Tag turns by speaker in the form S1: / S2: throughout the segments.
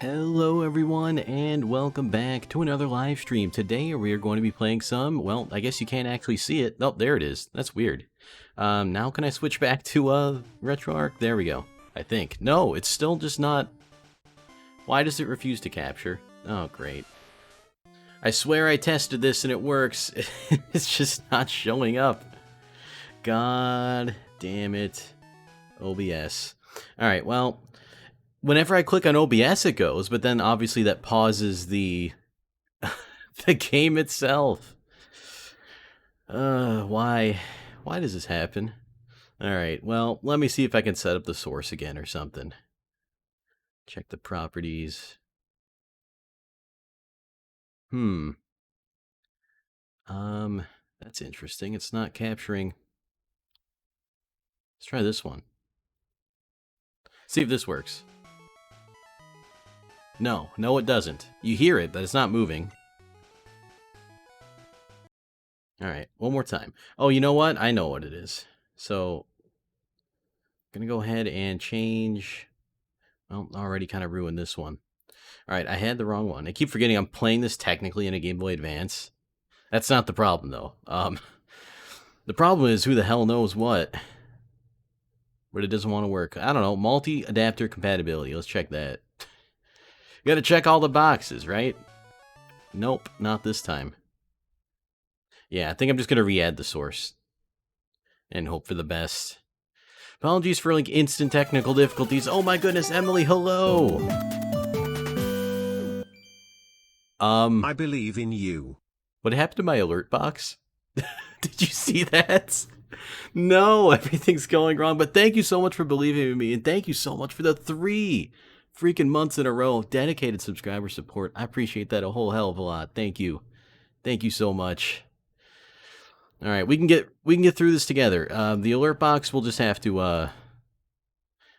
S1: Hello everyone, and welcome back to another live stream. Today we are going to be playing some, well, I guess you can't actually see it. Oh, there it is. That's weird. Now can I switch back to RetroArch? There we go, I think. No, it's still just not... Why does it refuse to capture? Oh, great. I swear I tested this and it works. It's just not showing up. God damn it. OBS. Alright, well... Whenever I click on OBS, it goes, but then obviously that pauses the the game itself. Why does this happen? Alright, well, let me see if I can set up the source again or something. Check the properties. That's interesting. It's not capturing. Let's try this one. See if this works. No, it doesn't. You hear it, but it's not moving. Alright, one more time. Oh, you know what? I know what it is. So, I'm gonna go ahead and change... Well, already kind of ruined this one. Alright, I had the wrong one. I keep forgetting I'm playing this technically in a Game Boy Advance. That's not the problem, though. The problem is who the hell knows what. But it doesn't want to work. I don't know, multi-adapter compatibility. Let's check that. You gotta check all the boxes, right? Nope, not this time. Yeah, I think I'm just gonna re-add the source. And hope for the best. Apologies for like instant technical difficulties. Oh my goodness, Emily, hello!
S2: I believe in you.
S1: What happened to my alert box? Did you see that? No, everything's going wrong, but thank you so much for believing in me, and thank you so much for the 3 freaking months in a row of dedicated subscriber support. I appreciate that a whole hell of a lot. Thank you. Thank you so much. All right, we can get through this together. The alert box will just have to I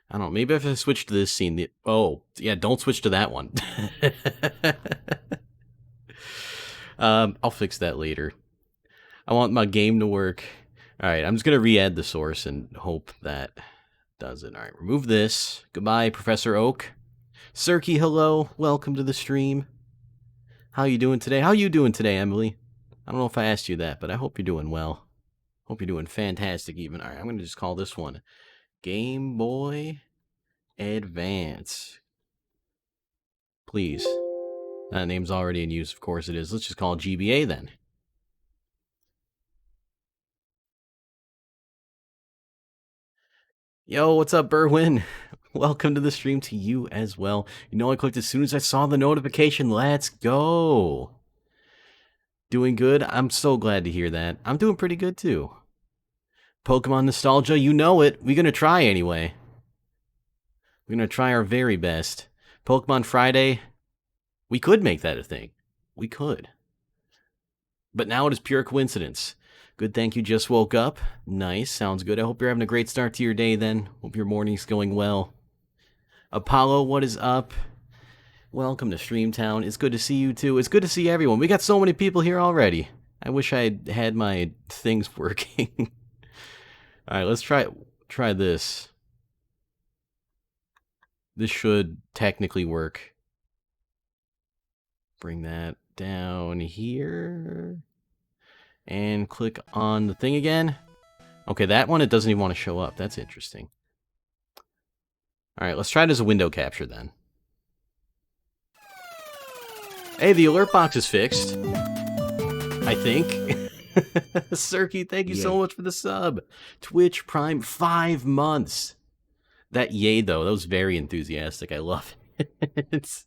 S1: don't know, maybe if I switch to this scene, oh, yeah, don't switch to that one. I'll fix that later. I want my game to work. All right, I'm just going to re-add the source and hope that does it. All right, remove this. Goodbye, Professor Oak. Cirky, hello. Welcome to the stream. How you doing today? How you doing today, Emily? I don't know if I asked you that, but I hope you're doing well. Hope you're doing fantastic even. All right, I'm going to just call this one Game Boy Advance. Please. That name's already in use, of course it is. Let's just call it GBA then. Yo, what's up, Berwin? Welcome to the stream to you as well. You know, I clicked as soon as I saw the notification. Let's go. Doing good? I'm so glad to hear that. I'm doing pretty good, too. Pokemon nostalgia, you know it. We're going to try anyway. We're going to try our very best. Pokemon Friday, we could make that a thing. We could. But now it is pure coincidence. Good, thank you. Just woke up. Nice, sounds good. I hope you're having a great start to your day then. Hope your morning's going well. Apollo, what is up? Welcome to Streamtown. It's good to see you too. It's good to see everyone. We got so many people here already. I wish I had my things working. Alright, let's try this. This should technically work. Bring that down here. And click on the thing again. Okay, that one, it doesn't even want to show up. That's interesting. Alright, let's try it as a window capture then. Hey, the alert box is fixed. I think. Cirky, thank you so much for the sub. Twitch Prime, 5 months. That yay, though, that was very enthusiastic. I love it.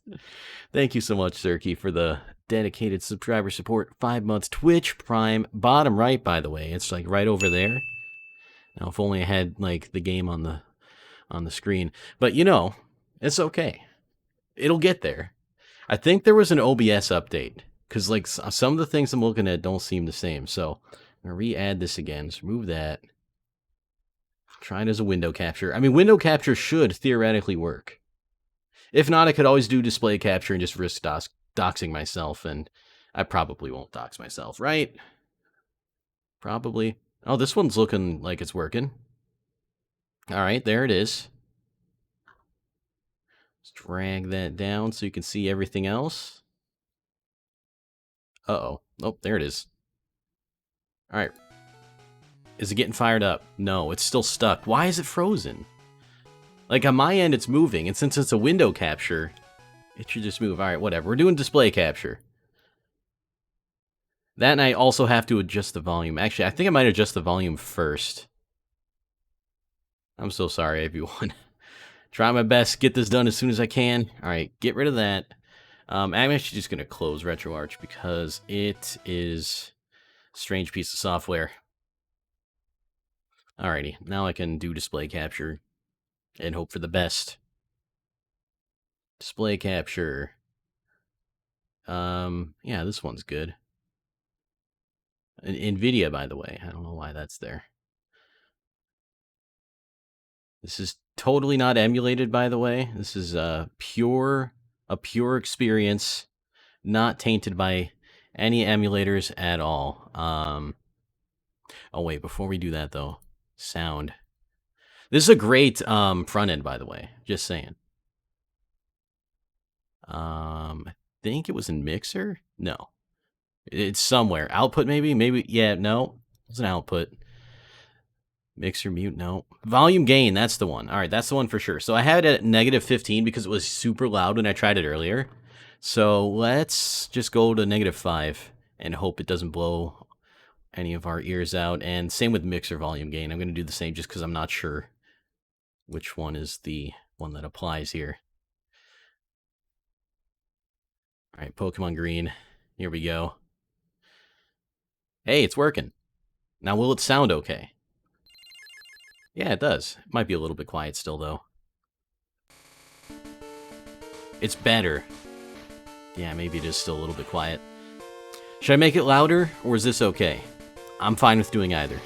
S1: Thank you so much, Sirky, for the dedicated subscriber support. 5 months. Twitch Prime, bottom right, by the way. It's like right over there. Now, if only I had like the game on the screen. But you know, it's okay. It'll get there. I think there was an OBS update because like some of the things I'm looking at don't seem the same. So I'm gonna re-add this again. Just remove that. Try it as a window capture. I mean, window capture should theoretically work. If not, I could always do display capture and just risk doxing myself, and I probably won't dox myself, right? Probably. Oh, this one's looking like it's working. All right, there it is. Let's drag that down so you can see everything else. Uh-oh. Oh, there it is. All right. Is it getting fired up? No, it's still stuck. Why is it frozen? Like, on my end, it's moving, and since it's a window capture, it should just move. All right, whatever. We're doing display capture. That, and I also have to adjust the volume. Actually, I think I might adjust the volume first. I'm so sorry, everyone. Try my best, get this done as soon as I can. All right, get rid of that. I'm actually just going to close RetroArch because it is a strange piece of software. Alrighty, now I can do display capture and hope for the best. Display capture. Yeah, this one's good. NVIDIA, by the way. I don't know why that's there. This is totally not emulated, by the way. This is a pure experience, not tainted by any emulators at all. Oh wait, before we do that though, sound. This is a great front end, by the way. Just saying. I think it was in Mixer. No, it's somewhere. Output maybe. Maybe yeah. No, it's an output. Mixer mute, no. Volume gain, that's the one. All right, that's the one for sure. So I had it at -15 because it was super loud when I tried it earlier. So let's just go to -5 and hope it doesn't blow any of our ears out. And same with mixer volume gain. I'm going to do the same just because I'm not sure which one is the one that applies here. All right, Pokemon Green. Here we go. Hey, it's working. Now, will it sound okay? Yeah, it does. It might be a little bit quiet still, though. It's better. Yeah, maybe it is still a little bit quiet. Should I make it louder, or is this okay? I'm fine with doing either.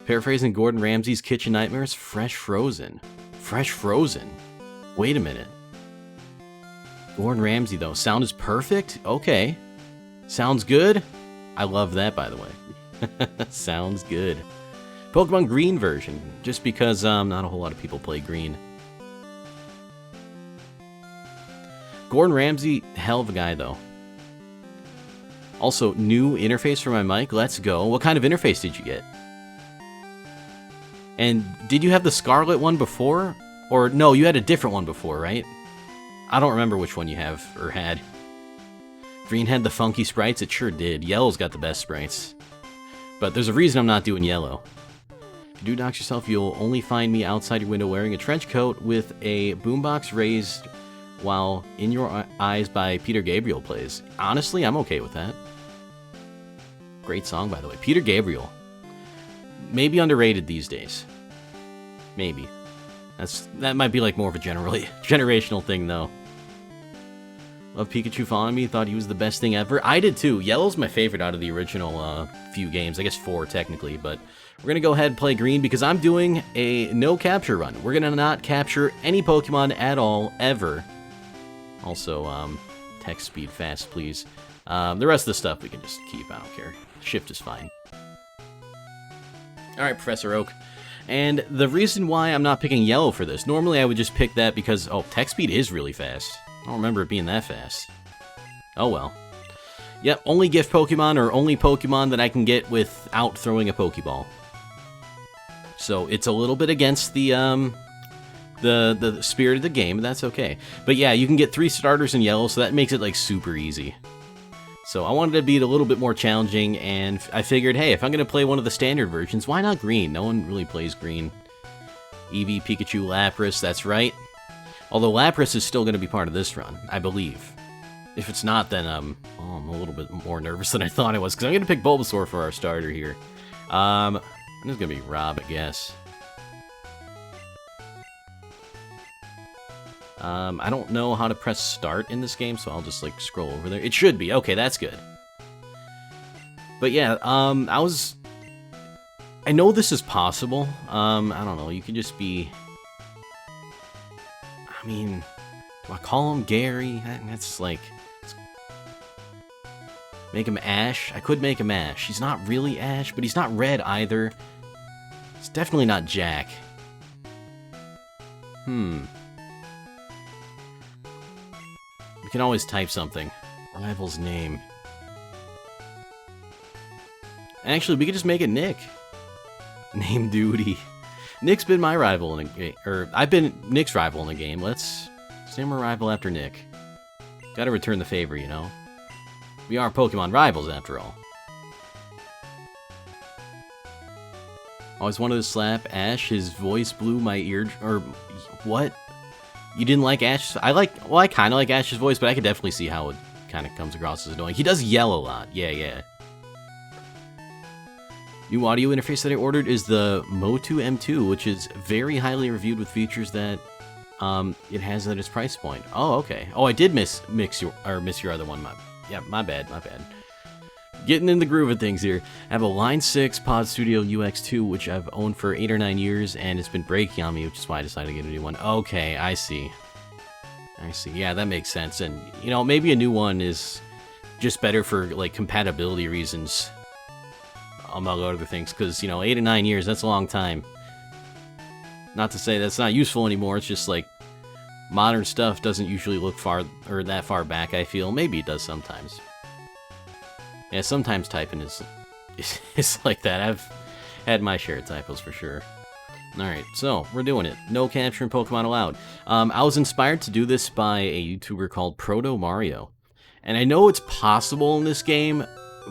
S1: Paraphrasing Gordon Ramsay's Kitchen Nightmares, fresh frozen. Fresh frozen? Wait a minute. Gordon Ramsay, though. Sound is perfect? Okay. Sounds good? I love that, by the way. Sounds good. Pokemon Green version, just because not a whole lot of people play Green. Gordon Ramsay, hell of a guy, though. Also, new interface for my mic. Let's go. What kind of interface did you get? And did you have the Scarlet one before? Or no, you had a different one before, right? I don't remember which one you have or had. Green had the funky sprites? It sure did. Yellow's got the best sprites. But there's a reason I'm not doing yellow. If you do dox yourself, you'll only find me outside your window wearing a trench coat with a boombox raised while In Your Eyes by Peter Gabriel plays. Honestly, I'm okay with that. Great song, by the way. Peter Gabriel. Maybe underrated these days. Maybe. That might be like more of a generational thing, though. Love Pikachu following me, thought he was the best thing ever. I did too. Yellow's my favorite out of the original few games. I guess 4 technically, but we're going to go ahead and play Green because I'm doing a no capture run. We're going to not capture any Pokemon at all, ever. Also, text speed fast, please. The rest of the stuff we can just keep. I don't care. Shift is fine. Alright, Professor Oak. And the reason why I'm not picking Yellow for this, normally I would just pick that because, oh, text speed is really fast. I don't remember it being that fast. Oh well. Yep, only gift Pokemon or only Pokemon that I can get without throwing a Pokeball. So it's a little bit against the spirit of the game, but that's okay. But yeah, you can get 3 starters in Yellow, so that makes it like super easy. So I wanted to be a little bit more challenging, and I figured, hey, if I'm going to play one of the standard versions, why not green? No one really plays green. Eevee, Pikachu, Lapras, that's right. Although Lapras is still going to be part of this run, I believe. If it's not, then I'm a little bit more nervous than I thought I was, because I'm going to pick Bulbasaur for our starter here. This is going to be Rob, I guess. I don't know how to press start in this game, so I'll just, like, scroll over there. It should be. Okay, that's good. But yeah, I know this is possible. I don't know. You can just be... I mean, do I call him Gary? That's like... Make him Ash? I could make him Ash. He's not really Ash, but he's not red either. It's definitely not Jack. We can always type something. Rival's name. Actually, we could just make it Nick. Name duty. Nick's been my rival in a game, or I've been Nick's rival in the game. Let's name our rival after Nick. Gotta return the favor, you know? We are Pokemon rivals, after all. Always wanted to slap Ash. His voice blew my ear... Or, what? You didn't like Ash? Well, I kind of like Ash's voice, but I could definitely see how it kind of comes across as annoying. He does yell a lot. Yeah. New audio interface that I ordered is the Motu M2, which is very highly reviewed with features that it has at its price point. Oh, okay. Oh, I did miss your other one. My bad. Getting in the groove of things here. I have a Line 6 Pod Studio UX2, which I've owned for 8 or 9 years, and it's been breaking on me, which is why I decided to get a new one. Okay, I see. Yeah, that makes sense. And, you know, maybe a new one is just better for, like, compatibility reasons, among other things, because, you know, 8 or 9 years, that's a long time. Not to say that's not useful anymore, it's just, like, modern stuff doesn't usually look that far back, I feel. Maybe it does sometimes. Yeah, sometimes typing is like that. I've had my share of typos for sure. Alright, so we're doing it. No capturing Pokemon allowed. I was inspired to do this by a YouTuber called Proto Mario. And I know it's possible in this game,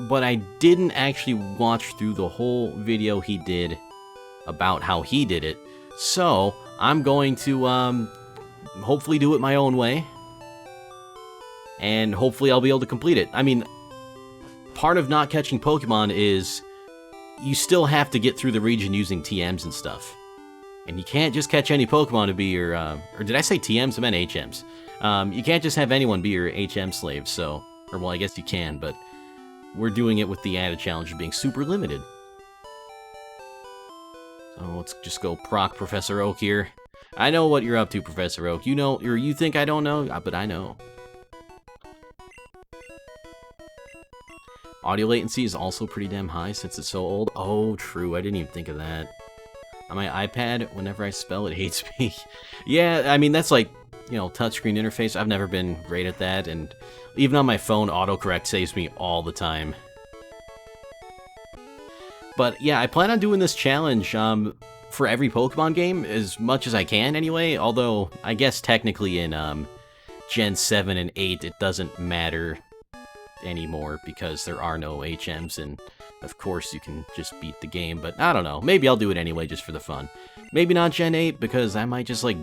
S1: but I didn't actually watch through the whole video he did about how he did it. So, I'm going to hopefully do it my own way. And hopefully I'll be able to complete it. I mean, part of not catching Pokemon is you still have to get through the region using TMs and stuff. And you can't just catch any Pokemon to be your, or did I say TMs? I meant HMs. You can't just have anyone be your HM slave, so, or well, I guess you can, but we're doing it with the added challenge of being super limited. So let's just go proc Professor Oak here. I know what you're up to, Professor Oak. You know, or you think I don't know, but I know. Audio latency is also pretty damn high since it's so old. Oh, true. I didn't even think of that. On my iPad, whenever I spell, it hates me. Yeah, I mean, that's like, you know, touchscreen interface. I've never been great at that, and even on my phone, autocorrect saves me all the time. But yeah, I plan on doing this challenge for every Pokemon game, as much as I can anyway, although I guess technically in Gen 7 and 8, it doesn't matter anymore because there are no HMs, and of course you can just beat the game, but I don't know, maybe I'll do it anyway just for the fun. Maybe not Gen 8 because I might just like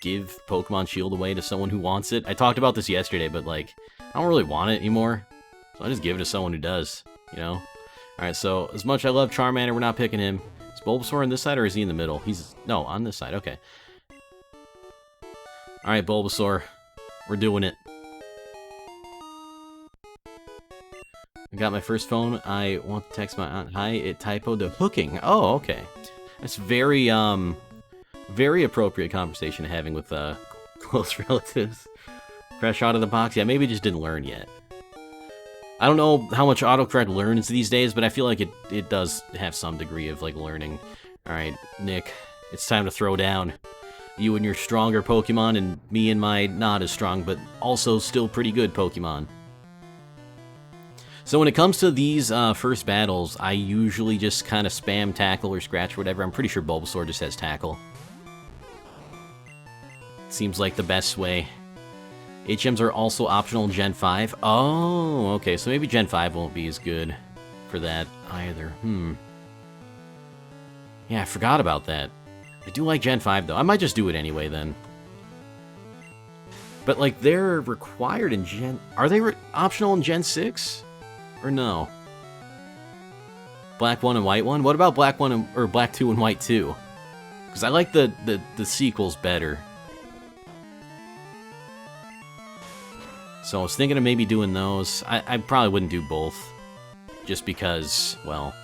S1: give Pokemon Shield away to someone who wants it. I talked about this yesterday, but like I don't really want it anymore, so I just give it to someone who does, you know? Alright, so as much as I love Charmander, we're not picking him. Is Bulbasaur on this side or is he in the middle? No, on this side, okay. Alright, Bulbasaur, we're doing it. I got my first phone. I want to text my aunt. Hi, it typoed to hooking. Oh, okay. That's very appropriate conversation having with close relatives. Fresh out of the box. Yeah, maybe it just didn't learn yet. I don't know how much autocorrect learns these days, but I feel like it does have some degree of like learning. Alright, Nick, it's time to throw down. You and your stronger Pokemon, and me and my not as strong, but also still pretty good Pokemon. So when it comes to these first battles, I usually just kind of spam tackle or scratch or whatever. I'm pretty sure Bulbasaur just has tackle. Seems like the best way. HMs are also optional in Gen 5. Oh, okay, so maybe Gen 5 won't be as good for that either. Yeah, I forgot about that. I do like Gen 5, though. I might just do it anyway, then. But, like, they're required in Gen... Are they optional in Gen 6? Or no? Black 1 and White 1? What about Black 1 and... or Black 2 and White 2? Because I like the sequels better. So I was thinking of maybe doing those. I probably wouldn't do both. Just because, well...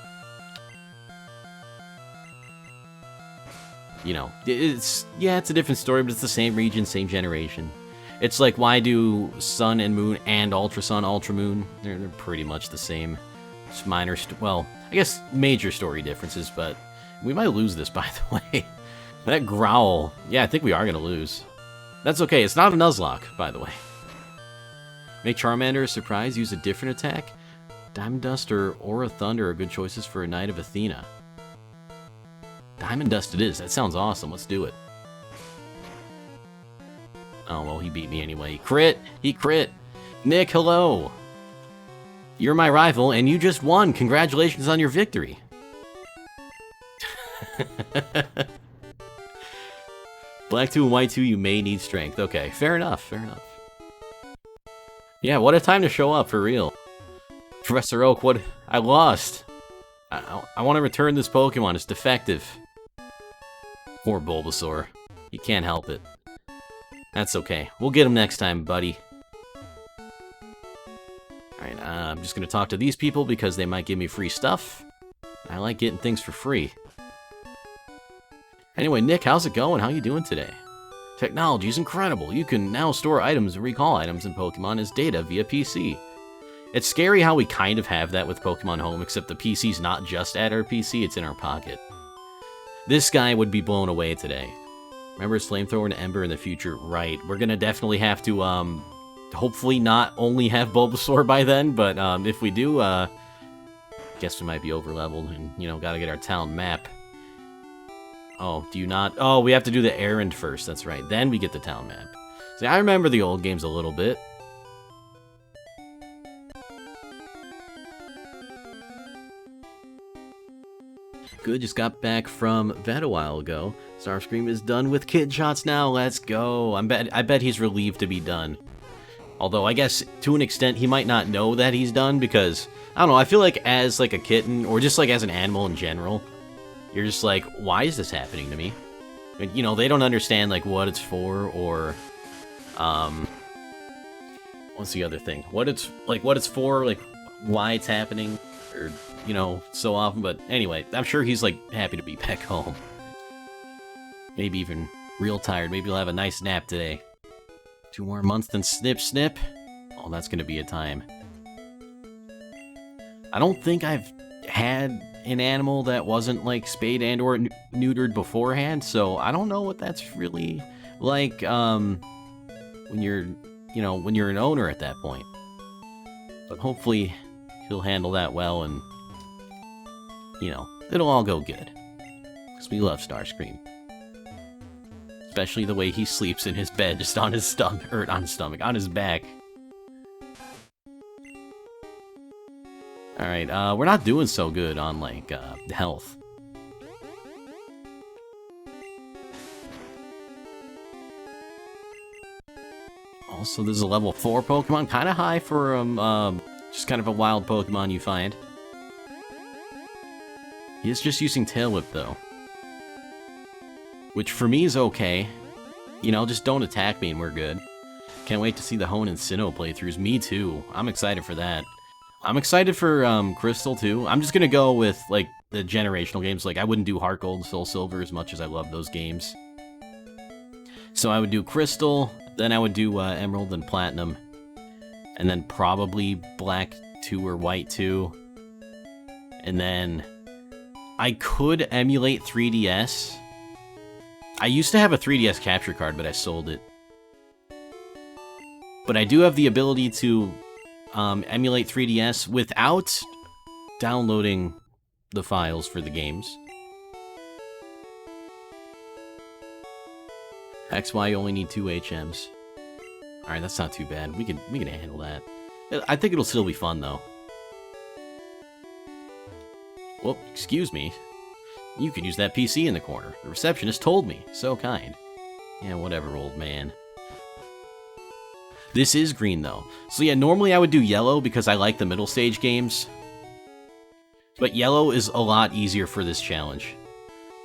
S1: You know, it's a different story, but it's the same region, same generation. It's like, why do Sun and Moon and Ultra Sun, Ultra Moon? They're pretty much the same. Just minor, well, I guess major story differences, but we might lose this, by the way. That growl, yeah, I think we are going to lose. That's okay, it's not a Nuzlocke, by the way. Make Charmander a surprise, use a different attack. Diamond Dust or Aura Thunder are good choices for a Knight of Athena. Diamond Dust it is, that sounds awesome, let's do it. Oh, well, he beat me anyway. Crit! He crit! Nick, hello! You're my rival, and you just won! Congratulations on your victory! Black 2 and White 2, you may need strength. Okay, fair enough, fair enough. Yeah, what a time to show up, for real. Professor Oak, what... I lost! I want to return this Pokemon, it's defective. Poor Bulbasaur. You can't help it. That's okay. We'll get him next time, buddy. Alright, I'm just gonna talk to these people because they might give me free stuff. I like getting things for free. Anyway, Nick, how's it going? How you doing today? Technology's incredible. You can now store items and recall items in Pokemon as data via PC. It's scary how we kind of have that with Pokemon Home, except the PC's not just at our PC, it's in our pocket. This guy would be blown away today. Remember Flamethrower and Ember in the future? Right. We're gonna definitely have to, hopefully not only have Bulbasaur by then, but, if we do, guess we might be over-leveled and, you know, gotta get our town map. Oh, do you not? Oh, we have to do the errand first, that's right. Then we get the town map. See, I remember the old games a little bit. Good, just got back from vet a while ago. Starscream is done with kid shots now, let's go. I bet he's relieved to be done. Although, I guess, to an extent, he might not know that he's done, because, I don't know, I feel like as, like, a kitten, or just, like, as an animal in general, you're just like, why is this happening to me? You know, they don't understand, like, what it's for, or, what's the other thing? What it's for, like, why it's happening, or, you know, so often, but anyway, I'm sure he's, like, happy to be back home. Maybe even real tired. Maybe he'll have a nice nap today. 2 more months than Snip Snip? Oh, that's gonna be a time. I don't think I've had an animal that wasn't, like, spayed and or neutered beforehand, so I don't know what that's really like, when you're, you know, when you're an owner at that point. But hopefully he'll handle that well and, you know, it'll all go good. Because we love Starscream. Especially the way he sleeps in his bed, just on his stomach, or on his stomach, on his back. Alright, we're not doing so good on, like, health. Also, this is a level 4 Pokemon, kind of high for, just kind of a wild Pokemon you find. He is just using Tail Whip, though. Which, for me, is okay. You know, just don't attack me and we're good. Can't wait to see the Hone and Sinnoh playthroughs. Me too. I'm excited for that. I'm excited for, Crystal, too. I'm just gonna go with, like, the generational games. Like, I wouldn't do Heart Gold and Soul Silver as much as I love those games. So I would do Crystal, then I would do, Emerald and Platinum. And then probably Black 2 or White 2. And then I could emulate 3DS. I used to have a 3DS capture card, but I sold it. But I do have the ability to emulate 3DS without downloading the files for the games. XY only need 2 HMs. Alright, that's not too bad. We can handle that. I think it'll still be fun, though. Well, excuse me. You could use that PC in the corner. The receptionist told me. So kind. Yeah, whatever, old man. This is green, though. So yeah, normally I would do yellow because I like the middle stage games. But yellow is a lot easier for this challenge.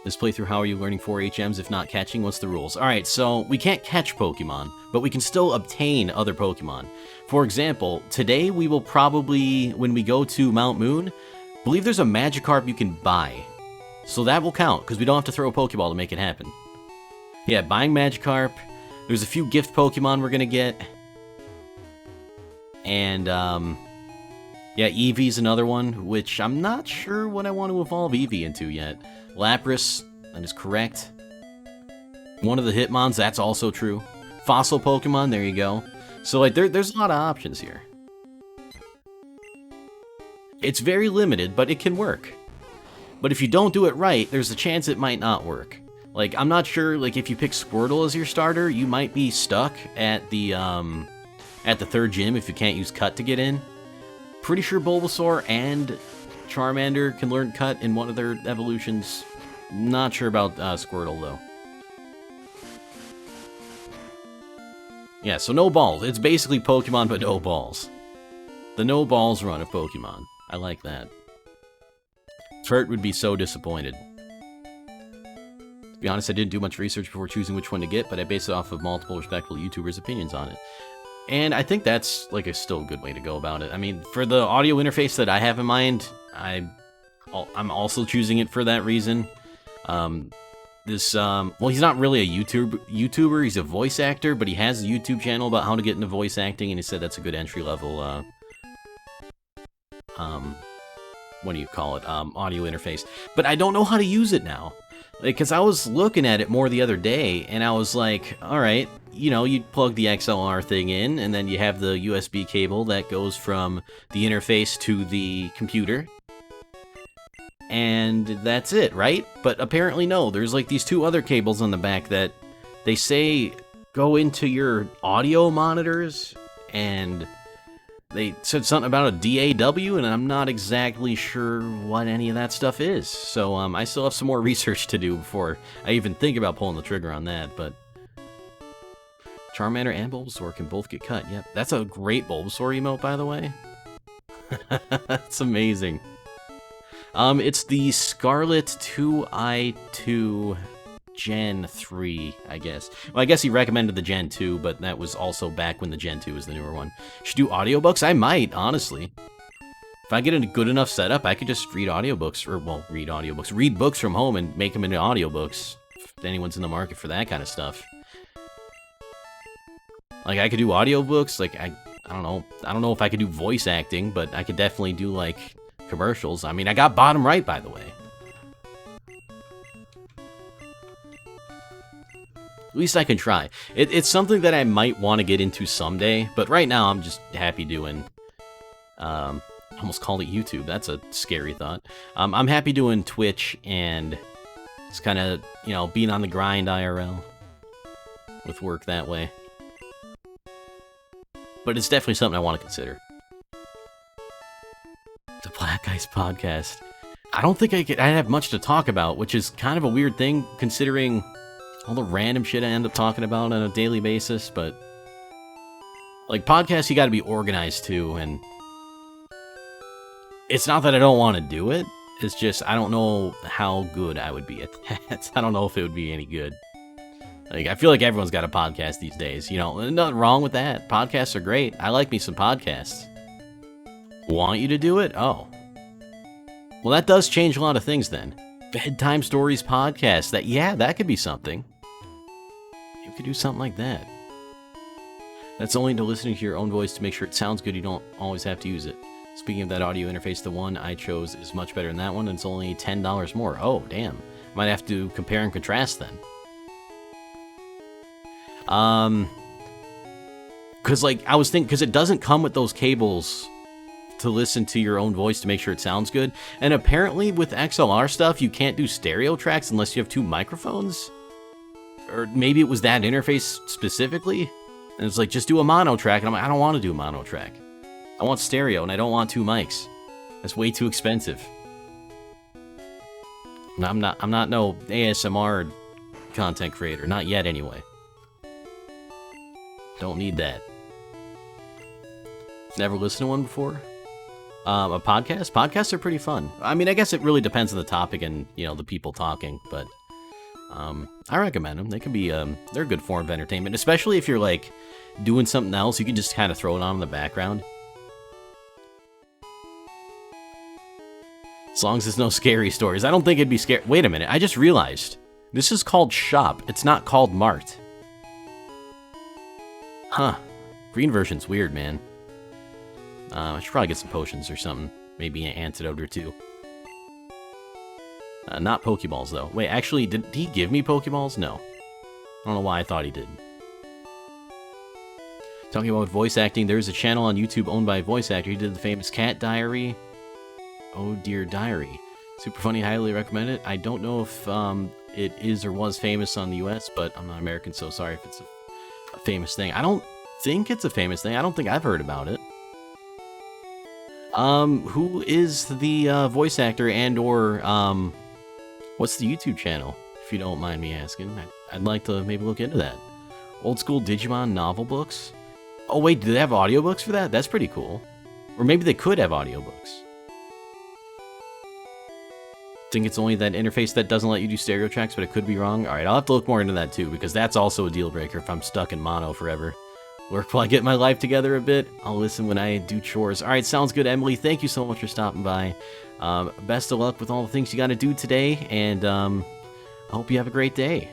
S1: This playthrough, how are you learning 4 HMs if not catching? What's the rules? Alright, so we can't catch Pokemon, but we can still obtain other Pokemon. For example, today we will probably, when we go to Mount Moon, believe there's a Magikarp you can buy. So that will count, because we don't have to throw a Pokeball to make it happen. Yeah, buying Magikarp. There's a few gift Pokemon we're gonna get. And, yeah, Eevee's another one, which I'm not sure what I want to evolve Eevee into yet. Lapras, that is correct. One of the Hitmons, that's also true. Fossil Pokemon, there you go. So, like, there's a lot of options here. It's very limited, but it can work. But if you don't do it right, there's a chance it might not work. Like, I'm not sure, like, if you pick Squirtle as your starter, you might be stuck at the 3rd gym if you can't use Cut to get in. Pretty sure Bulbasaur and Charmander can learn Cut in one of their evolutions. Not sure about Squirtle, though. Yeah, so no balls. It's basically Pokemon, but no balls. The no balls run of Pokemon. I like that. Turt would be so disappointed. To be honest, I didn't do much research before choosing which one to get, but I based it off of multiple respectable YouTubers' opinions on it. And I think that's, like, a still good way to go about it. I mean, for the audio interface that I have in mind, I'm also choosing it for that reason. Well, he's not really a YouTuber, he's a voice actor, but he has a YouTube channel about how to get into voice acting, and he said that's a good entry-level, what do you call it, audio interface. But I don't know how to use it now. Because I was looking at it more the other day, and I was like, alright, you know, you plug the XLR thing in, and then you have the USB cable that goes from the interface to the computer. And that's it, right? But apparently no, there's like these 2 other cables on the back that they say go into your audio monitors, and they said something about a DAW, and I'm not exactly sure what any of that stuff is. So I still have some more research to do before I even think about pulling the trigger on that, but Charmander and Bulbasaur can both get cut. Yep, that's a great Bulbasaur emote, by the way. That's amazing. It's the Scarlet 2i2 Gen 3, I guess. Well, I guess he recommended the Gen 2, but that was also back when the Gen 2 was the newer one. Should do audiobooks? I might, honestly. If I get a good enough setup, I could just read audiobooks, or, well, read books from home and make them into audiobooks. If anyone's in the market for that kind of stuff. Like, I could do audiobooks, like, I don't know if I could do voice acting, but I could definitely do, like, commercials. I mean, I got bottom right, by the way. At least I can try. It's something that I might want to get into someday, but right now I'm just happy doing, almost called it YouTube. That's a scary thought. I'm happy doing Twitch and just kind of, you know, being on the grind IRL with work that way. But it's definitely something I want to consider. The Black Ice Podcast. I don't think I have much to talk about, which is kind of a weird thing considering all the random shit I end up talking about on a daily basis, but like podcasts, you gotta be organized too, and it's not that I don't want to do it, it's just I don't know how good I would be at that. I don't know if it would be any good. Like, I feel like everyone's got a podcast these days, you know, nothing wrong with that. Podcasts are great. I like me some podcasts. Want you to do it? Oh. Well, that does change a lot of things then. Bedtime Stories podcast, that could be something. You could do something like that. That's only to listening to your own voice to make sure it sounds good. You don't always have to use it. Speaking of that audio interface, the one I chose is much better than that one, and it's only $10 more. Oh, damn. Might have to compare and contrast then. Because, like, I was thinking, because it doesn't come with those cables to listen to your own voice to make sure it sounds good. And apparently with XLR stuff, you can't do stereo tracks unless you have 2 microphones. Or maybe it was that interface specifically. And it's like, just do a mono track. And I'm like, I don't want to do a mono track. I want stereo, and I don't want 2 mics. That's way too expensive. I'm not no ASMR content creator. Not yet, anyway. Don't need that. Never listened to one before? A podcast? Podcasts are pretty fun. I mean, I guess it really depends on the topic and, you know, the people talking, but I recommend them. They can be, they're a good form of entertainment, especially if you're, like, doing something else. You can just kind of throw it on in the background. As long as there's no scary stories. I don't think it'd be scary. Wait a minute, I just realized. This is called Shop. It's not called Mart. Huh. Green version's weird, man. I should probably get some potions or something. Maybe an antidote or 2. Not Pokeballs, though. Wait, actually, did he give me Pokeballs? No. I don't know why I thought he did. Talking about voice acting, there's a channel on YouTube owned by a voice actor. He did the famous Cat Diary. Oh Dear Diary. Super funny, highly recommend it. I don't know if it is or was famous on the US, but I'm not American, so sorry if it's a famous thing. I don't think it's a famous thing. I don't think I've heard about it. Who is the voice actor and or what's the YouTube channel, if you don't mind me asking? I'd like to maybe look into that. Old school Digimon novel books? Oh wait, do they have audiobooks for that? That's pretty cool. Or maybe they could have audiobooks. Think it's only that interface that doesn't let you do stereo tracks, but it could be wrong. Alright, I'll have to look more into that too, because that's also a deal breaker if I'm stuck in mono forever. Work while I get my life together a bit. I'll listen when I do chores. Alright, sounds good, Emily. Thank you so much for stopping by. Best of luck with all the things you gotta do today, and I hope you have a great day.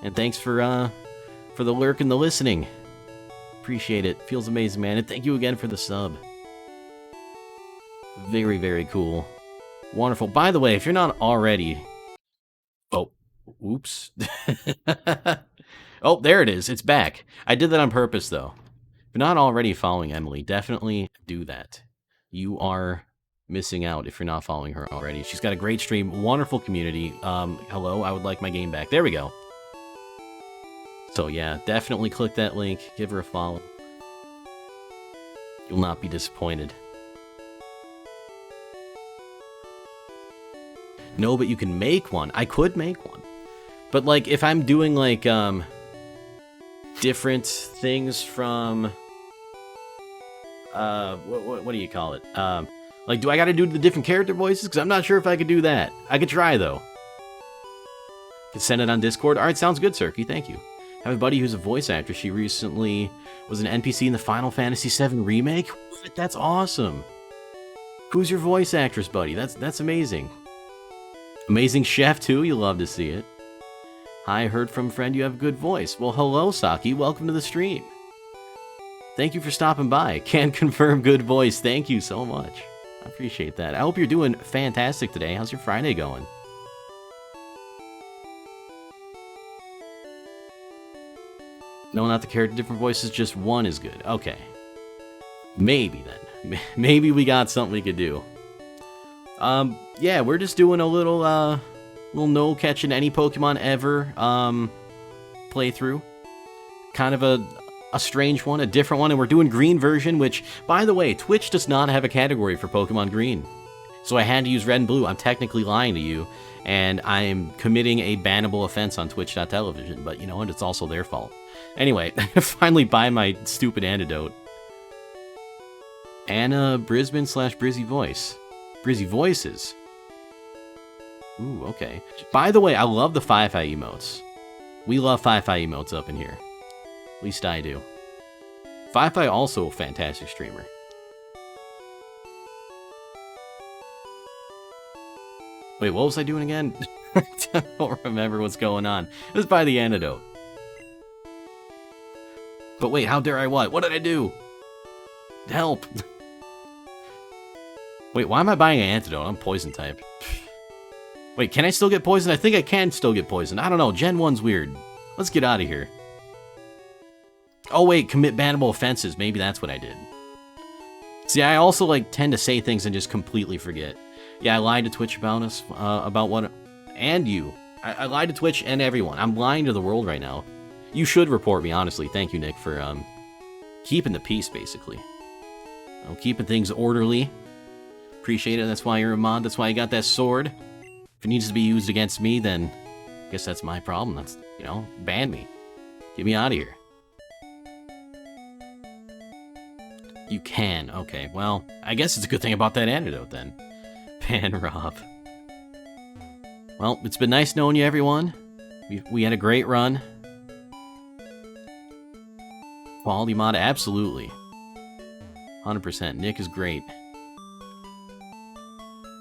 S1: And thanks for the lurk and the listening. Appreciate it. Feels amazing, man. And thank you again for the sub. Very, very cool. Wonderful. By the way, if you're not already... Oh, oops. Oh, there it is. It's back. I did that on purpose, though. If you're not already following Emily, definitely do that. You are missing out if you're not following her already. She's got a great stream, wonderful community. Hello, I would like my game back. There we go. So yeah, definitely click that link. Give her a follow. You'll not be disappointed. No, but you can make one. I could make one. But, like, if I'm doing, like, different things from, what do you call it? Like, do I gotta do the different character voices? Because I'm not sure if I could do that. I could try, though. Can send it on Discord. Alright, sounds good, Cirky. Thank you. I have a buddy who's a voice actress. She recently was an NPC in the Final Fantasy VII Remake. What? That's awesome. Who's your voice actress, buddy? That's amazing. Amazing chef, too. You'll love to see it. Hi, heard from friend you have a good voice. Well, hello, Saki. Welcome to the stream. Thank you for stopping by. Can confirm good voice. Thank you so much. I appreciate that. I hope you're doing fantastic today. How's your Friday going? No, not the character. Different voices. Just one is good. Okay. Maybe, then. Maybe we got something we could do. Yeah, we're just doing a little no catching any Pokemon ever, playthrough. Kind of a strange one, a different one, and we're doing green version, which, by the way, Twitch does not have a category for Pokemon Green. So I had to use red and blue. I'm technically lying to you, and I'm committing a bannable offense on Twitch.television, but you know what, it's also their fault. Anyway, finally buy my stupid antidote. Anna Brisbane / Brizzy Voice. Brizzy Voices. Ooh, okay. By the way, I love the Fi-Fi emotes. We love Fi-Fi emotes up in here. At least I do. Fi-Fi also a fantastic streamer. Wait, what was I doing again? I don't remember what's going on. It was by the antidote. But wait, how dare I what? What did I do? Help! Wait, why am I buying an antidote? I'm poison type. Wait, can I still get poisoned? I think I can still get poisoned. I don't know. Gen 1's weird. Let's get out of here. Oh, wait. Commit bannable offenses. Maybe that's what I did. See, I also, like, tend to say things and just completely forget. Yeah, I lied to Twitch about us, about what... And you. I lied to Twitch and everyone. I'm lying to the world right now. You should report me, honestly. Thank you, Nick, for keeping the peace, basically. Keeping things orderly. Appreciate it. That's why you're a mod. That's why you got that sword. If it needs to be used against me, then I guess that's my problem. That's, you know, ban me. Get me out of here. You can. Okay, well, I guess it's a good thing about that antidote, then. Ban Rob. Well, it's been nice knowing you, everyone. We had a great run. Quality mod, absolutely. 100%. Nick is great.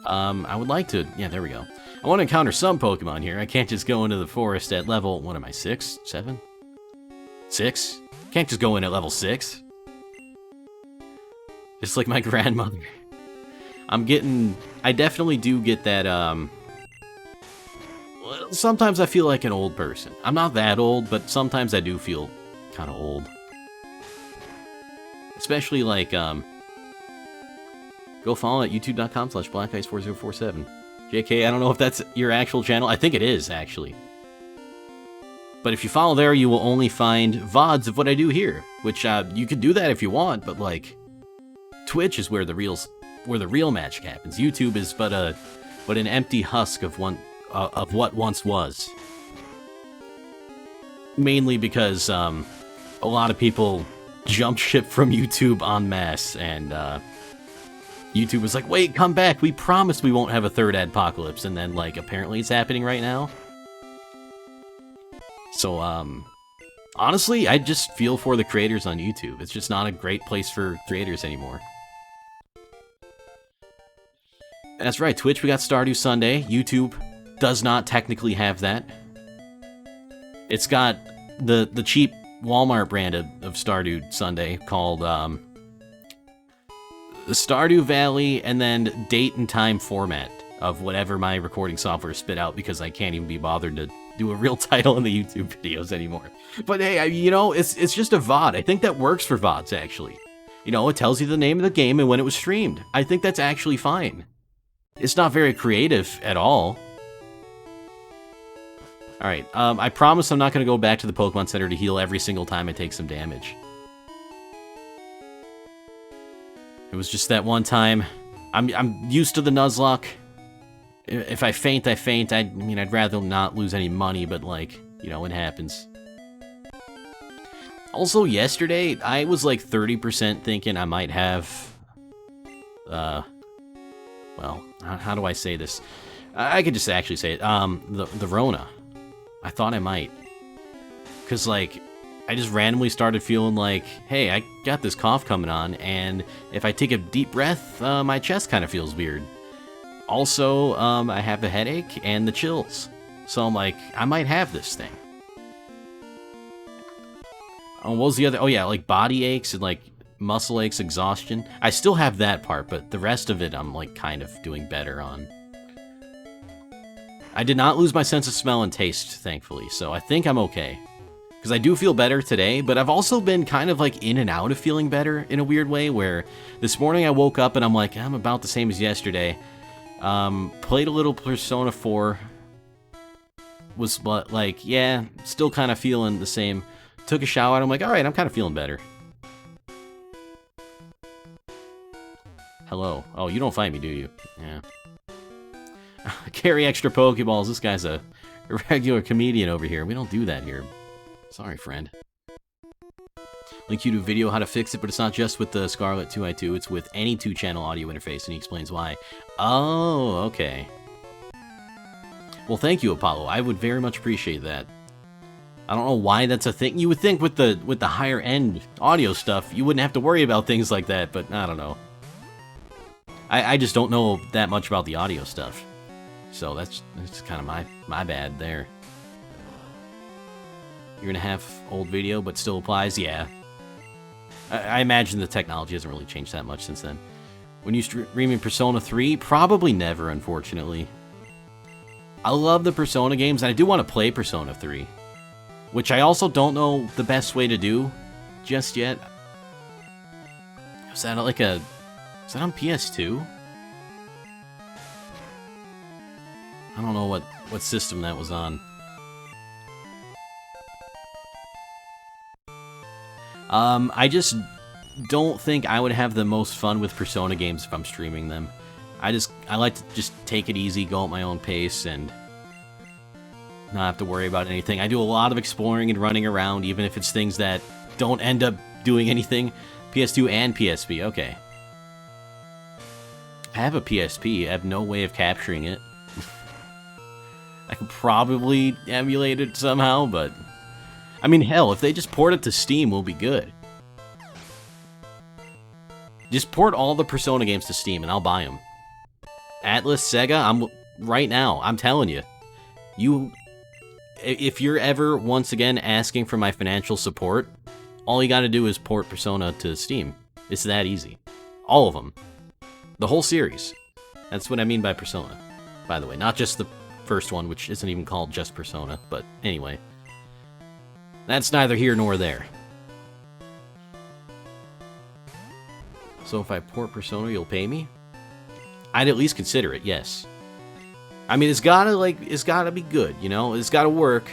S1: I would like to... Yeah, there we go. I want to encounter some Pokemon here. I can't just go into the forest at level... What am I, 6? 7? 6? Can't just go in at level 6. Just like my grandmother. I definitely do get that, sometimes I feel like an old person. I'm not that old, but sometimes I do feel kind of old. Especially like, go follow at youtube.com/blackice4047. JK, I don't know if that's your actual channel. I think it is, actually. But if you follow there, you will only find VODs of what I do here. Which, you could do that if you want, but like, Twitch is where the real magic happens. YouTube is but an empty husk of what once was. Mainly because, a lot of people jumped ship from YouTube en masse, and YouTube was like, wait, come back, we promised we won't have a third adpocalypse, and then, like, apparently it's happening right now. So, honestly, I just feel for the creators on YouTube. It's just not a great place for creators anymore. That's right, Twitch, we got Stardew Sunday. YouTube does not technically have that. It's got the cheap Walmart brand of Stardew Sunday called Stardew Valley, and then date and time format of whatever my recording software spit out, because I can't even be bothered to do a real title in the YouTube videos anymore. But hey, you know, it's just a VOD. I think that works for VODs, actually. You know, it tells you the name of the game and when it was streamed. I think that's actually fine. It's not very creative at all. Alright, I promise I'm not going to go back to the Pokemon Center to heal every single time I take some damage. It was just that one time. I'm used to the Nuzlocke. If I faint, I faint. I mean, I'd rather not lose any money, but like, you know, it happens. Also, yesterday, I was like 30% thinking I might have... well, how do I say this? I could just actually say it. The Rona. I thought I might. Because, like, I just randomly started feeling like, hey, I got this cough coming on, and if I take a deep breath, my chest kind of feels weird. Also, I have a headache and the chills. So I'm like, I might have this thing. Oh, what was the other? Oh, yeah, like body aches and, like, muscle aches, exhaustion. I still have that part, but the rest of it I'm, like, kind of doing better on. I did not lose my sense of smell and taste, thankfully, so I think I'm okay. Because I do feel better today, but I've also been kind of, like, in and out of feeling better in a weird way, where this morning I woke up and I'm like, I'm about the same as yesterday. Played a little Persona 4. Was, like, yeah, still kind of feeling the same. Took a shower and I'm like, alright, I'm kind of feeling better. Hello. Oh, you don't fight me, do you? Yeah. Carry extra Pokeballs. This guy's a regular comedian over here. We don't do that here. Sorry, friend. Link you to a video how to fix it, but it's not just with the Scarlet 2i2. It's with any 2-channel audio interface, and he explains why. Oh, okay. Well, thank you, Apollo. I would very much appreciate that. I don't know why that's a thing. You would think with the higher end audio stuff, you wouldn't have to worry about things like that, but I don't know. I just don't know that much about the audio stuff. So that's kind of my bad there. Year and a half old video, but still applies? Yeah. I imagine the technology hasn't really changed that much since then. When you streaming Persona 3? Probably never, unfortunately. I love the Persona games, and I do want to play Persona 3. Which I also don't know the best way to do just yet. Is that like a... Is that on PS2? I don't know what system that was on. I just don't think I would have the most fun with Persona games if I'm streaming them. I like to just take it easy, go at my own pace, and not have to worry about anything. I do a lot of exploring and running around, even if it's things that don't end up doing anything. PS2 and PSP, okay. I have a PSP, I have no way of capturing it. I could probably emulate it somehow, but... I mean, hell, if they just port it to Steam, we'll be good. Just port all the Persona games to Steam, and I'll buy them. Atlas, Sega, right now, I'm telling you. If you're ever, once again, asking for my financial support, all you gotta do is port Persona to Steam. It's that easy. All of them. The whole series. That's what I mean by Persona, by the way. Not just the first one, which isn't even called just Persona, but anyway. That's neither here nor there. So if I port Persona, you'll pay me? I'd at least consider it, yes. I mean, it's gotta be good, you know? It's gotta work.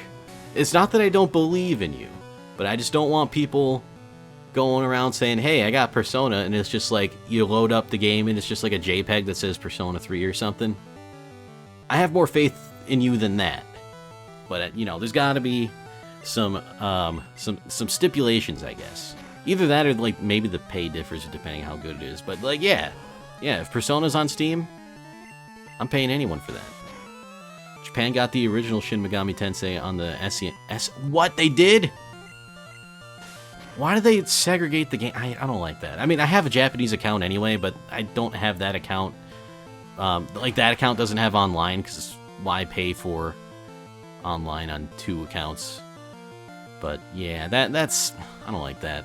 S1: It's not that I don't believe in you, but I just don't want people going around saying, hey, I got Persona, and it's just like, you load up the game, and it's just like a JPEG that says Persona 3 or something. I have more faith in you than that. But, you know, there's gotta be some stipulations, I guess. Either that or, like, maybe the pay differs depending how good it is. But, like, yeah, if Persona's on Steam, I'm paying anyone for that. Japan got the original Shin Megami Tensei on the SNES. What? They did? Why do they segregate the game? I don't like that. I mean, I have a Japanese account anyway, but I don't have that account. Like, that account doesn't have online, because why pay for online on 2 accounts? But, yeah, that's... I don't like that.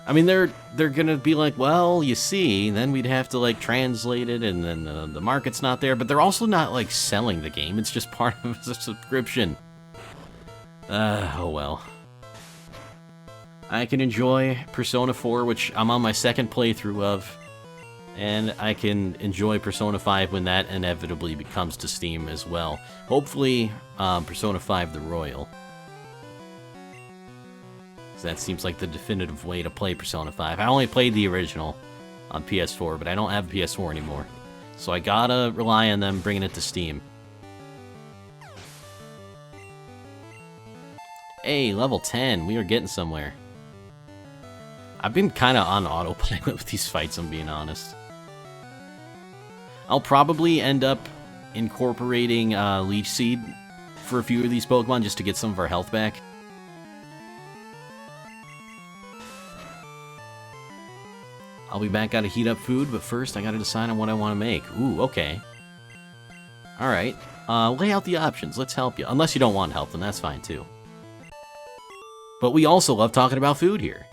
S1: I mean, they're gonna be like, well, you see, then we'd have to, like, translate it, and then the market's not there, but they're also not, like, selling the game. It's just part of the subscription. Oh well. I can enjoy Persona 4, which I'm on my second playthrough of, and I can enjoy Persona 5 when that inevitably comes to Steam as well. Hopefully, Persona 5 The Royal. That seems like the definitive way to play Persona 5. I only played the original on PS4, but I don't have a PS4 anymore. So I gotta rely on them bringing it to Steam. Hey, level 10. We are getting somewhere. I've been kind of on autopilot with these fights, I'm being honest. I'll probably end up incorporating Leech Seed for a few of these Pokemon just to get some of our health back. I'll be back, gotta heat up food, but first I gotta decide on what I want to make. Ooh, okay. Alright. Lay out the options, let's help you. Unless you don't want help, then that's fine too. But we also love talking about food here.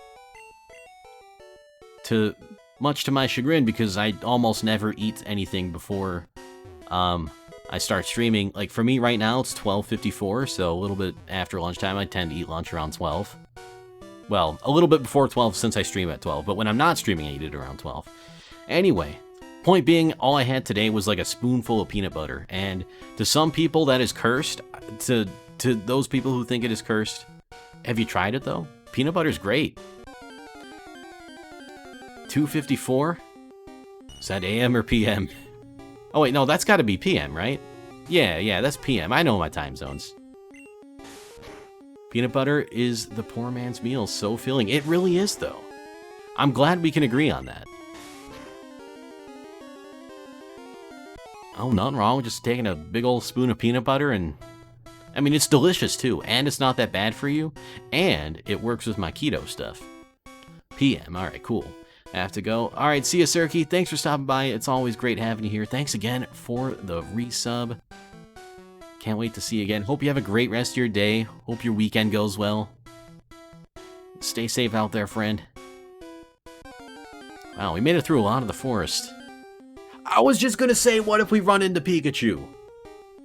S1: Much to my chagrin, because I almost never eat anything before I start streaming. Like, for me right now, it's 12:54, so a little bit after lunchtime. I tend to eat lunch around 12. Well, a little bit before 12 since I stream at 12, but when I'm not streaming, I eat it around 12. Anyway, point being, all I had today was like a spoonful of peanut butter, and to some people that is cursed. To those people who think it is cursed, have you tried it though? Peanut butter's great. 2:54? Is that AM or PM? Oh wait, no, that's gotta be PM, right? Yeah, that's PM. I know my time zones. Peanut butter is the poor man's meal, so filling. It really is, though. I'm glad we can agree on that. Oh, nothing wrong with just taking a big old spoon of peanut butter and... I mean, it's delicious, too, and it's not that bad for you, and it works with my keto stuff. PM, alright, cool. I have to go. Alright, see ya, Surky. Thanks for stopping by. It's always great having you here. Thanks again for the resub. Can't wait to see you again. Hope you have a great rest of your day. Hope your weekend goes well. Stay safe out there, friend. Wow, we made it through a lot of the forest. I was just gonna say, what if we run into Pikachu?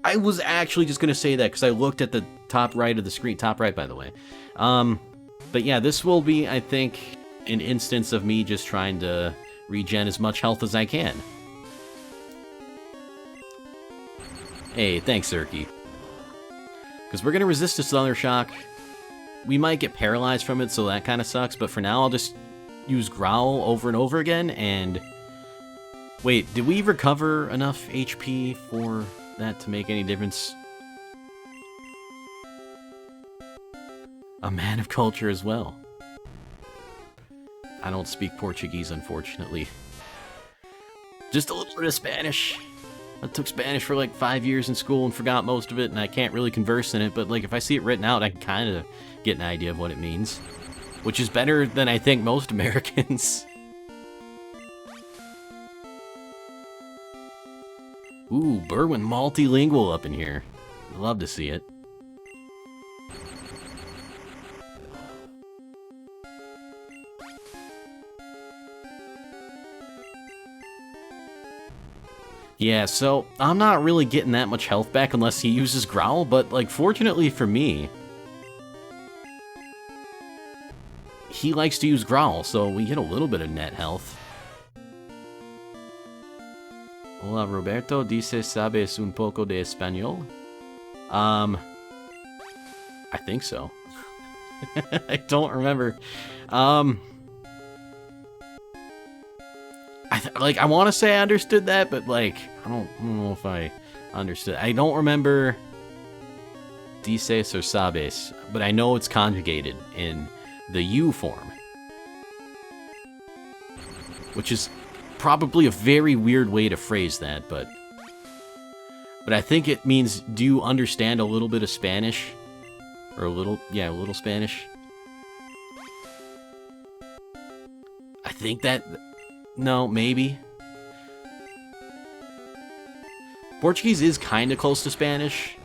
S1: I was actually just gonna say that because I looked at the top right of the screen. Top right, by the way. But yeah, this will be, I think, an instance of me just trying to regen as much health as I can. Hey, thanks, Zerky. Because we're going to resist this Thunder Shock. we might get paralyzed from it, so that kind of sucks. But for now, I'll just use Growl over and over again. And wait, did we recover enough HP for that to make any difference? A man of culture as well. I don't speak Portuguese, unfortunately. Just a little bit of Spanish. I took Spanish for like 5 years in school and forgot most of it, and I can't really converse in it, but like if I see it written out, I can kind of get an idea of what it means. Which is better than I think most Americans. Ooh, Berwyn multilingual up in here. Love to see it. Yeah, so I'm not really getting that much health back unless he uses Growl, but like fortunately for me, he likes to use Growl, so we get a little bit of net health. Hola, Roberto. Dice, ¿sabes un poco de español? I think so. I don't remember. I want to say I understood that, but like, I don't know if I understood. I don't remember dices or sabes, but I know it's conjugated in the U form, which is probably a very weird way to phrase that, but I think it means, do you understand a little bit of Spanish? Or a little Spanish? I think that... No, maybe. Portuguese is kind of close to Spanish,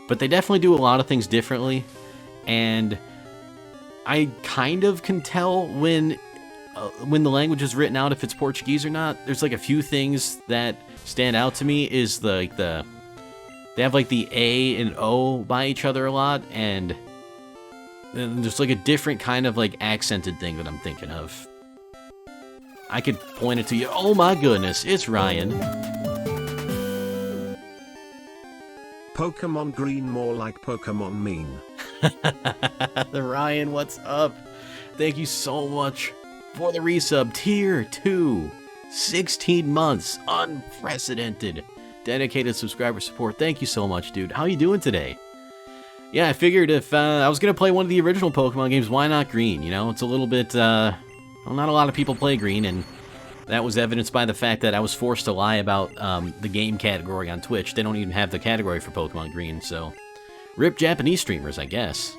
S1: but they definitely do a lot of things differently, and I kind of can tell when the language is written out if it's Portuguese or not. There's like a few things that stand out to me is they have like the A and O by each other a lot, and there's like a different kind of like accented thing that I'm thinking of. I could point it to you. Oh my goodness, it's Ryan.
S2: Pokemon Green, more like Pokemon Mean.
S1: Ryan, what's up? Thank you so much for the resub. Tier 2. 16 months. Unprecedented. Dedicated subscriber support. Thank you so much, dude. How you doing today? Yeah, I figured if I was going to play one of the original Pokemon games, why not Green? You know, it's a little bit... Well, not a lot of people play Green, and that was evidenced by the fact that I was forced to lie about the game category on Twitch. They don't even have the category for Pokemon Green, so... Rip Japanese streamers, I guess.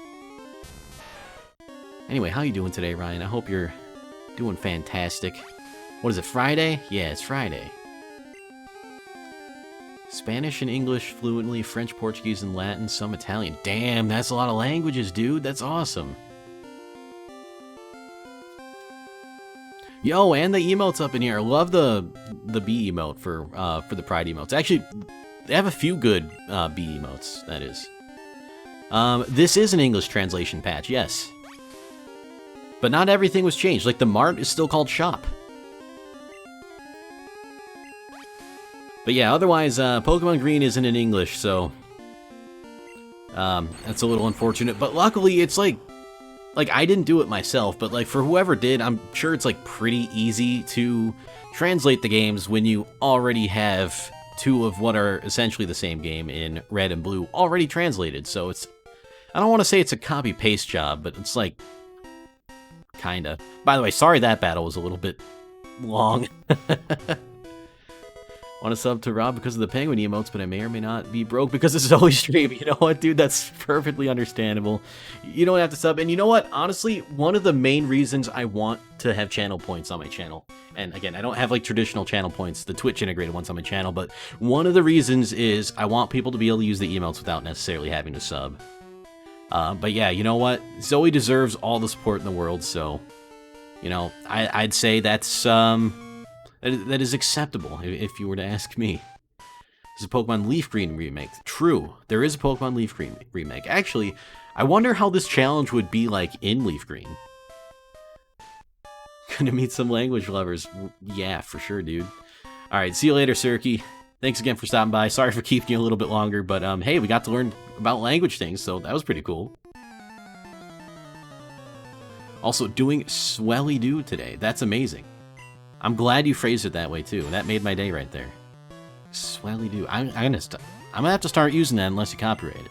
S1: Anyway, how you doing today, Ryan? I hope you're doing fantastic. What is it, Friday? Yeah, it's Friday. Spanish and English fluently, French, Portuguese, and Latin, some Italian. Damn, that's a lot of languages, dude. That's awesome. Yo, and the emotes up in here. I love the bee emote for the Pride emotes. Actually, they have a few good bee emotes, that is. This is an English translation patch, yes. But not everything was changed. Like, the mart is still called shop. But yeah, otherwise, Pokemon Green isn't in English, so... that's a little unfortunate. But luckily, it's like, I didn't do it myself, but, like, for whoever did, I'm sure it's, like, pretty easy to translate the games when you already have two of what are essentially the same game in Red and Blue already translated, so it's... I don't want to say it's a copy-paste job, but it's, like, kinda. By the way, sorry that battle was a little bit long. Want to sub to Rob because of the penguin emotes, but I may or may not be broke because of Zoe stream. You know what, dude? That's perfectly understandable. You don't have to sub. And you know what? Honestly, one of the main reasons I want to have channel points on my channel, and again, I don't have like traditional channel points, the Twitch integrated ones on my channel, but one of the reasons is I want people to be able to use the emotes without necessarily having to sub. But yeah, you know what? Zoe deserves all the support in the world, so, you know, I'd say that's, that is acceptable, if you were to ask me. There's a Pokemon Leaf Green remake. True, there is a Pokemon Leaf Green remake. Actually, I wonder how this challenge would be like in Leaf Green. Gonna meet some language lovers. Yeah, for sure, dude. Alright, see you later, Surky. Thanks again for stopping by. Sorry for keeping you a little bit longer, but hey, we got to learn about language things, so that was pretty cool. Also, doing swelly do today. That's amazing. I'm glad you phrased it that way, too. That made my day right there. Swelly do. I'm gonna have to start using that unless you copyright it.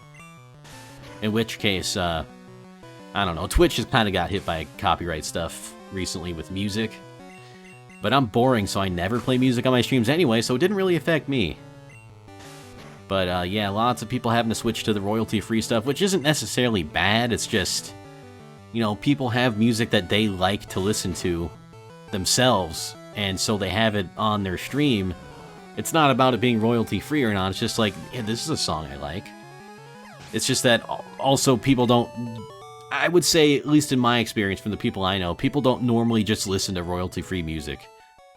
S1: In which case, I don't know. Twitch has kind of got hit by copyright stuff recently with music. But I'm boring, so I never play music on my streams anyway, so it didn't really affect me. But, yeah, lots of people having to switch to the royalty-free stuff, which isn't necessarily bad. It's just, you know, people have music that they like to listen to themselves, and so they have it on their stream. It's not about it being royalty-free or not. It's just like, yeah, this is a song I like. It's just that also people don't... I would say, at least in my experience from the people I know, people don't normally just listen to royalty-free music.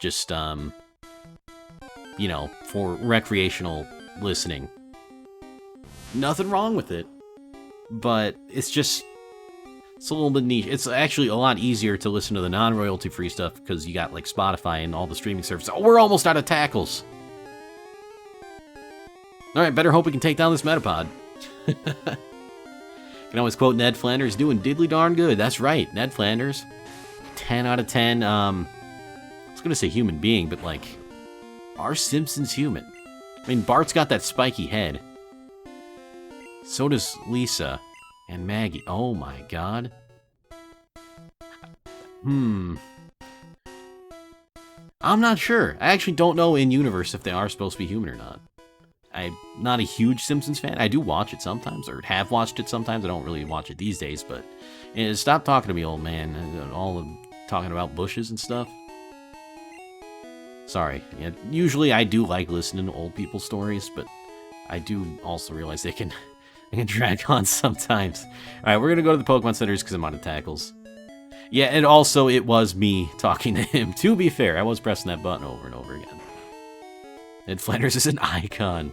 S1: Just, you know, for recreational listening. Nothing wrong with it. But it's just... It's a little bit niche. It's actually a lot easier to listen to the non-royalty-free stuff because you got, like, Spotify and all the streaming services. Oh, we're almost out of tackles! Alright, better hope we can take down this Metapod. Can always quote Ned Flanders, doing diddly darn good. That's right, Ned Flanders. 10 out of 10. I was gonna say human being, but like, are Simpsons human? I mean, Bart's got that spiky head. So does Lisa and Maggie. Oh my god. I'm not sure. I actually don't know in universe if they are supposed to be human or not. I'm not a huge Simpsons fan. I do watch it sometimes, or have watched it sometimes. I don't really watch it these days, but stop talking to me, old man. All talking about bushes and stuff. Sorry. Yeah, usually I do like listening to old people's stories, but I do also realize they can drag on sometimes. Alright, we're gonna go to the Pokemon Centers because I'm out of tackles. Yeah, and also it was me talking to him. To be fair, I was pressing that button over and over again. Ned Flanders is an icon.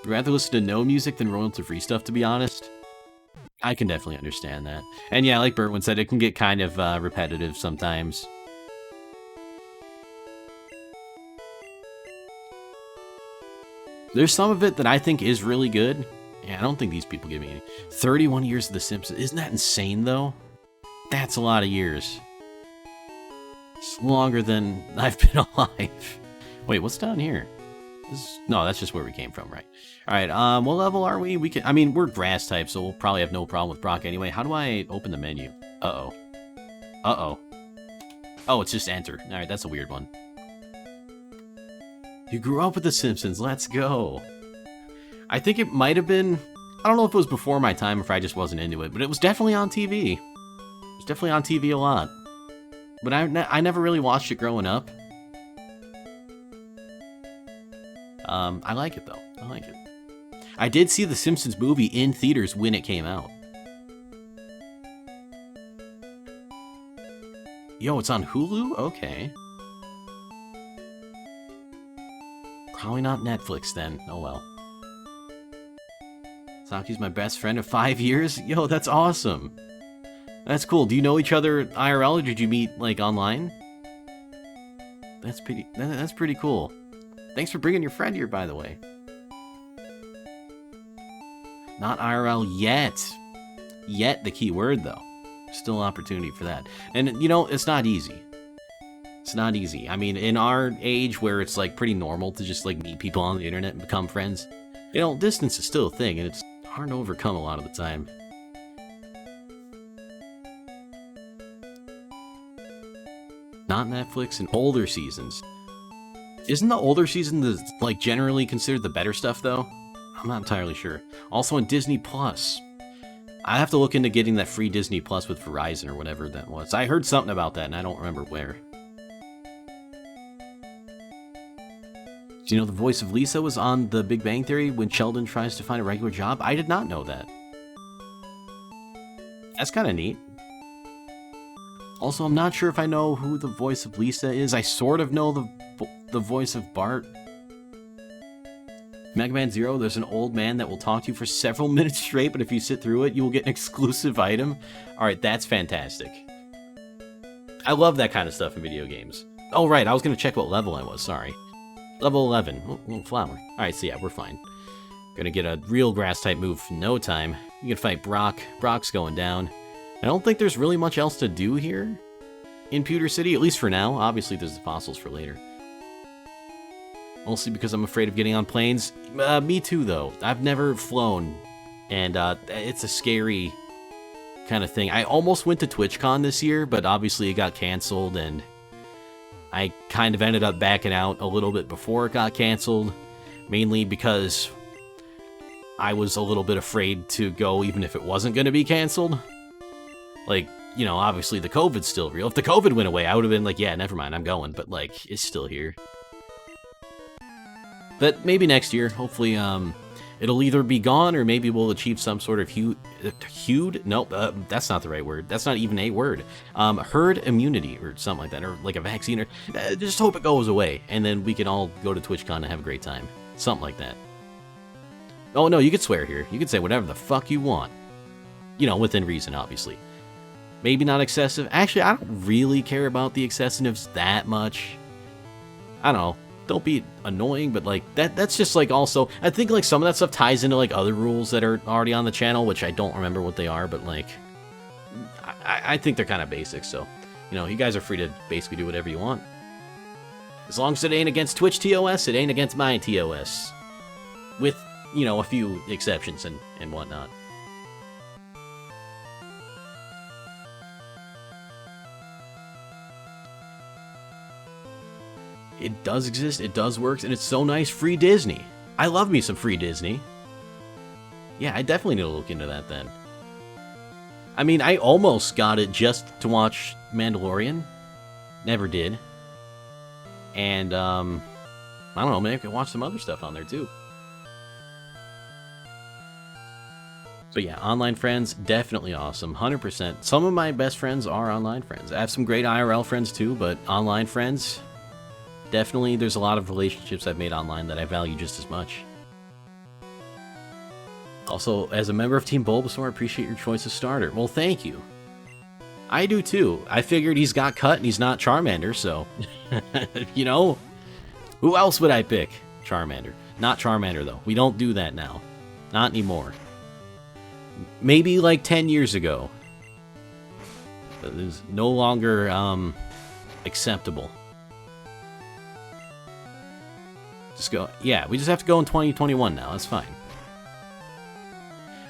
S1: I'd rather listen to no music than royalty-free stuff, to be honest. I can definitely understand that. And yeah, like Bertwin said, it can get kind of repetitive sometimes. There's some of it that I think is really good. Yeah, I don't think these people give me any. 31 years of The Simpsons. Isn't that insane, though? That's a lot of years. It's longer than I've been alive. Wait, what's down here? No, that's just where we came from, right? Alright, what level are we? I mean, we're grass type, so we'll probably have no problem with Brock anyway. How do I open the menu? Uh-oh. Uh-oh. Oh, it's just enter. Alright, that's a weird one. You grew up with The Simpsons, let's go. I think it might have been... I don't know if it was before my time or if I just wasn't into it, but it was definitely on TV. It was definitely on TV a lot. But I never really watched it growing up. I like it, though. I like it. I did see the Simpsons movie in theaters when it came out. Yo, it's on Hulu? Okay. Probably not Netflix, then. Oh, well. Saki's my best friend of 5 years? Yo, that's awesome. That's cool. Do you know each other IRL, or did you meet, like, online? That's pretty cool. Thanks for bringing your friend here, by the way. Not IRL yet. Yet, the key word, though. Still opportunity for that. And, you know, it's not easy. It's not easy. I mean, in our age where it's, like, pretty normal to just, like, meet people on the internet and become friends, you know, distance is still a thing, and it's hard to overcome a lot of the time. Not Netflix and older seasons. Isn't the older season like generally considered the better stuff though? I'm not entirely sure. Also on Disney Plus. I have to look into getting that free Disney Plus with Verizon or whatever that was. I heard something about that and I don't remember where. Do you know the voice of Lisa was on The Big Bang Theory when Sheldon tries to find a regular job? I did not know that. That's kind of neat. Also, I'm not sure if I know who the voice of Lisa is. I sort of know the voice of Bart. Mega Man Zero, there's an old man that will talk to you for several minutes straight, but if you sit through it, you will get an exclusive item. Alright, that's fantastic. I love that kind of stuff in video games. Oh, right, I was going to check what level I was, sorry. Level 11. Oh, little flower. Alright, so yeah, we're fine. Gonna get a real grass-type move in no time. You can fight Brock. Brock's going down. I don't think there's really much else to do here in Pewter City, at least for now. Obviously, there's the fossils for later. Mostly because I'm afraid of getting on planes. Me too, though. I've never flown, and it's a scary kind of thing. I almost went to TwitchCon this year, but obviously it got canceled, and I kind of ended up backing out a little bit before it got canceled, mainly because I was a little bit afraid to go even if it wasn't going to be canceled. Like, you know, obviously the COVID's still real. If the COVID went away, I would have been like, yeah, never mind, I'm going. But, like, it's still here. But maybe next year, hopefully, it'll either be gone or maybe we'll achieve some sort of nope, that's not the right word. That's not even a word. Herd immunity or something like that, or like a vaccine, or just hope it goes away, and then we can all go to TwitchCon and have a great time. Something like that. Oh, no, you could swear here. You could say whatever the fuck you want. You know, within reason, obviously. Maybe not excessive. Actually, I don't really care about the excessiveness that much. I don't know. Don't be annoying, but like that's just like also, I think like some of that stuff ties into like other rules that are already on the channel, which I don't remember what they are, but like I think they're kind of basic. So, you know, you guys are free to basically do whatever you want. As long as it ain't against Twitch TOS, it ain't against my TOS. With, you know, a few exceptions and whatnot. It does exist, it does work, and it's so nice. Free Disney. I love me some free Disney. Yeah, I definitely need to look into that then. I mean, I almost got it just to watch Mandalorian. Never did. And, I don't know, maybe I could watch some other stuff on there too. But yeah, online friends, definitely awesome, 100%. Some of my best friends are online friends. I have some great IRL friends too, but online friends, definitely there's a lot of relationships I've made online that I value just as much. Also, as a member of Team Bulbasaur, I appreciate your choice of starter. Well, thank you. I do too. I figured he's got cut and he's not Charmander, so, you know, who else would I pick? Charmander. Not Charmander, though. We don't do that now. Not anymore. Maybe like 10 years ago. But it is no longer acceptable. Just go. Yeah, we just have to go in 2021 now. That's fine.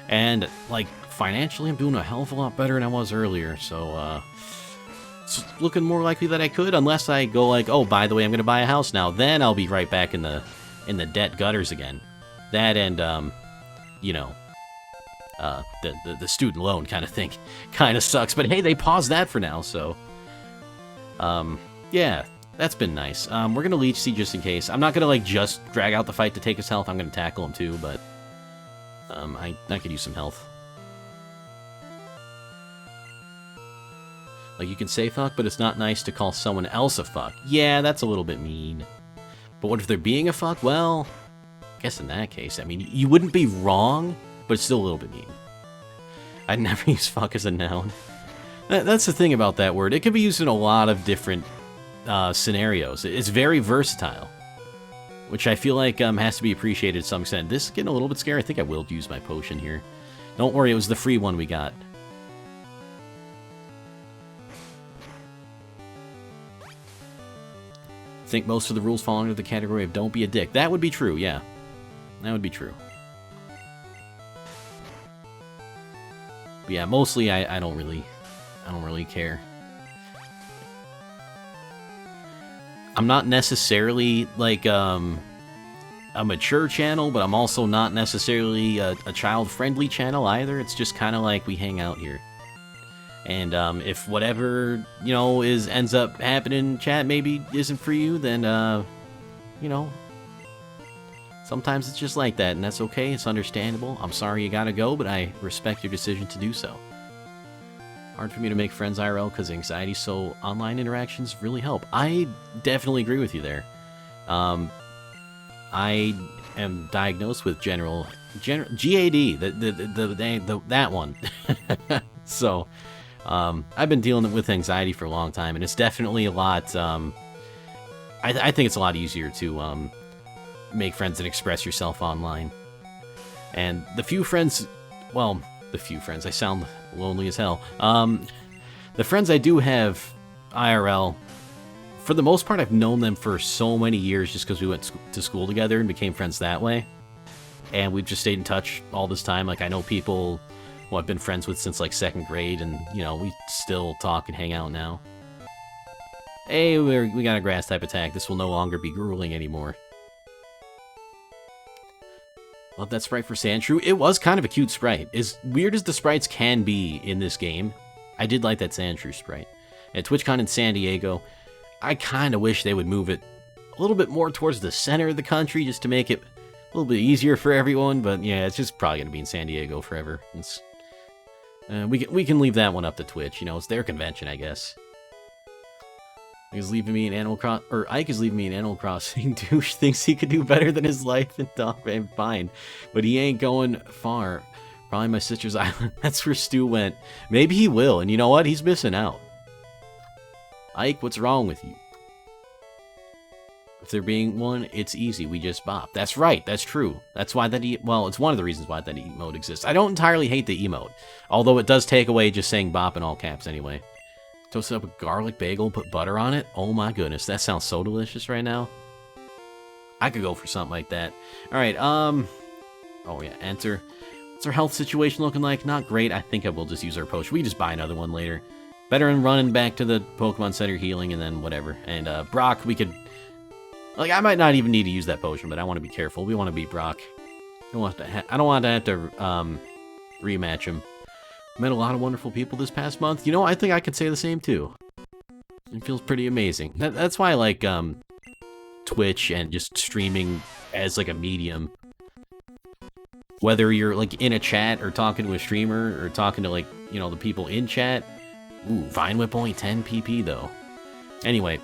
S1: And, like, financially, I'm doing a hell of a lot better than I was earlier, so, it's looking more likely that I could, unless I go like, oh, by the way, I'm gonna buy a house now. Then I'll be right back in the debt gutters again. That and, you know, the student loan kind of thing kind of sucks. But hey, they paused that for now, so, yeah, that's been nice. We're gonna leech seed just in case. I'm not gonna, like, just drag out the fight to take his health. I'm gonna tackle him too, but, I could use some health. Like, you can say fuck, but it's not nice to call someone else a fuck. Yeah, that's a little bit mean. But what if they're being a fuck? Well, I guess in that case, I mean, you wouldn't be wrong, but it's still a little bit mean. I'd never use fuck as a noun. That's the thing about that word. It can be used in a lot of different scenarios. It's very versatile, which I feel like has to be appreciated to some extent. This is getting a little bit scary. I think I will use my potion here. Don't worry, it was the free one we got. I think most of the rules fall under the category of don't be a dick. That would be true, yeah. That would be true. But yeah, mostly I don't really care. I'm not necessarily like a mature channel, but I'm also not necessarily a child-friendly channel either. It's just kind of like we hang out here. And if whatever, you know, ends up happening in chat maybe isn't for you, then, you know, sometimes it's just like that, and that's okay. It's understandable. I'm sorry you gotta go, but I respect your decision to do so. Hard for me to make friends IRL because anxiety, so online interactions really help. I definitely agree with you there. I am diagnosed with general GAD, that one. So, I've been dealing with anxiety for a long time, and it's definitely a lot, I think it's a lot easier to, make friends and express yourself online. And the few friends, I sound lonely as hell. The friends I do have IRL, for the most part, I've known them for so many years just because we went to school together and became friends that way. And we've just stayed in touch all this time. Like, I know people who I've been friends with since, like, 2nd grade, and, you know, we still talk and hang out now. Hey, we got a grass type attack. This will no longer be grueling anymore. Love that sprite for Sandshrew. It was kind of a cute sprite. As weird as the sprites can be in this game, I did like that Sandshrew sprite. At TwitchCon in San Diego, I kind of wish they would move it a little bit more towards the center of the country just to make it a little bit easier for everyone. But yeah, it's just probably going to be in San Diego forever. We can leave that one up to Twitch. You know, it's their convention, I guess. Ike is leaving me in Animal Crossing. Douche thinks he could do better than his life in Dog and fine, but he ain't going far. Probably my sister's island. That's where Stu went. Maybe he will, and you know what? He's missing out. Ike, what's wrong with you? If there being one, it's easy. We just bop. That's right. That's true. That's why that well, it's one of the reasons why that emote exists. I don't entirely hate the emote, although it does take away just saying bop in all caps anyway. Toasted up a garlic bagel, put butter on it. Oh my goodness, that sounds so delicious right now. I could go for something like that. All right, oh yeah, enter. What's our health situation looking like? Not great. I think I will just use our potion. We just buy another one later. Better than running back to the Pokemon Center healing and then whatever. And Brock, we could, like, I might not even need to use that potion, but I want to be careful. We want to beat Brock. I don't want to have to rematch him. Met a lot of wonderful people this past month. You know, I think I could say the same too. It feels pretty amazing. That's why I like Twitch and just streaming as like a medium. Whether you're like in a chat or talking to a streamer or talking to, like, you know, the people in chat. Ooh, Vine Whip only 10 PP though. Anyway,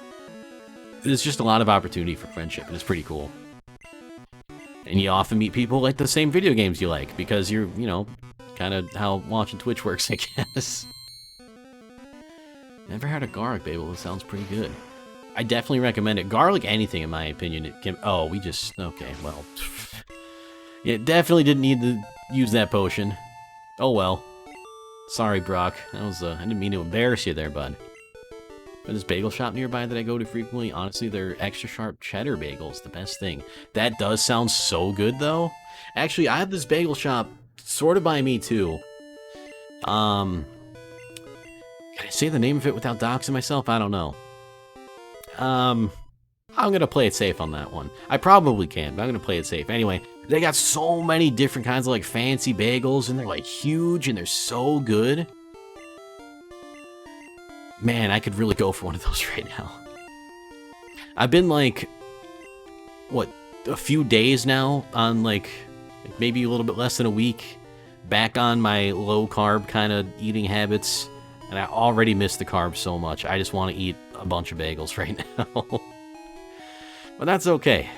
S1: there's just a lot of opportunity for friendship, and it's pretty cool. And you often meet people like the same video games you like because you're, you know, kind of how watching Twitch works, I guess. Never had a garlic bagel. It sounds pretty good. I definitely recommend it. Garlic anything, in my opinion. It can. Oh, we just. Okay, well. Yeah, definitely didn't need to use that potion. Oh well. Sorry, Brock. That was. I didn't mean to embarrass you there, bud. There's this bagel shop nearby that I go to frequently. Honestly, their extra sharp cheddar bagels, the best thing. That does sound so good, though. Actually, I have this bagel shop sort of by me, too. Can I say the name of it without doxing myself? I don't know. I'm gonna play it safe on that one. I probably can, but I'm gonna play it safe. Anyway, they got so many different kinds of, like, fancy bagels, and they're, like, huge, and they're so good. Man, I could really go for one of those right now. I've been, like, what, a few days now on, like maybe a little bit less than a week back on my low-carb kind of eating habits, and I already miss the carbs so much. I just want to eat a bunch of bagels right now. But that's okay,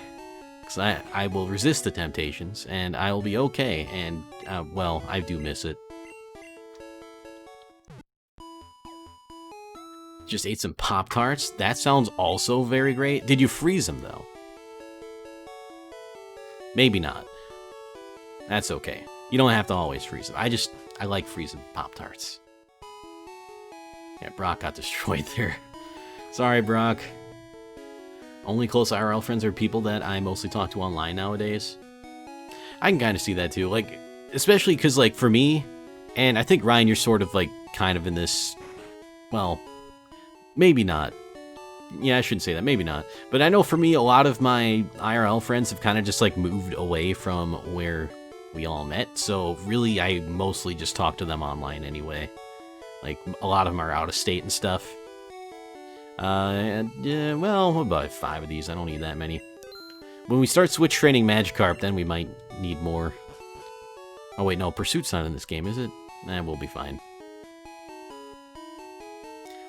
S1: because I will resist the temptations, and I will be okay, and, well, I do miss it. Just ate some Pop-Tarts. That sounds also very great. Did you freeze them, though? Maybe not. That's okay. You don't have to always freeze them. I like freezing Pop-Tarts. Yeah, Brock got destroyed there. Sorry, Brock. Only close IRL friends are people that I mostly talk to online nowadays. I can kind of see that, too. Like, especially because, like, for me, and I think, Ryan, you're sort of, like, kind of in this, well, maybe not. Yeah, I shouldn't say that. Maybe not. But I know for me, a lot of my IRL friends have kind of just, like, moved away from where we all met. So, really, I mostly just talk to them online anyway. Like, a lot of them are out of state and stuff. Well, what about 5 of these? I don't need that many. When we start switch training Magikarp, then we might need more. Oh, wait, no. Pursuit's not in this game, is it? Nah, we'll be fine.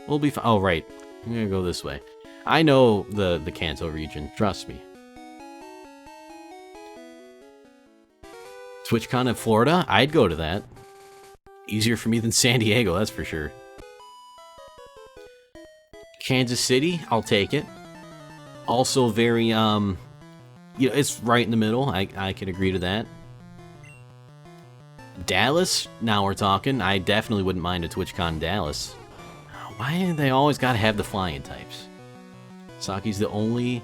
S1: We'll be fine. Oh, right. I'm gonna go this way. I know the Kanto region. Trust me. TwitchCon in Florida? I'd go to that. Easier for me than San Diego, that's for sure. Kansas City? I'll take it. Also very, you know, it's right in the middle. I can agree to that. Dallas? Now we're talking. I definitely wouldn't mind a TwitchCon Dallas. Why do they always gotta have the flying types? Saki's the only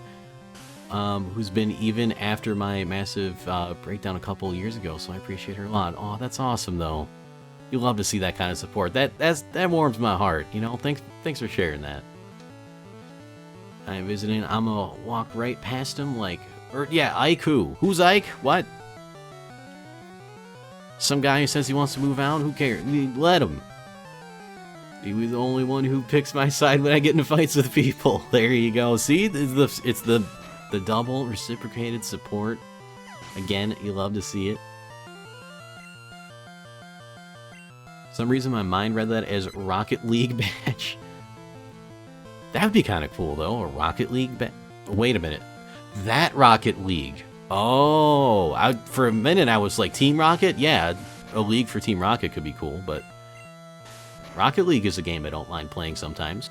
S1: who's been even after my massive breakdown a couple years ago, so I appreciate her a lot. Oh, that's awesome, though. You love to see that kind of support. That warms my heart, you know? Thanks for sharing that. I'm visiting. I'm gonna walk right past him like... yeah, Ike who? Who's Ike? What? Some guy who says he wants to move out? Who cares? Let him. He was the only one who picks my side when I get into fights with people. There you go. See? It's the double reciprocated support. Again, you love to see it. For some reason, my mind read that as Rocket League badge. That would be kind of cool, though. A Rocket League badge. Wait a minute. That Rocket League. Oh, for a minute I was like, Team Rocket? Yeah, a league for Team Rocket could be cool, but Rocket League is a game I don't mind playing sometimes.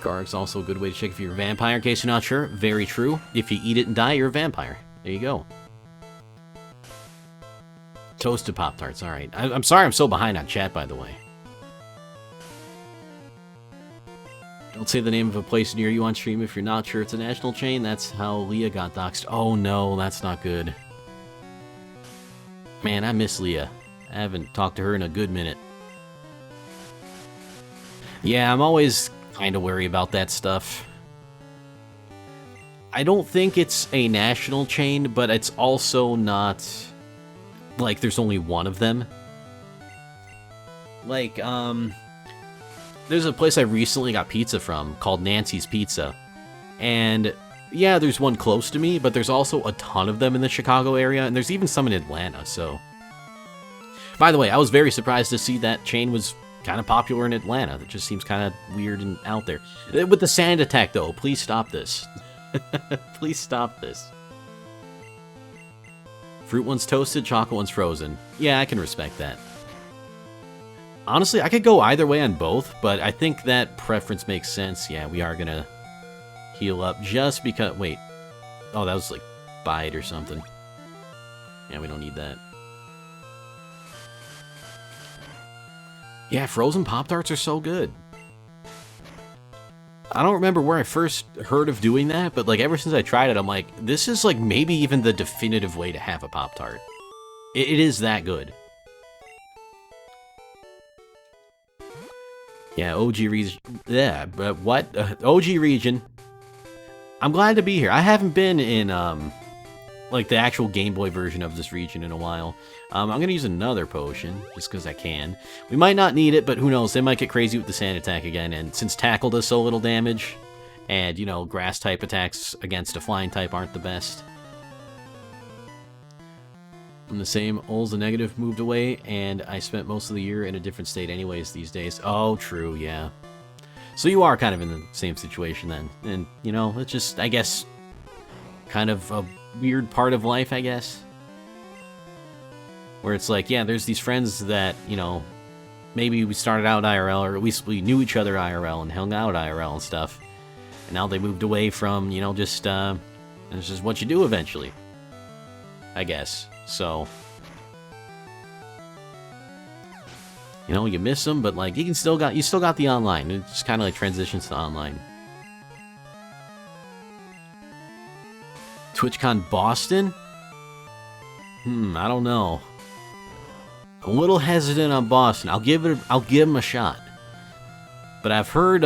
S1: Garg's also a good way to check if you're a vampire, in case you're not sure. Very true. If you eat it and die, you're a vampire. There you go. Toasted Pop-Tarts, alright. I'm sorry I'm so behind on chat, by the way. Don't say the name of a place near you on stream if you're not sure it's a national chain. That's how Leah got doxxed. Oh no, that's not good. Man, I miss Leah. I haven't talked to her in a good minute. Yeah, I'm always kind of worried about that stuff. I don't think it's a national chain, but it's also not... like, there's only one of them. Like, there's a place I recently got pizza from called Nancy's Pizza. And, yeah, there's one close to me, but there's also a ton of them in the Chicago area, and there's even some in Atlanta, so... By the way, I was very surprised to see that chain was kind of popular in Atlanta. It just seems kind of weird and out there. With the sand attack, though, please stop this. Please stop this. Fruit one's toasted, chocolate one's frozen. Yeah, I can respect that. Honestly, I could go either way on both, but I think that preference makes sense. Yeah, we are gonna heal up just because... Wait. Oh, that was like bite or something. Yeah, we don't need that. Yeah, frozen Pop-Tarts are so good. I don't remember where I first heard of doing that, but like ever since I tried it, I'm like, this is like maybe even the definitive way to have a Pop-Tart. It is that good. Yeah, OG region. Yeah, but what? OG region. I'm glad to be here. I haven't been in like the actual Game Boy version of this region in a while. I'm gonna use another potion just because I can. We might not need it, but who knows? They might get crazy with the sand attack again. And since Tackle does so little damage, and you know, grass type attacks against a flying type aren't the best. I'm the same. Ul's a negative moved away, and I spent most of the year in a different state anyways these days. Oh, true, yeah. So you are kind of in the same situation then. And, you know, it's just, I guess, kind of a weird part of life, I guess. Where it's like, yeah, there's these friends that, you know, maybe we started out IRL, or at least we knew each other IRL and hung out IRL and stuff. And now they moved away from, you know, just, it's just what you do eventually. I guess. So, you know, you miss them, but like you still got the online. It just kind of like transitions to online. TwitchCon Boston? I don't know. A little hesitant on Boston. I'll give them a shot. But I've heard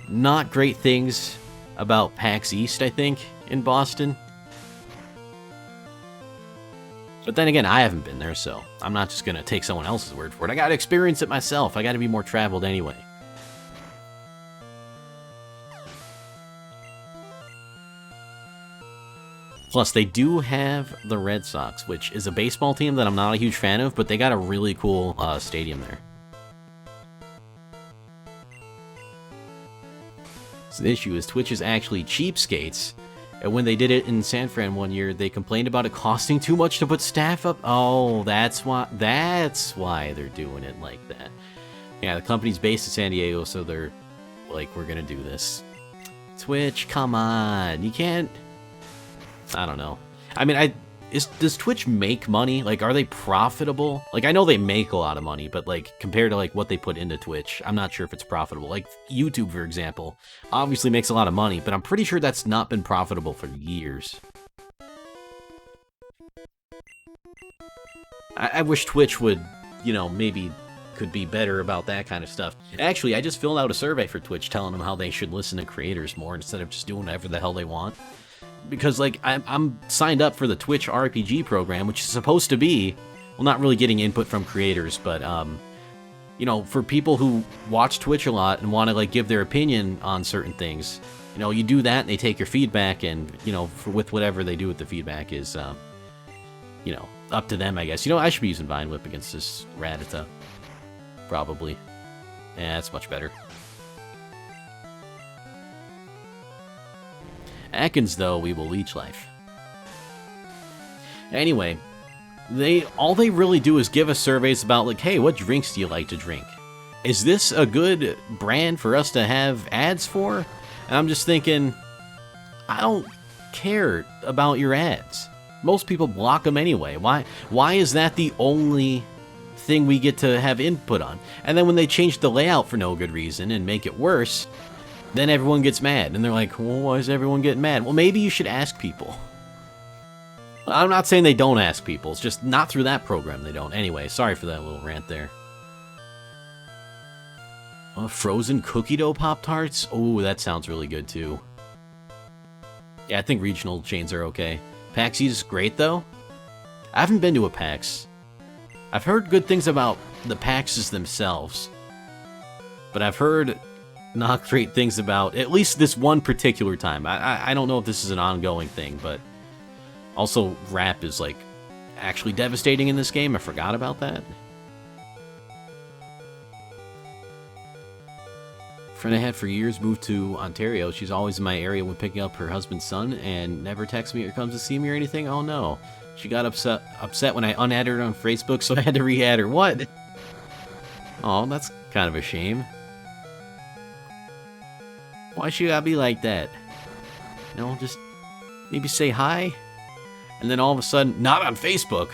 S1: not great things about PAX East, I think, in Boston. But then again, I haven't been there, so I'm not just gonna take someone else's word for it. I gotta experience it myself. I gotta be more traveled anyway. Plus, they do have the Red Sox, which is a baseball team that I'm not a huge fan of, but they got a really cool stadium there. So the issue is Twitch is actually cheapskates. And when they did it in San Fran one year, they complained about it costing too much to put staff up. Oh, that's why they're doing it like that. Yeah, the company's based in San Diego, so they're like, we're gonna do this. Twitch, come on. You can't... I don't know. I mean, does Twitch make money? Like, are they profitable? Like, I know they make a lot of money, but like compared to like what they put into Twitch, I'm not sure if it's profitable. Like YouTube, for example, obviously makes a lot of money, but I'm pretty sure that's not been profitable for years. I wish Twitch would, you know, maybe could be better about that kind of stuff. Actually, I just filled out a survey for Twitch telling them how they should listen to creators more instead of just doing whatever the hell they want. Because, like, I'm signed up for the Twitch RPG program, which is supposed to be, well, not really getting input from creators, but, you know, for people who watch Twitch a lot and want to, like, give their opinion on certain things, you know, you do that and they take your feedback and, you know, with whatever they do with the feedback is, you know, up to them, I guess. You know, I should be using Vine Whip against this Rattata. Probably. Yeah, that's much better. Atkins, though, we will leech life. Anyway, all they really do is give us surveys about, like, hey, what drinks do you like to drink? Is this a good brand for us to have ads for? And I'm just thinking, I don't care about your ads. Most people block them anyway. Why is that the only thing we get to have input on? And then when they change the layout for no good reason and make it worse, then everyone gets mad. And they're like, well, why is everyone getting mad? Well, maybe you should ask people. I'm not saying they don't ask people. It's just not through that program they don't. Anyway, sorry for that little rant there. Frozen cookie dough Pop-Tarts? Oh, that sounds really good too. Yeah, I think regional chains are okay. PAX East is great though. I haven't been to a PAX. I've heard good things about the PAXs themselves, but I've heard not great things about at least this one particular time. I don't know if this is an ongoing thing, but also rap is like actually devastating in this game. I forgot about that. Friend I had for years moved to Ontario. She's always in my area when picking up her husband's son and never texts me or comes to see me or anything. Oh no. She got upset when I unadded her on Facebook, so I had to re-add her. What? Oh, that's kind of a shame. Why should I be like that? You know, just maybe say hi, and then all of a sudden, not on Facebook.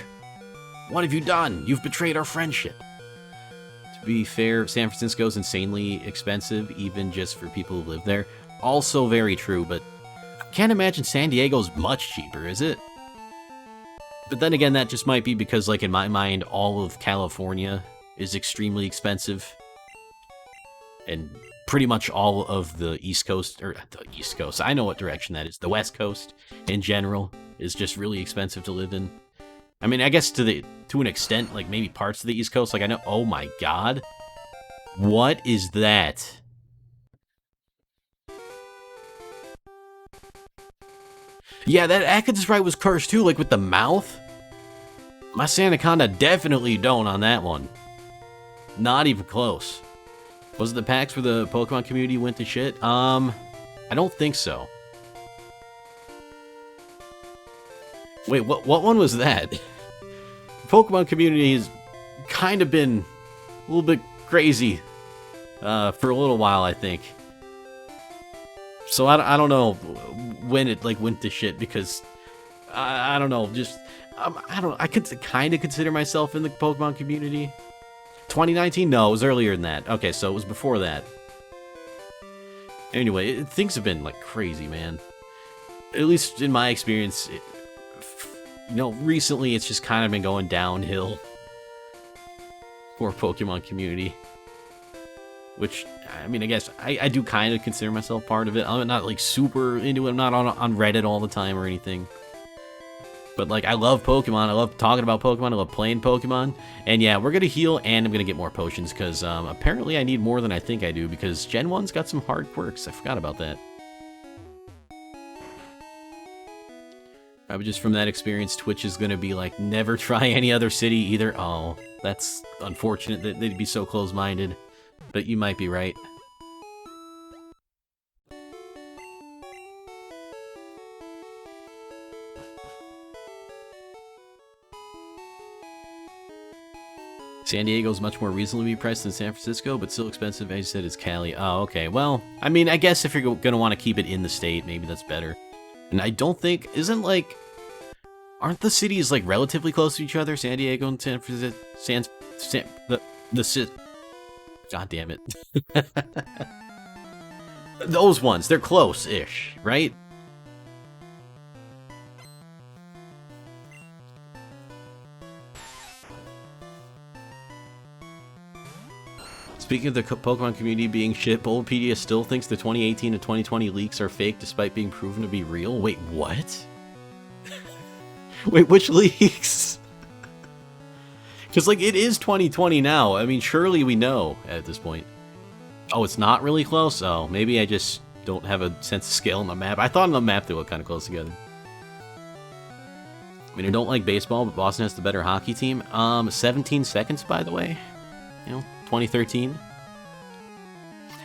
S1: What have you done? You've betrayed our friendship. To be fair, San Francisco's insanely expensive, even just for people who live there. Also very true, but I can't imagine San Diego's much cheaper, is it? But then again, that just might be because, like, in my mind, all of California is extremely expensive. And pretty much all of the East Coast, or the East Coast, I know what direction that is. The West Coast, in general, is just really expensive to live in. I mean, I guess to an extent, like, maybe parts of the East Coast, like, I know, oh my god. What is that? Yeah, that Atkins Sprite was cursed too, like with the mouth. My Sandaconda definitely don't on that one. Not even close. Was it the PAX where the Pokemon community went to shit? I don't think so. Wait, what one was that? The Pokemon community has kind of been a little bit crazy for a little while, I think. So I don't know when it like went to shit, because I don't know, just I could kind of consider myself in the Pokemon community. 2019? No, it was earlier than that. Okay, so it was before that. Anyway, things have been like crazy, man. At least in my experience, you know, recently it's just kind of been going downhill for Pokemon community. Which, I mean, I guess I do kind of consider myself part of it. I'm not, like, super into it. I'm not on Reddit all the time or anything. But, like, I love Pokemon. I love talking about Pokemon. I love playing Pokemon. And, yeah, we're going to heal, and I'm going to get more potions, because apparently I need more than I think I do, because Gen 1's got some hard quirks. I forgot about that. Probably just from that experience, Twitch is going to be like, never try any other city either. Oh, that's unfortunate that they'd be so close-minded. But you might be right. San Diego's much more reasonably priced than San Francisco, but still expensive, as you said, is Cali. Oh, okay. Well, I mean, I guess if you're going to want to keep it in the state, maybe that's better. And I don't think... Isn't, like... Aren't the cities like relatively close to each other? San Diego and San Francisco. God damn it. Those ones, they're close-ish, right? Speaking of the Pokemon community being shit, Bulbapedia still thinks the 2018 and 2020 leaks are fake despite being proven to be real? Wait, what? Wait, which leaks? Because, like, it is 2020 now. I mean, surely we know at this point. Oh, it's not really close? Oh, maybe I just don't have a sense of scale on the map. I thought on the map they look kind of close together. I mean, I don't like baseball, but Boston has the better hockey team. 17 seconds, by the way. You know, 2013.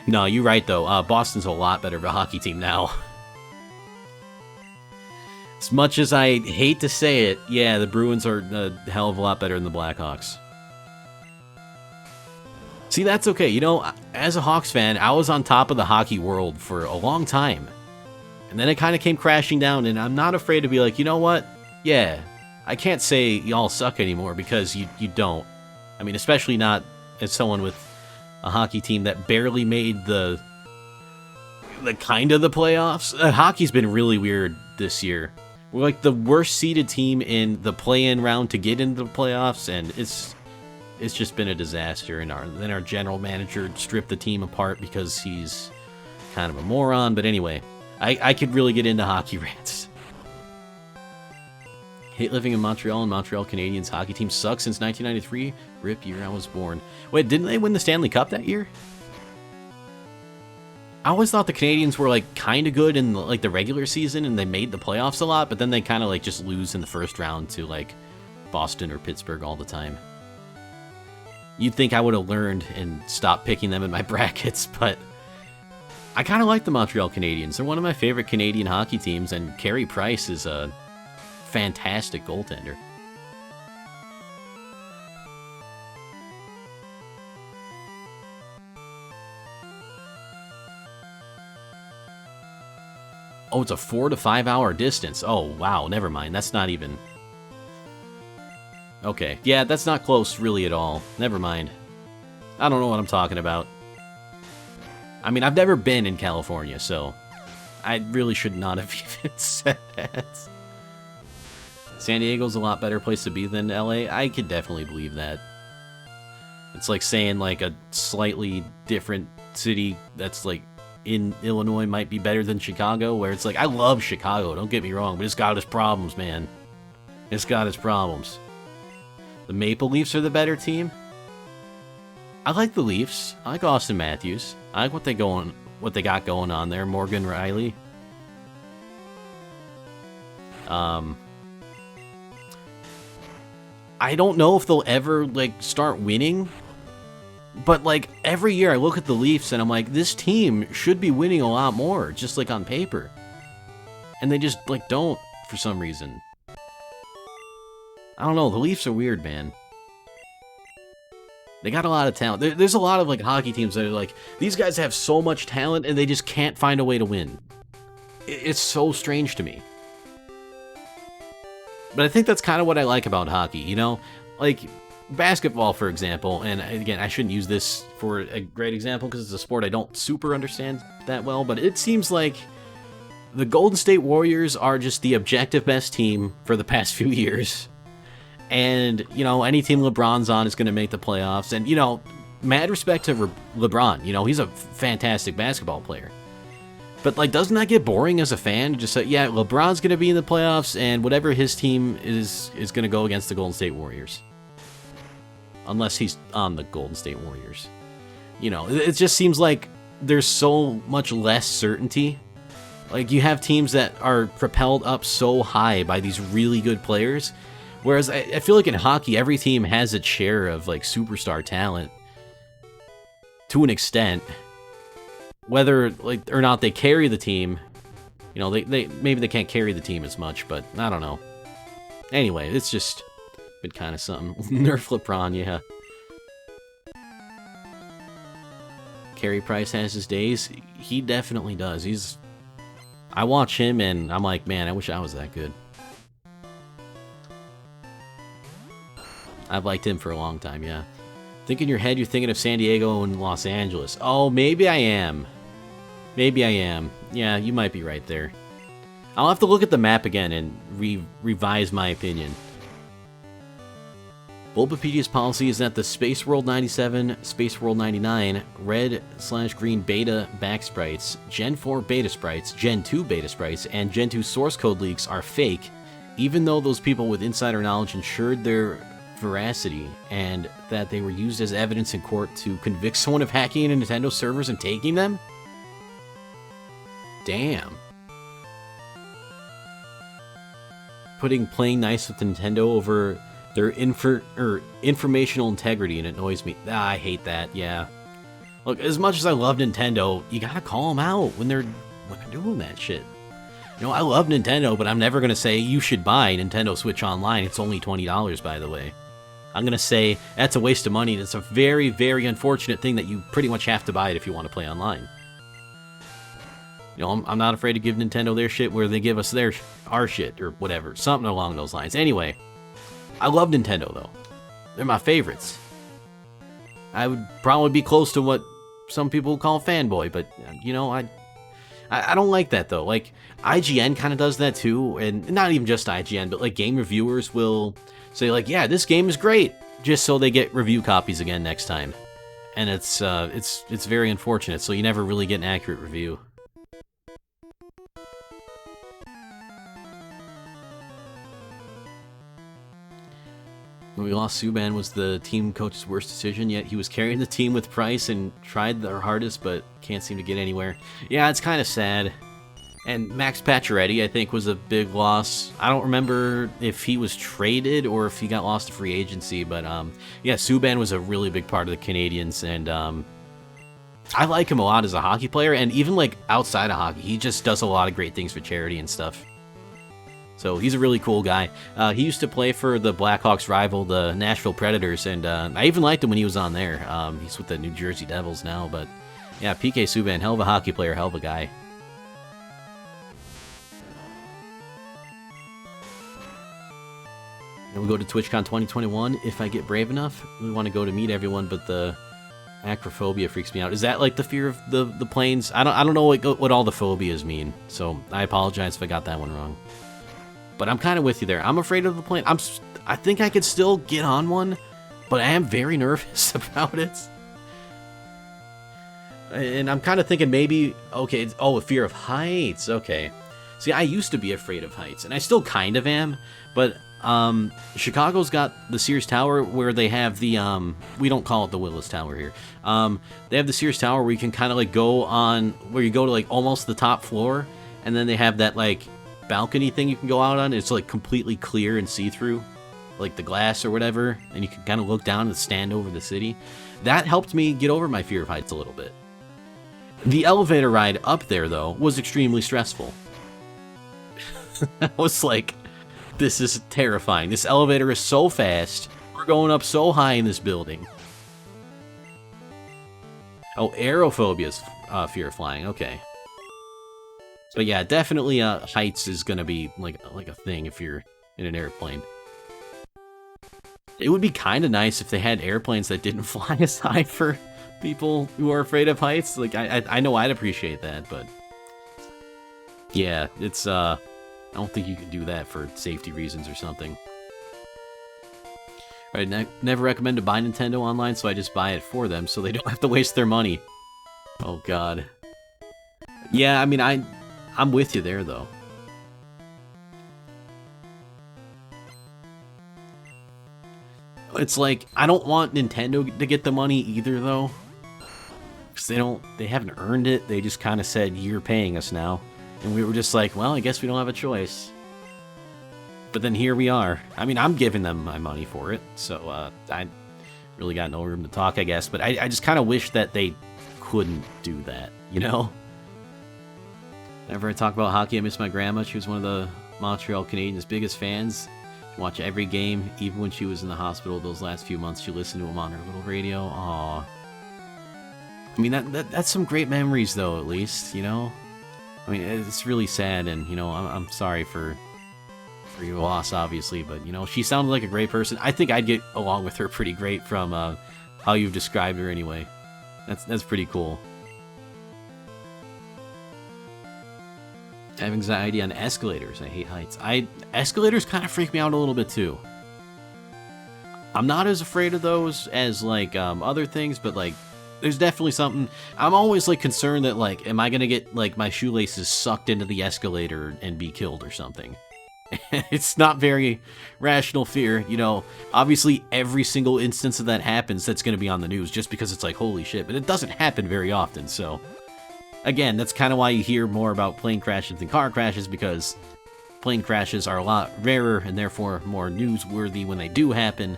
S1: No, you're right, though. Boston's a lot better of a hockey team now. As much as I hate to say it, yeah, the Bruins are a hell of a lot better than the Blackhawks. See, that's okay. You know, as a Hawks fan, I was on top of the hockey world for a long time. And then it kind of came crashing down, and I'm not afraid to be like, you know what? Yeah, I can't say y'all suck anymore, because you don't. I mean, especially not as someone with a hockey team that barely made the kind of the playoffs. Hockey's been really weird this year. We're like the worst seeded team in the play-in round to get into the playoffs, and it's just been a disaster. And then our general manager stripped the team apart because he's kind of a moron. But anyway, I could really get into hockey rants. Hate living in Montreal, and Montreal Canadiens hockey team sucks since 1993. Rip year I was born. Wait, didn't they win the Stanley Cup that year? I always thought the Canadians were like kind of good in the regular season, and they made the playoffs a lot, but then they kind of like just lose in the first round to like Boston or Pittsburgh all the time. You'd think I would have learned and stopped picking them in my brackets, but I kind of like the Montreal Canadiens. They're one of my favorite Canadian hockey teams, and Carey Price is a fantastic goaltender. Oh, it's a 4 to 5 hour distance. Oh, wow, never mind. That's not even... Okay, yeah, that's not close really at all. Never mind. I don't know what I'm talking about. I mean, I've never been in California, so I really should not have even said that. San Diego's a lot better place to be than LA. I could definitely believe that. It's like saying like a slightly different city that's like in Illinois might be better than Chicago, where it's like, I love Chicago, don't get me wrong, but it's got its problems, man. It's got its problems. The Maple Leafs are the better team. I like the Leafs. I like Austin Matthews. I like what they got going on there. Morgan Riley. I don't know if they'll ever like start winning, but like every year I look at the Leafs and I'm like, this team should be winning a lot more, just like on paper, and they just like don't for some reason. I don't know. The Leafs are weird, man. They got a lot of talent. There's a lot of like hockey teams that are like, these guys have so much talent and they just can't find a way to win. It's so strange to me. But I think that's kind of what I like about hockey, you know? Like, basketball, for example, and again, I shouldn't use this for a great example because it's a sport I don't super understand that well, but it seems like the Golden State Warriors are just the objective best team for the past few years. And, you know, any team LeBron's on is going to make the playoffs. And, you know, mad respect to LeBron. You know, he's a fantastic basketball player. But, like, doesn't that get boring as a fan? Just say, yeah, LeBron's going to be in the playoffs, and whatever his team is going to go against the Golden State Warriors. Unless he's on the Golden State Warriors. You know, it just seems like there's so much less certainty. Like, you have teams that are propelled up so high by these really good players. Whereas I feel like in hockey, every team has its share of, like, superstar talent. To an extent. Whether, like, or not they carry the team, you know, they maybe they can't carry the team as much, but I don't know. Anyway, it's just been kind of something. Nerf LeBron, yeah. Carey Price has his days. He definitely does. I watch him and I'm like, man, I wish I was that good. I've liked him for a long time, yeah. Think in your head you're thinking of San Diego and Los Angeles. Oh, maybe I am. Maybe I am. Yeah, you might be right there. I'll have to look at the map again and revise my opinion. Bulbapedia's policy is that the Space World 97, Space World 99, red/green beta back sprites, Gen 4 beta sprites, Gen 2 beta sprites, and Gen 2 source code leaks are fake, even though those people with insider knowledge ensured their veracity and that they were used as evidence in court to convict someone of hacking into Nintendo servers and taking them? Damn. Putting playing nice with Nintendo over their informational integrity, and it annoys me. I hate that, yeah. Look, as much as I love Nintendo, you gotta call them out when they're doing that shit. You know, I love Nintendo, but I'm never gonna say you should buy Nintendo Switch Online. It's only $20, by the way. I'm gonna say that's a waste of money. That's a very, very unfortunate thing that you pretty much have to buy it if you want to play online. You know, I'm not afraid to give Nintendo their shit where they give us our shit, or whatever. Something along those lines. Anyway, I love Nintendo, though. They're my favorites. I would probably be close to what some people call fanboy, but, you know, I don't like that, though. Like, IGN kind of does that, too, and not even just IGN, but, like, game reviewers will say, like, yeah, this game is great, just so they get review copies again next time. And it's very unfortunate, so you never really get an accurate review. When we lost Subban was the team coach's worst decision, yet he was carrying the team with Price and tried their hardest, but can't seem to get anywhere. Yeah, it's kind of sad. And Max Pacioretty, I think, was a big loss. I don't remember if he was traded or if he got lost to free agency, but yeah, Subban was a really big part of the Canadians, and I like him a lot as a hockey player, and even like outside of hockey, he just does a lot of great things for charity and stuff. So he's a really cool guy. He used to play for the Blackhawks rival, the Nashville Predators, and I even liked him when he was on there. He's with the New Jersey Devils now, but yeah, PK Subban, hell of a hockey player, hell of a guy. And we'll go to TwitchCon 2021 if I get brave enough. We want to go to meet everyone, but the acrophobia freaks me out. Is that like the fear of the planes? I don't know what all the phobias mean, so I apologize if I got that one wrong. But I'm kind of with you there. I'm afraid of the plane. I think I could still get on one, but I am very nervous about it. And I'm kind of thinking maybe, okay, a fear of heights. Okay. See, I used to be afraid of heights, and I still kind of am, but Chicago's got the Sears Tower where they have the, we don't call it the Willis Tower here. They have the Sears Tower where you can kind of like go on, where you go to like almost the top floor, and then they have that like balcony thing you can go out on. It's like completely clear and see-through, like the glass or whatever, and you can kind of look down and stand over the city. That helped me get over my fear of heights a little bit. The elevator ride up there, though, was extremely stressful. I was like, this is terrifying. This elevator is so fast. We're going up so high in this building. Oh, aerophobia is fear of flying. Okay. So yeah, definitely heights is gonna be like a thing if you're in an airplane. It would be kind of nice if they had airplanes that didn't fly as high for people who are afraid of heights. Like I know I'd appreciate that, but yeah, it's I don't think you can do that for safety reasons or something. Right, never recommend to buy Nintendo online, so I just buy it for them so they don't have to waste their money. Oh god. Yeah, I mean I'm with you there, though. It's like, I don't want Nintendo to get the money either, though. Because they haven't earned it. They just kind of said, you're paying us now. And we were just like, well, I guess we don't have a choice. But then here we are. I mean, I'm giving them my money for it. So, I really got no room to talk, I guess. But I just kind of wish that they couldn't do that, you know? Whenever I talk about hockey, I miss my grandma. She was one of the Montreal Canadiens' biggest fans. She watched every game, even when she was in the hospital those last few months. She listened to him on her little radio. Aww. I mean, that's some great memories, though, at least, you know? I mean, it's really sad, and, you know, I'm sorry for for your loss, obviously, but, you know, she sounded like a great person. I think I'd get along with her pretty great from how you've described her anyway. That's pretty cool. I have anxiety on escalators. I hate heights. Escalators kind of freak me out a little bit too. I'm not as afraid of those as like other things, but like there's definitely something. I'm always like concerned that like, am I gonna get like my shoelaces sucked into the escalator and be killed or something? It's not very rational fear, you know. Obviously, every single instance of that happens, that's gonna be on the news just because it's like holy shit. But it doesn't happen very often, so. Again, that's kind of why you hear more about plane crashes than car crashes, because plane crashes are a lot rarer and therefore more newsworthy when they do happen,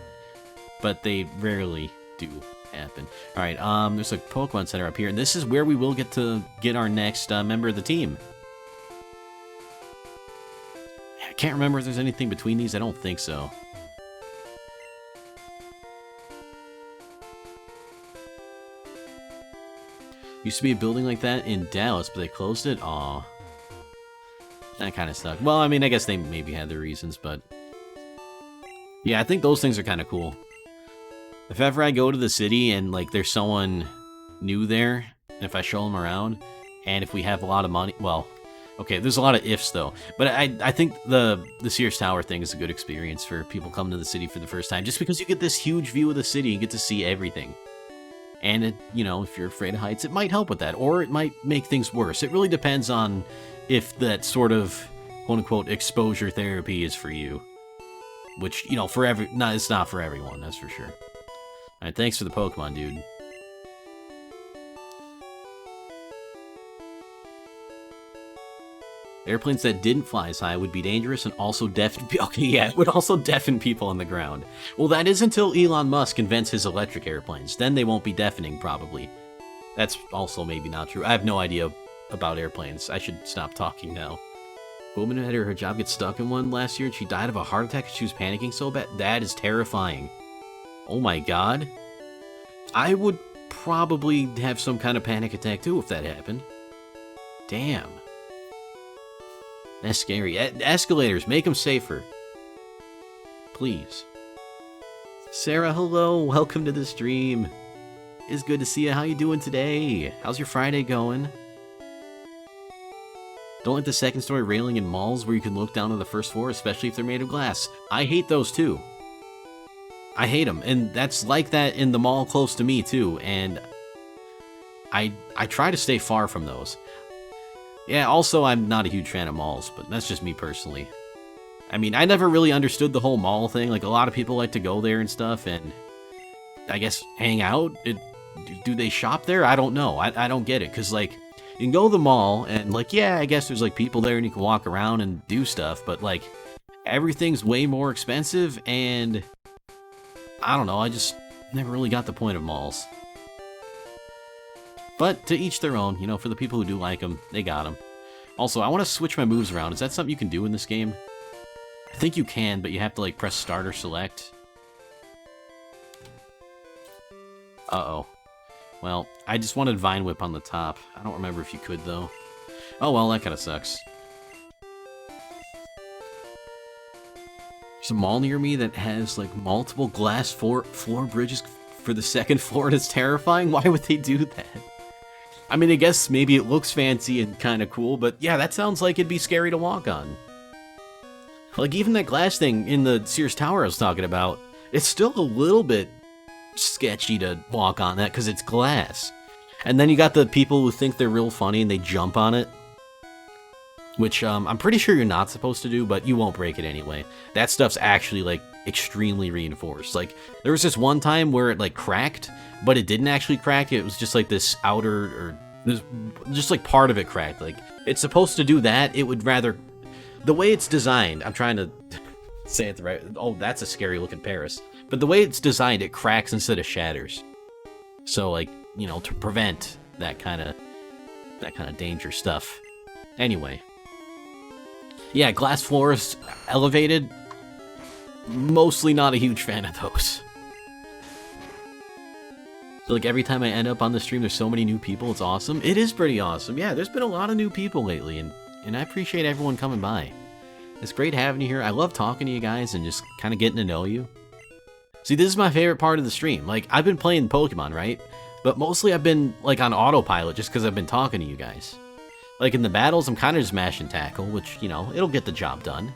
S1: but they rarely do happen. Alright, there's a Pokemon Center up here, and this is where we will get our next member of the team. I can't remember if there's anything between these, I don't think so. Used to be a building like that in Dallas, but they closed it? Aw. That kind of sucked. Well, I mean, I guess they maybe had their reasons, but... Yeah, I think those things are kind of cool. If ever I go to the city and, like, there's someone new there, and if I show them around, and if we have a lot of money... Well, okay, there's a lot of ifs, though. But I think the Sears Tower thing is a good experience for people coming to the city for the first time, just because you get this huge view of the city and get to see everything. And, it, you know, if you're afraid of heights, it might help with that, or it might make things worse. It really depends on if that sort of, quote-unquote, exposure therapy is for you. Which, you know, it's not for everyone, that's for sure. Alright, thanks for the Pokemon, dude. Airplanes that didn't fly as high would be dangerous and also deafen people. Okay, yeah, it would also deafen people on the ground. Well, that is until Elon Musk invents his electric airplanes. Then they won't be deafening, probably. That's also maybe not true. I have no idea about airplanes. I should stop talking now. A woman who had her job get stuck in one last year and she died of a heart attack because she was panicking so bad. That is terrifying. Oh my god. I would probably have some kind of panic attack too if that happened. Damn. That's scary. Escalators, make them safer. Please. Sarah, hello. Welcome to the stream. It's good to see you. How you doing today? How's your Friday going? Don't like the second story railing in malls where you can look down on the first floor, especially if they're made of glass. I hate those too. I hate them. And that's like that in the mall close to me too. And I try to stay far from those. Yeah, also, I'm not a huge fan of malls, but that's just me personally. I mean, I never really understood the whole mall thing. Like, a lot of people like to go there and stuff, and I guess hang out. Do they shop there? I don't know. I don't get it, because, like, you can go to the mall, and, like, yeah, I guess there's, like, people there, and you can walk around and do stuff, but, like, everything's way more expensive, and I don't know. I just never really got the point of malls. But to each their own, you know, for the people who do like them, they got them. Also, I want to switch my moves around. Is that something you can do in this game? I think you can, but you have to, like, press start or select. Uh-oh. Well, I just wanted Vine Whip on the top. I don't remember if you could, though. Oh, well, that kind of sucks. There's a mall near me that has, like, multiple glass floor bridges for the second floor, and it's terrifying. Why would they do that? I mean, I guess maybe it looks fancy and kind of cool, but yeah, that sounds like it'd be scary to walk on. Like, even that glass thing in the Sears Tower I was talking about, it's still a little bit sketchy to walk on that because it's glass. And then you got the people who think they're real funny and they jump on it. Which, I'm pretty sure you're not supposed to do, but you won't break it anyway. That stuff's actually, like, extremely reinforced. Like, there was this one time where it, like, cracked, but it didn't actually crack. It was just, like, this outer, or just, like, part of it cracked. Like, it's supposed to do that. It would rather... The way it's designed, I'm trying to say it the right... Oh, that's a scary-looking Paris. But the way it's designed, it cracks instead of shatters. So, like, you know, to prevent that kind of danger stuff. Anyway... Yeah, glass floors, elevated, mostly not a huge fan of those. So, like, every time I end up on the stream, there's so many new people, it's awesome. It is pretty awesome. Yeah, there's been a lot of new people lately, and I appreciate everyone coming by. It's great having you here. I love talking to you guys and just kind of getting to know you. See, this is my favorite part of the stream. Like, I've been playing Pokemon, right? But mostly I've been, like, on autopilot just because I've been talking to you guys. Like, in the battles, I'm kind of just mashing tackle, which, you know, it'll get the job done.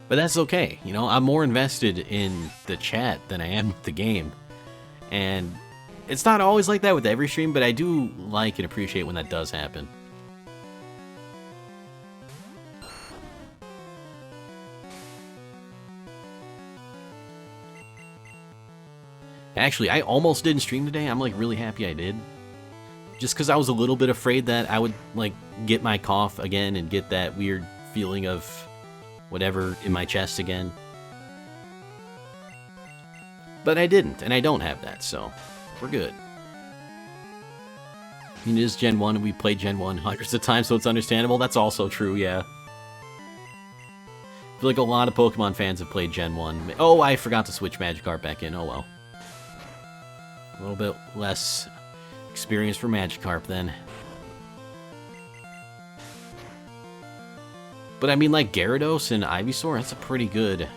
S1: But that's okay. You know, I'm more invested in the chat than I am the game. And it's not always like that with every stream, but I do like and appreciate when that does happen. Actually, I almost didn't stream today. I'm like really happy I did. Just because I was a little bit afraid that I would like get my cough again and get that weird feeling of whatever in my chest again. But I didn't, and I don't have that, so we're good. I mean, it is Gen 1, and we played Gen 1 hundreds of times, so it's understandable. That's also true, yeah. I feel like a lot of Pokemon fans have played Gen 1. Oh, I forgot to switch Magikarp back in. Oh, well. A little bit less experience for Magikarp, then. But I mean, like, Gyarados and Ivysaur, that's a pretty good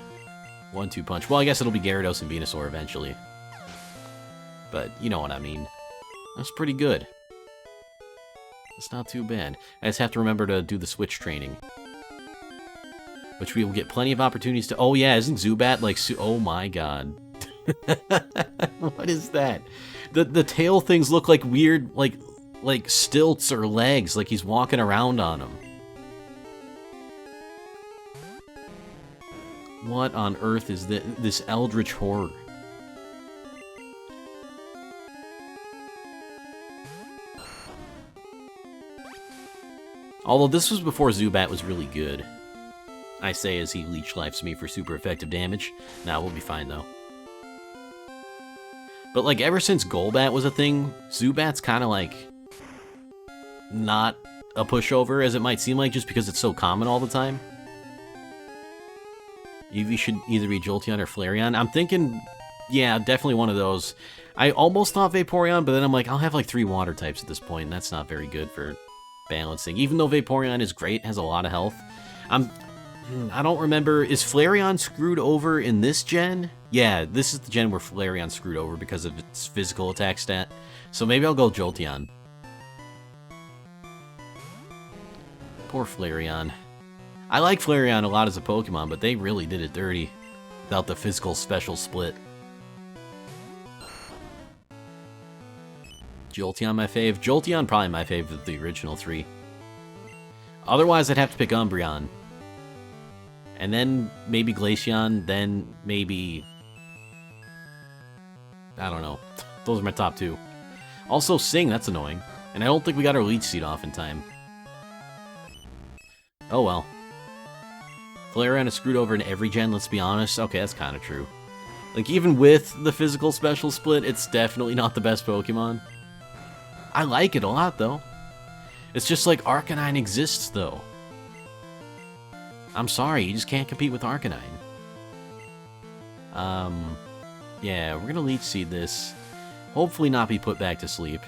S1: 1-2 punch. Well, I guess it'll be Gyarados and Venusaur eventually. But you know what I mean. That's pretty good. It's not too bad. I just have to remember to do the switch training. Which we will get plenty of opportunities to... Oh yeah, isn't Zubat like... Oh my god. What is that? The tail things look like weird, like stilts or legs, like he's walking around on them. What on earth is this eldritch horror? Although this was before Zubat was really good. I say as he leech lifes me for super effective damage. Nah, we'll be fine though. But like ever since Golbat was a thing, Zubat's kind of like not a pushover as it might seem like just because it's so common all the time. Eevee should either be Jolteon or Flareon. I'm thinking, yeah, definitely one of those. I almost thought Vaporeon, but then I'm like, I'll have like 3 water types at this point, and that's not very good for balancing. Even though Vaporeon is great, has a lot of health. I don't remember, is Flareon screwed over in this gen? Yeah, this is the gen where Flareon screwed over because of its physical attack stat. So maybe I'll go Jolteon. Poor Flareon. I like Flareon a lot as a Pokemon, but they really did it dirty without the physical special split. Jolteon my fave. Jolteon probably my fave of the original 3. Otherwise, I'd have to pick Umbreon. And then maybe Glaceon, then maybe... I don't know. Those are my top 2. Also, Sing, that's annoying. And I don't think we got our Leech Seed off in time. Oh well. Flareon is screwed over in every gen, let's be honest. Okay, that's kind of true. Like, even with the physical special split, it's definitely not the best Pokemon. I like it a lot, though. It's just like Arcanine exists, though. I'm sorry, you just can't compete with Arcanine. Yeah, we're gonna Leech Seed this. Hopefully not be put back to sleep.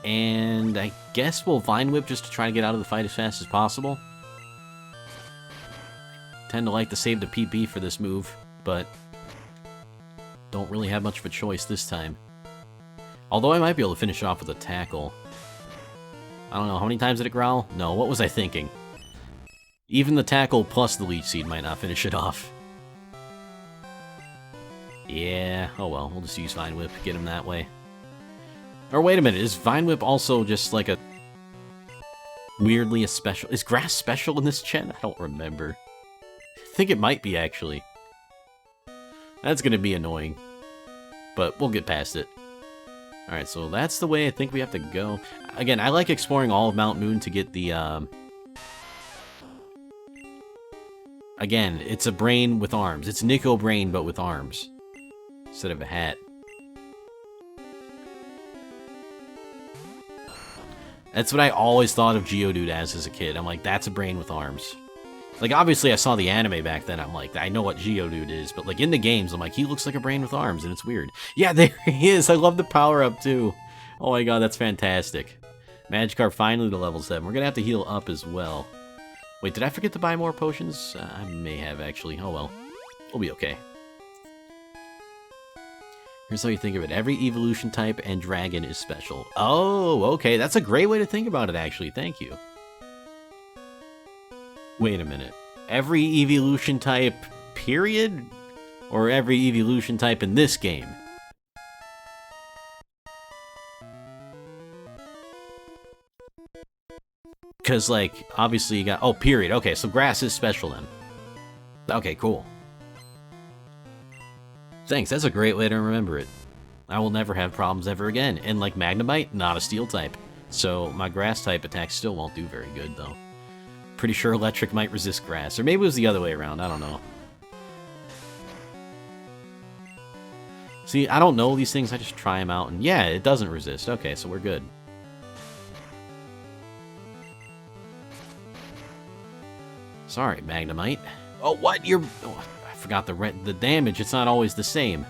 S1: And I guess we'll Vine Whip just to try to get out of the fight as fast as possible. Tend to like to save the PP for this move, but don't really have much of a choice this time. Although I might be able to finish it off with a Tackle. I don't know, how many times did it growl? No, what was I thinking? Even the Tackle plus the Leech Seed might not finish it off. Yeah, oh well, we'll just use Vine Whip, get him that way. Or wait a minute, is Vine Whip also just like a... weirdly a special... Is Grass special in this gen? I don't remember. I think it might be, actually. That's gonna be annoying. But we'll get past it. Alright, so that's the way I think we have to go. Again, I like exploring all of Mount Moon to get the, Again, it's a brain with arms. It's Nico Brain, but with arms. Instead of a hat. That's what I always thought of Geodude as a kid. I'm like, that's a brain with arms. Like, obviously I saw the anime back then, I'm like, I know what Geodude is, but like in the games, I'm like, he looks like a brain with arms, and it's weird. Yeah, there he is! I love the power-up, too! Oh my god, that's fantastic. Magikarp finally to level 7. We're gonna have to heal up as well. Wait, did I forget to buy more potions? I may have, actually. Oh well. We'll be okay. Here's how you think of it. Every evolution type and dragon is special. Oh, okay. That's a great way to think about it, actually. Thank you. Wait a minute. Every evolution type, period? Or every evolution type in this game? Because, like, obviously you got... Oh, period. Okay, so grass is special then. Okay, cool. Thanks, that's a great way to remember it. I will never have problems ever again. And, like, Magnemite, not a steel type. So, my grass type attack still won't do very good, though. Pretty sure electric might resist grass. Or maybe it was the other way around, I don't know. See, I don't know these things, I just try them out. And yeah, it doesn't resist. Okay, so we're good. Sorry, Magnemite. Oh, what? You're... Oh, I forgot the damage. It's not always the same.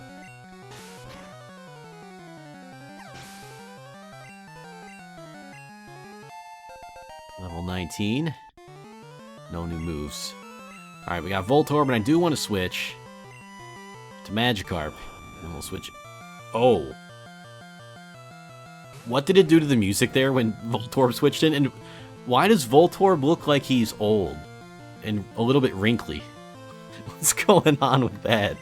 S1: Level 19. No new moves. Alright, we got Voltorb, and I do want to switch to Magikarp. And we'll switch... Oh. What did it do to the music there when Voltorb switched in? And why does Voltorb look like he's old? And a little bit wrinkly. What's going on with that?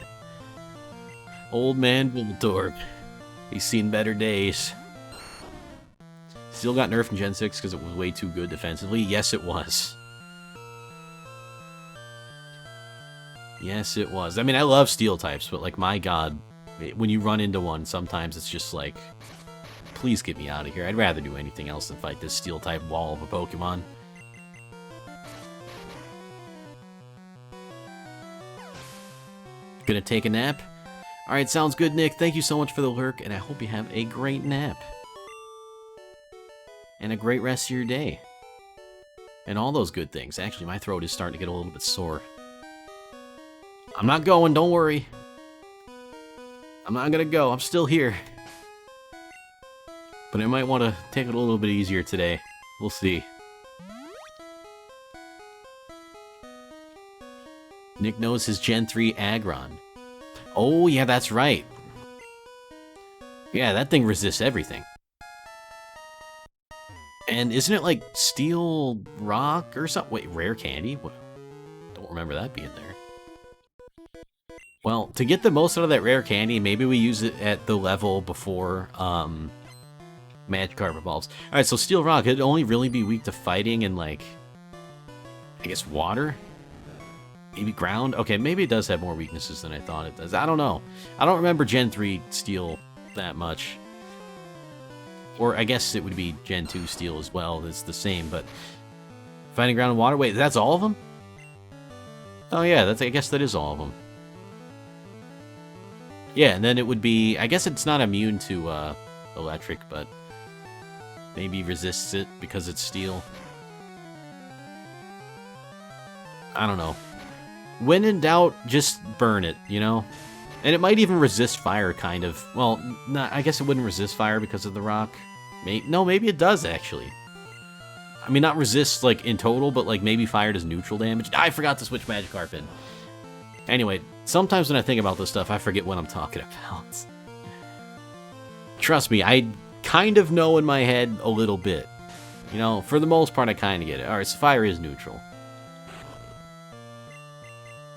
S1: Old man Voltorb. He's seen better days. Still got nerfed in Gen 6 because it was way too good defensively. Yes, it was. Yes, it was. I mean, I love steel types, but, like, my god, when you run into one, sometimes it's just like, please get me out of here. I'd rather do anything else than fight this steel type wall of a Pokemon. Gonna take a nap? Alright, sounds good, Nick. Thank you so much for the lurk, and I hope you have a great nap. And a great rest of your day. And all those good things. Actually, my throat is starting to get a little bit sore. I'm not going, don't worry. I'm not gonna go, I'm still here. But I might want to take it a little bit easier today. We'll see. Nick knows his Gen 3 Aggron. Oh, yeah, that's right. Yeah, that thing resists everything. And isn't it like Steel Rock or something? Wait, Rare Candy? Don't remember that being there. Well, to get the most out of that Rare Candy, maybe we use it at the level before Magikarp evolves. Alright, so Steel Rock, it'd only really be weak to fighting and, like, I guess water? Maybe ground? Okay, maybe it does have more weaknesses than I thought it does. I don't know. I don't remember Gen 3 Steel that much. Or I guess it would be Gen 2 Steel as well. It's the same, but... Fighting ground and water? Wait, that's all of them? Oh yeah, I guess that is all of them. Yeah, and then it would be... I guess it's not immune to electric, but... Maybe resists it because it's steel. I don't know. When in doubt, just burn it, you know? And it might even resist fire, kind of. Well, I guess it wouldn't resist fire because of the rock. No, maybe it does, actually. I mean, not resist, like, in total, but, like, maybe fire does neutral damage. I forgot to switch Magikarp in. Anyway, sometimes when I think about this stuff, I forget what I'm talking about. Trust me, I kind of know in my head a little bit. You know, for the most part, I kind of get it. Alright, so fire is neutral.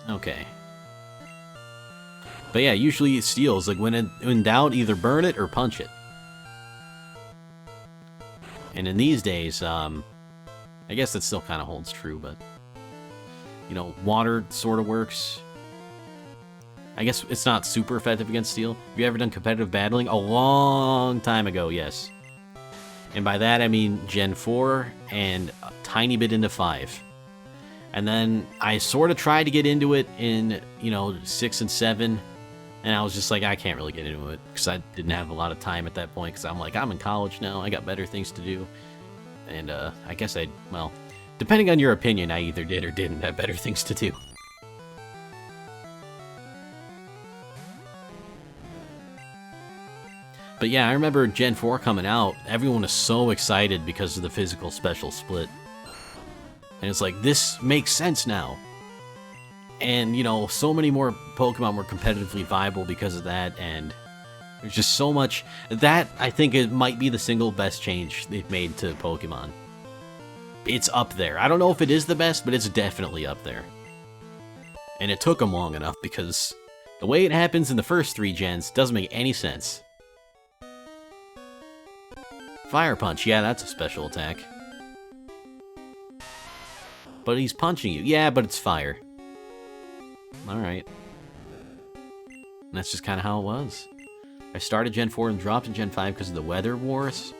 S1: Okay. But yeah, usually it steals. Like, when in doubt, either burn it or punch it. And in these days, I guess that still kind of holds true, but... You know, water sort of works. I guess it's not super effective against steel. Have you ever done competitive battling? A long time ago, yes. And by that, I mean Gen 4 and a tiny bit into 5. And then I sort of tried to get into it in, you know, 6 and 7. And I was just like, I can't really get into it. Because I didn't have a lot of time at that point. Because I'm like, I'm in college now. I got better things to do. And I guess well, depending on your opinion, I either did or didn't have better things to do. But yeah, I remember Gen 4 coming out, everyone was so excited because of the physical special split. And it's like, this makes sense now. And, you know, so many more Pokemon were competitively viable because of that, and there's just so much. That, I think, it might be the single best change they've made to Pokemon. It's up there. I don't know if it is the best, but it's definitely up there. And it took them long enough, because the way it happens in the first 3 gens doesn't make any sense. Fire Punch, yeah, that's a special attack. But he's punching you. Yeah, but it's fire. Alright. That's just kind of how it was. I started Gen 4 and dropped in Gen 5 because of the weather wars.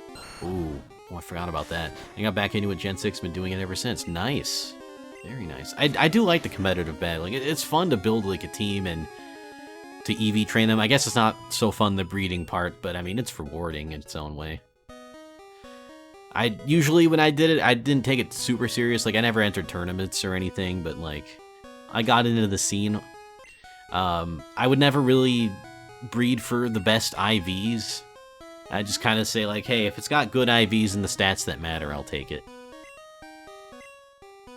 S1: Ooh, oh, I forgot about that. I got back into it Gen 6, been doing it ever since. Nice. Very nice. I do like the competitive battling. It's fun to build like a team and to EV train them. I guess it's not so fun the breeding part, but I mean, it's rewarding in its own way. Usually when I did it, I didn't take it super serious. Like, I never entered tournaments or anything, but like, I got into the scene. I would never really breed for the best IVs. I just kind of say like, hey, if it's got good IVs and the stats that matter, I'll take it.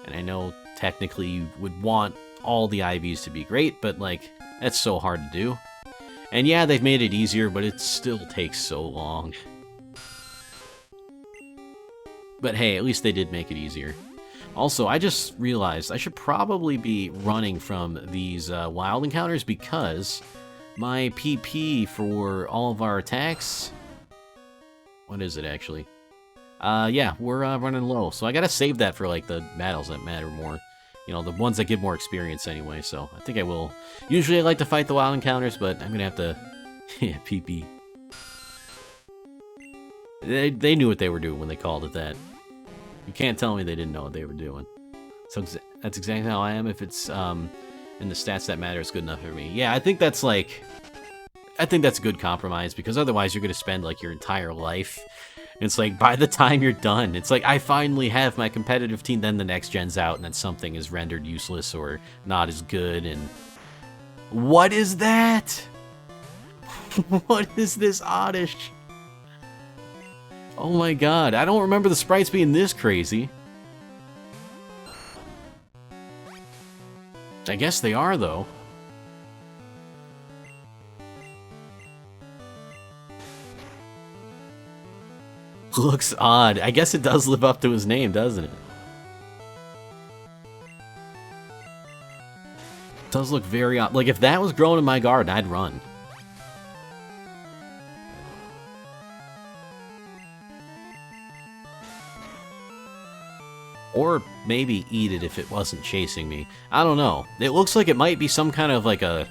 S1: And I know technically you would want all the IVs to be great, but like, that's so hard to do. And yeah, they've made it easier, but it still takes so long. But hey, at least they did make it easier. Also, I just realized I should probably be running from these wild encounters because my PP for all of our attacks... What is it, actually? Yeah, we're running low. So I gotta save that for, like, the battles that matter more. You know, the ones that give more experience anyway, so I think I will. Usually I like to fight the wild encounters, but I'm gonna have to... yeah, PP. They knew what they were doing when they called it that. You can't tell me they didn't know what they were doing. So that's exactly how I am. If it's in the stats that matter, it's good enough for me. Yeah, I think that's like... I think that's a good compromise, because otherwise you're going to spend like your entire life. And it's like, by the time you're done, it's like, I finally have my competitive team, then the next gen's out, and then something is rendered useless or not as good, and... What is that? What is this Oddish? Oh my god, I don't remember the sprites being this crazy. I guess they are, though. Looks odd. I guess it does live up to his name, doesn't it? It does look very odd. Like, if that was growing in my garden, I'd run. Or maybe eat it if it wasn't chasing me. I don't know. It looks like it might be some kind of like a...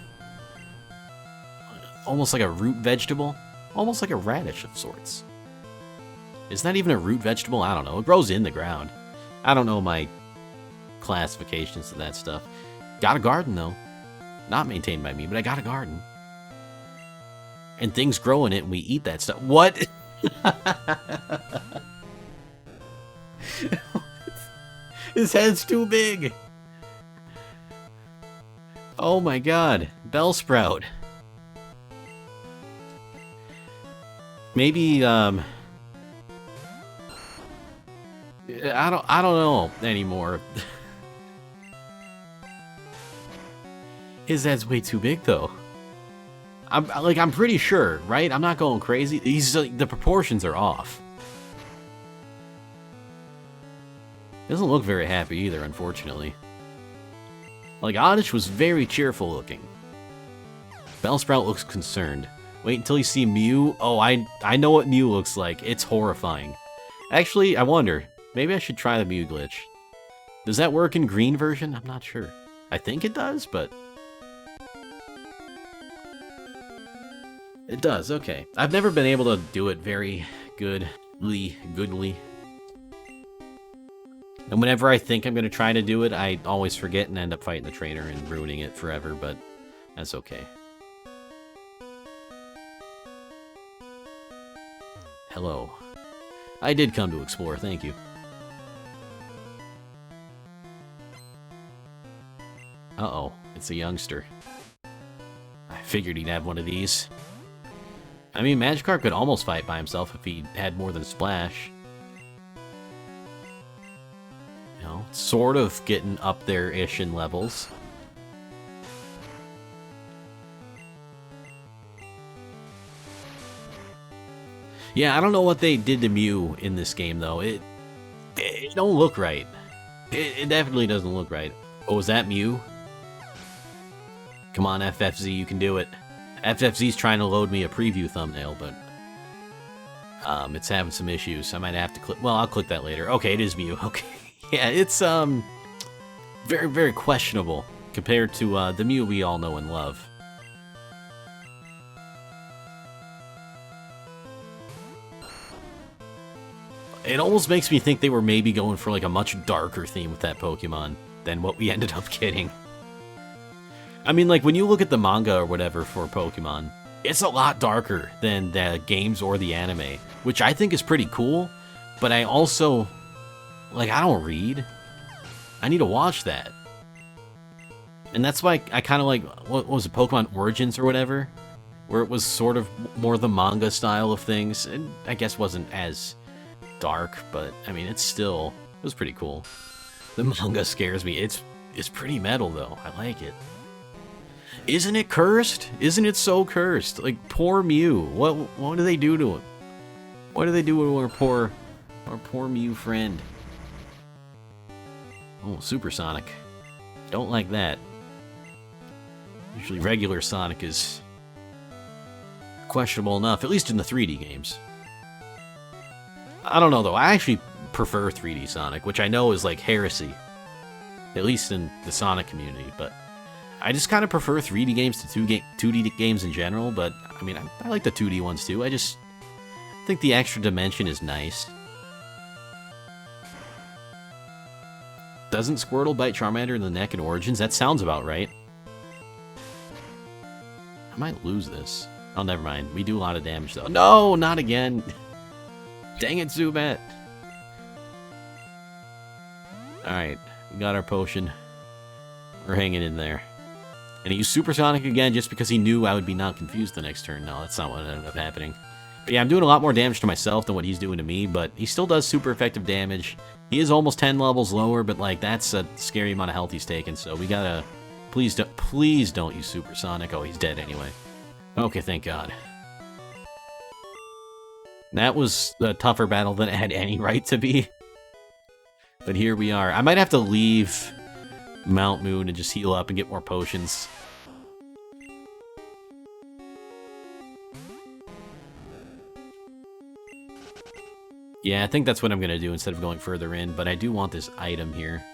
S1: almost like a root vegetable. Almost like a radish of sorts. Is that even a root vegetable? I don't know. It grows in the ground. I don't know my classifications of that stuff. Got a garden, though. Not maintained by me, but I got a garden. And things grow in it and we eat that stuff. What? His head's too big. Oh my god. Bellsprout. Maybe, I don't know anymore. His head's way too big, though. I'm pretty sure, right? I'm not going crazy. The proportions are off. Doesn't look very happy either, unfortunately. Like, Oddish was very cheerful looking. Bellsprout looks concerned. Wait until you see Mew. Oh, I know what Mew looks like. It's horrifying. Actually, I wonder. Maybe I should try the Mew glitch. Does that work in green version? I'm not sure. I think it does, but... It does, okay. I've never been able to do it very goodly. And whenever I think I'm going to try to do it, I always forget and end up fighting the trainer and ruining it forever, but that's okay. Hello. I did come to explore, thank you. Uh-oh, it's a youngster. I figured he'd have one of these. I mean, Magikarp could almost fight by himself if he had more than Splash. You know, sort of getting up there-ish in levels. Yeah, I don't know what they did to Mew in this game, though. It don't look right. It definitely doesn't look right. Oh, is that Mew? Come on, FFZ, you can do it. FFZ's trying to load me a preview thumbnail, but it's having some issues. I might have to click. Well, I'll click that later. Okay, it is Mew. Okay, yeah, it's very, very questionable compared to the Mew we all know and love. It almost makes me think they were maybe going for like a much darker theme with that Pokemon than what we ended up getting. I mean, like, when you look at the manga or whatever for Pokemon, it's a lot darker than the games or the anime, which I think is pretty cool, but I also, like, I don't read. I need to watch that. And that's why I kind of like, what was it, Pokemon Origins or whatever? Where it was sort of more the manga style of things, and I guess wasn't as dark, but, I mean, it was pretty cool. The manga scares me. It's pretty metal, though. I like it. Isn't it cursed? Isn't it so cursed? Like, poor Mew. What do they do to him? What do they do to our poor Mew friend? Oh, Supersonic. Don't like that. Usually regular Sonic is questionable enough, at least in the 3D games. I don't know, though. I actually prefer 3D Sonic, which I know is like heresy. At least in the Sonic community, but I just kind of prefer 3D games to 2D games in general, but, I mean, I like the 2D ones too. I just think the extra dimension is nice. Doesn't Squirtle bite Charmander in the neck in Origins? That sounds about right. I might lose this. Oh, never mind. We do a lot of damage, though. No, not again. Dang it, Zubat. Alright, we got our potion. We're hanging in there. And he used Supersonic again just because he knew I would be not confused the next turn. No, that's not what ended up happening. But yeah, I'm doing a lot more damage to myself than what he's doing to me, but he still does super effective damage. He is almost 10 levels lower, but like that's a scary amount of health he's taking, so we gotta... Please don't use Supersonic. Oh, he's dead anyway. Okay, thank God. That was a tougher battle than it had any right to be. But here we are. I might have to leave Mount Moon and just heal up and get more potions. Yeah, I think that's what I'm gonna do instead of going further in, but I do want this item here.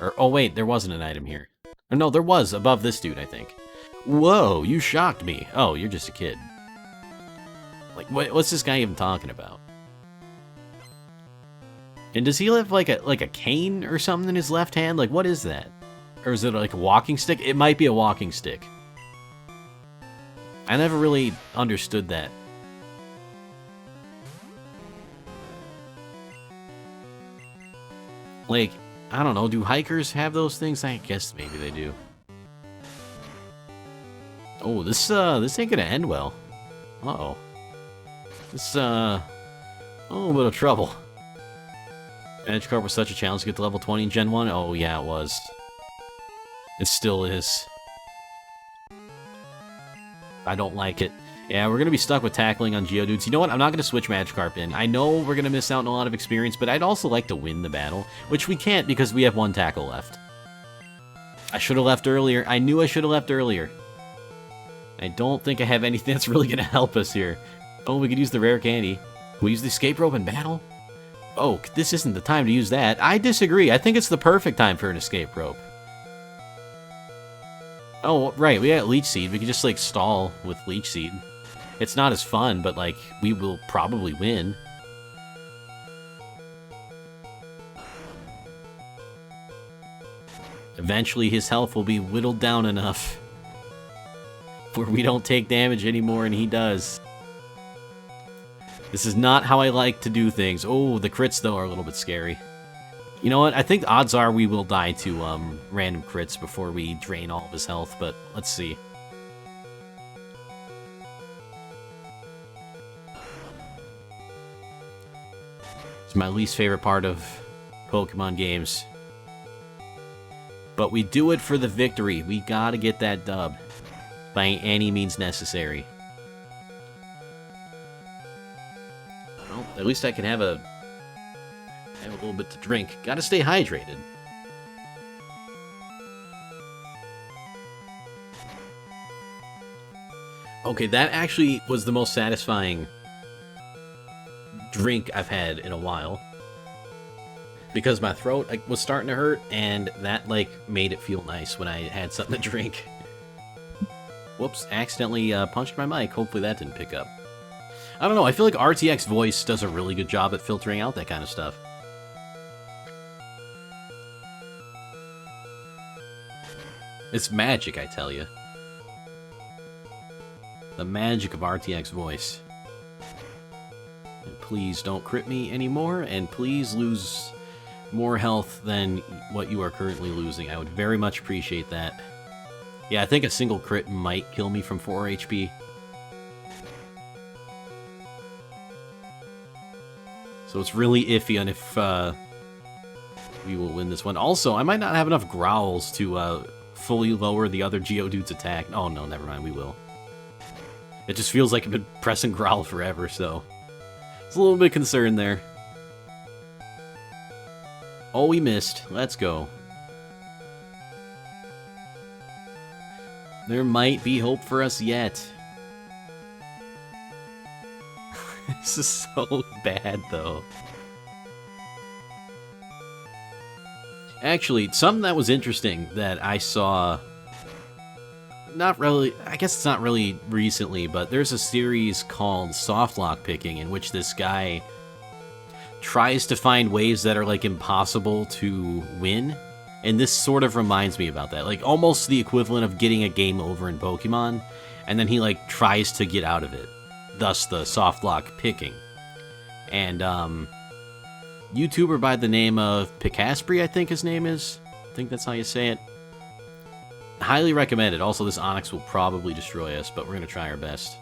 S1: Or, oh wait, there wasn't an item here. Or no, there was, above this dude, I think. Whoa, you shocked me. Oh, you're just a kid. Like, what's this guy even talking about? And does he have like a cane or something in his left hand? Like, what is that? Or is it like a walking stick? It might be a walking stick. I never really understood that. Like, I don't know, do hikers have those things? I guess maybe they do. Oh, this ain't gonna end well. Uh-oh. This, a little bit of trouble. Magikarp was such a challenge to get to level 20 in Gen 1? Oh, yeah, it was. It still is. I don't like it. Yeah, we're gonna be stuck with tackling on Geodudes. You know what? I'm not gonna switch Magikarp in. I know we're gonna miss out on a lot of experience, but I'd also like to win the battle, which we can't because we have one tackle left. I should have left earlier. I knew I should have left earlier. I don't think I have anything that's really gonna help us here. Oh, we could use the rare candy. Can we use the escape rope in battle? Oh, this isn't the time to use that. I disagree. I think it's the perfect time for an escape rope. Oh, right. We got Leech Seed. We can just, like, stall with Leech Seed. It's not as fun, but, like, we will probably win. Eventually, his health will be whittled down enough where we don't take damage anymore, and he does. This is not how I like to do things. Oh, the crits, though, are a little bit scary. You know what? I think odds are we will die to random crits before we drain all of his health, but let's see. It's my least favorite part of Pokemon games. But we do it for the victory. We gotta get that dub. By any means necessary. Well, at least I can have a little bit to drink. Gotta stay hydrated. Okay, that actually was the most satisfying drink I've had in a while. Because my throat was starting to hurt, and that, like, made it feel nice when I had something to drink. Whoops, accidentally punched my mic. Hopefully that didn't pick up. I don't know, I feel like RTX Voice does a really good job at filtering out that kind of stuff. It's magic, I tell you. The magic of RTX Voice. And please don't crit me anymore, and please lose more health than what you are currently losing. I would very much appreciate that. Yeah, I think a single crit might kill me from 4 HP. So it's really iffy on if we will win this one. Also, I might not have enough growls to fully lower the other Geodude's attack. Oh no, never mind, we will. It just feels like I've been pressing growl forever, so it's a little bit concerned there. Oh, we missed. Let's go. There might be hope for us yet. This is so bad, though. Actually, something that was interesting that I saw... Not really... I guess it's not really recently, but there's a series called Softlock Picking in which this guy tries to find ways that are, like, impossible to win. And this sort of reminds me about that. Like, almost the equivalent of getting a game over in Pokemon, and then he, like, tries to get out of it. Thus, the Softlock Picking. And, YouTuber by the name of Picaspri, I think his name is. I think that's how you say it. Highly recommended. Also, this Onix will probably destroy us, but we're going to try our best.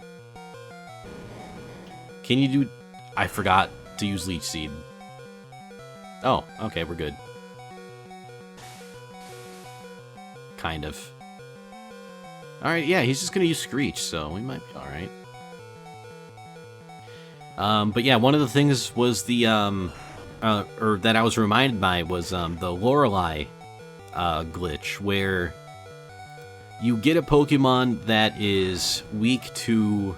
S1: Can you do... I forgot to use Leech Seed. Oh, okay, we're good. Kind of. Alright, yeah, he's just going to use Screech, so we might be alright. But yeah, one of the things was the, or that I was reminded by was, the Lorelei, glitch, where you get a Pokemon that is weak to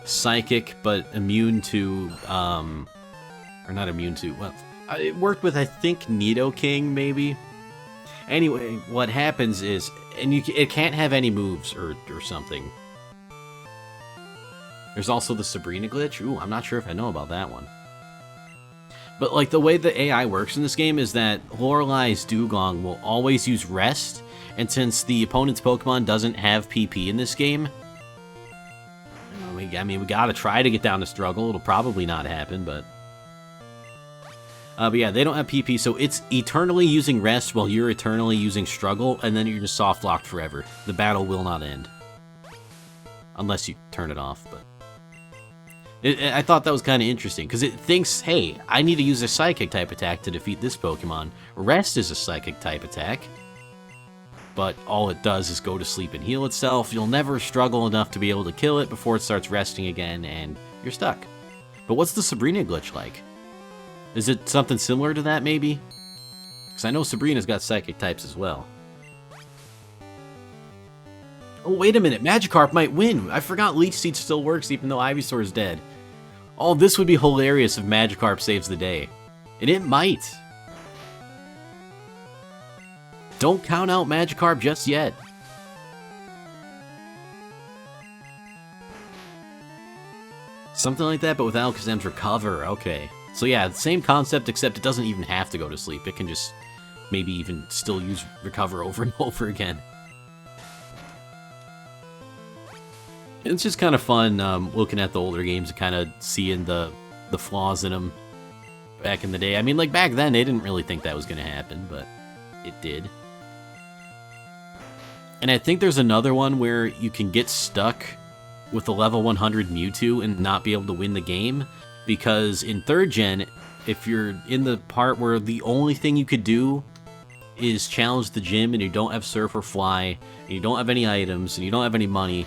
S1: Psychic, but immune to, or not immune to, well, it worked with, I think, Nidoking, maybe? Anyway, what happens is, and it can't have any moves or something. There's also the Sabrina glitch. Ooh, I'm not sure if I know about that one. But, like, the way the AI works in this game is that Lorelei's Dugong will always use Rest, and since the opponent's Pokemon doesn't have PP in this game, I mean, we gotta try to get down to Struggle. It'll probably not happen, but yeah, they don't have PP, so it's eternally using Rest while you're eternally using Struggle, and then you're just soft-locked forever. The battle will not end. Unless you turn it off, but... I thought that was kind of interesting, because it thinks, hey, I need to use a Psychic-type attack to defeat this Pokemon. Rest is a Psychic-type attack, but all it does is go to sleep and heal itself. You'll never struggle enough to be able to kill it before it starts resting again, and you're stuck. But what's the Sabrina glitch like? Is it something similar to that, maybe? Because I know Sabrina's got Psychic types as well. Oh, wait a minute. Magikarp might win. I forgot Leech Seed still works even though Ivysaur is dead. Oh, this would be hilarious if Magikarp saves the day. And it might. Don't count out Magikarp just yet. Something like that, but with Alakazam's Recover. Okay. So yeah, same concept, except it doesn't even have to go to sleep. It can just maybe even still use Recover over and over again. It's just kind of fun looking at the older games and kind of seeing the flaws in them back in the day. I mean, like, back then, they didn't really think that was going to happen, but it did. And I think there's another one where you can get stuck with a level 100 Mewtwo and not be able to win the game, because in 3rd Gen, if you're in the part where the only thing you could do is challenge the gym and you don't have Surf or Fly, and you don't have any items, and you don't have any money,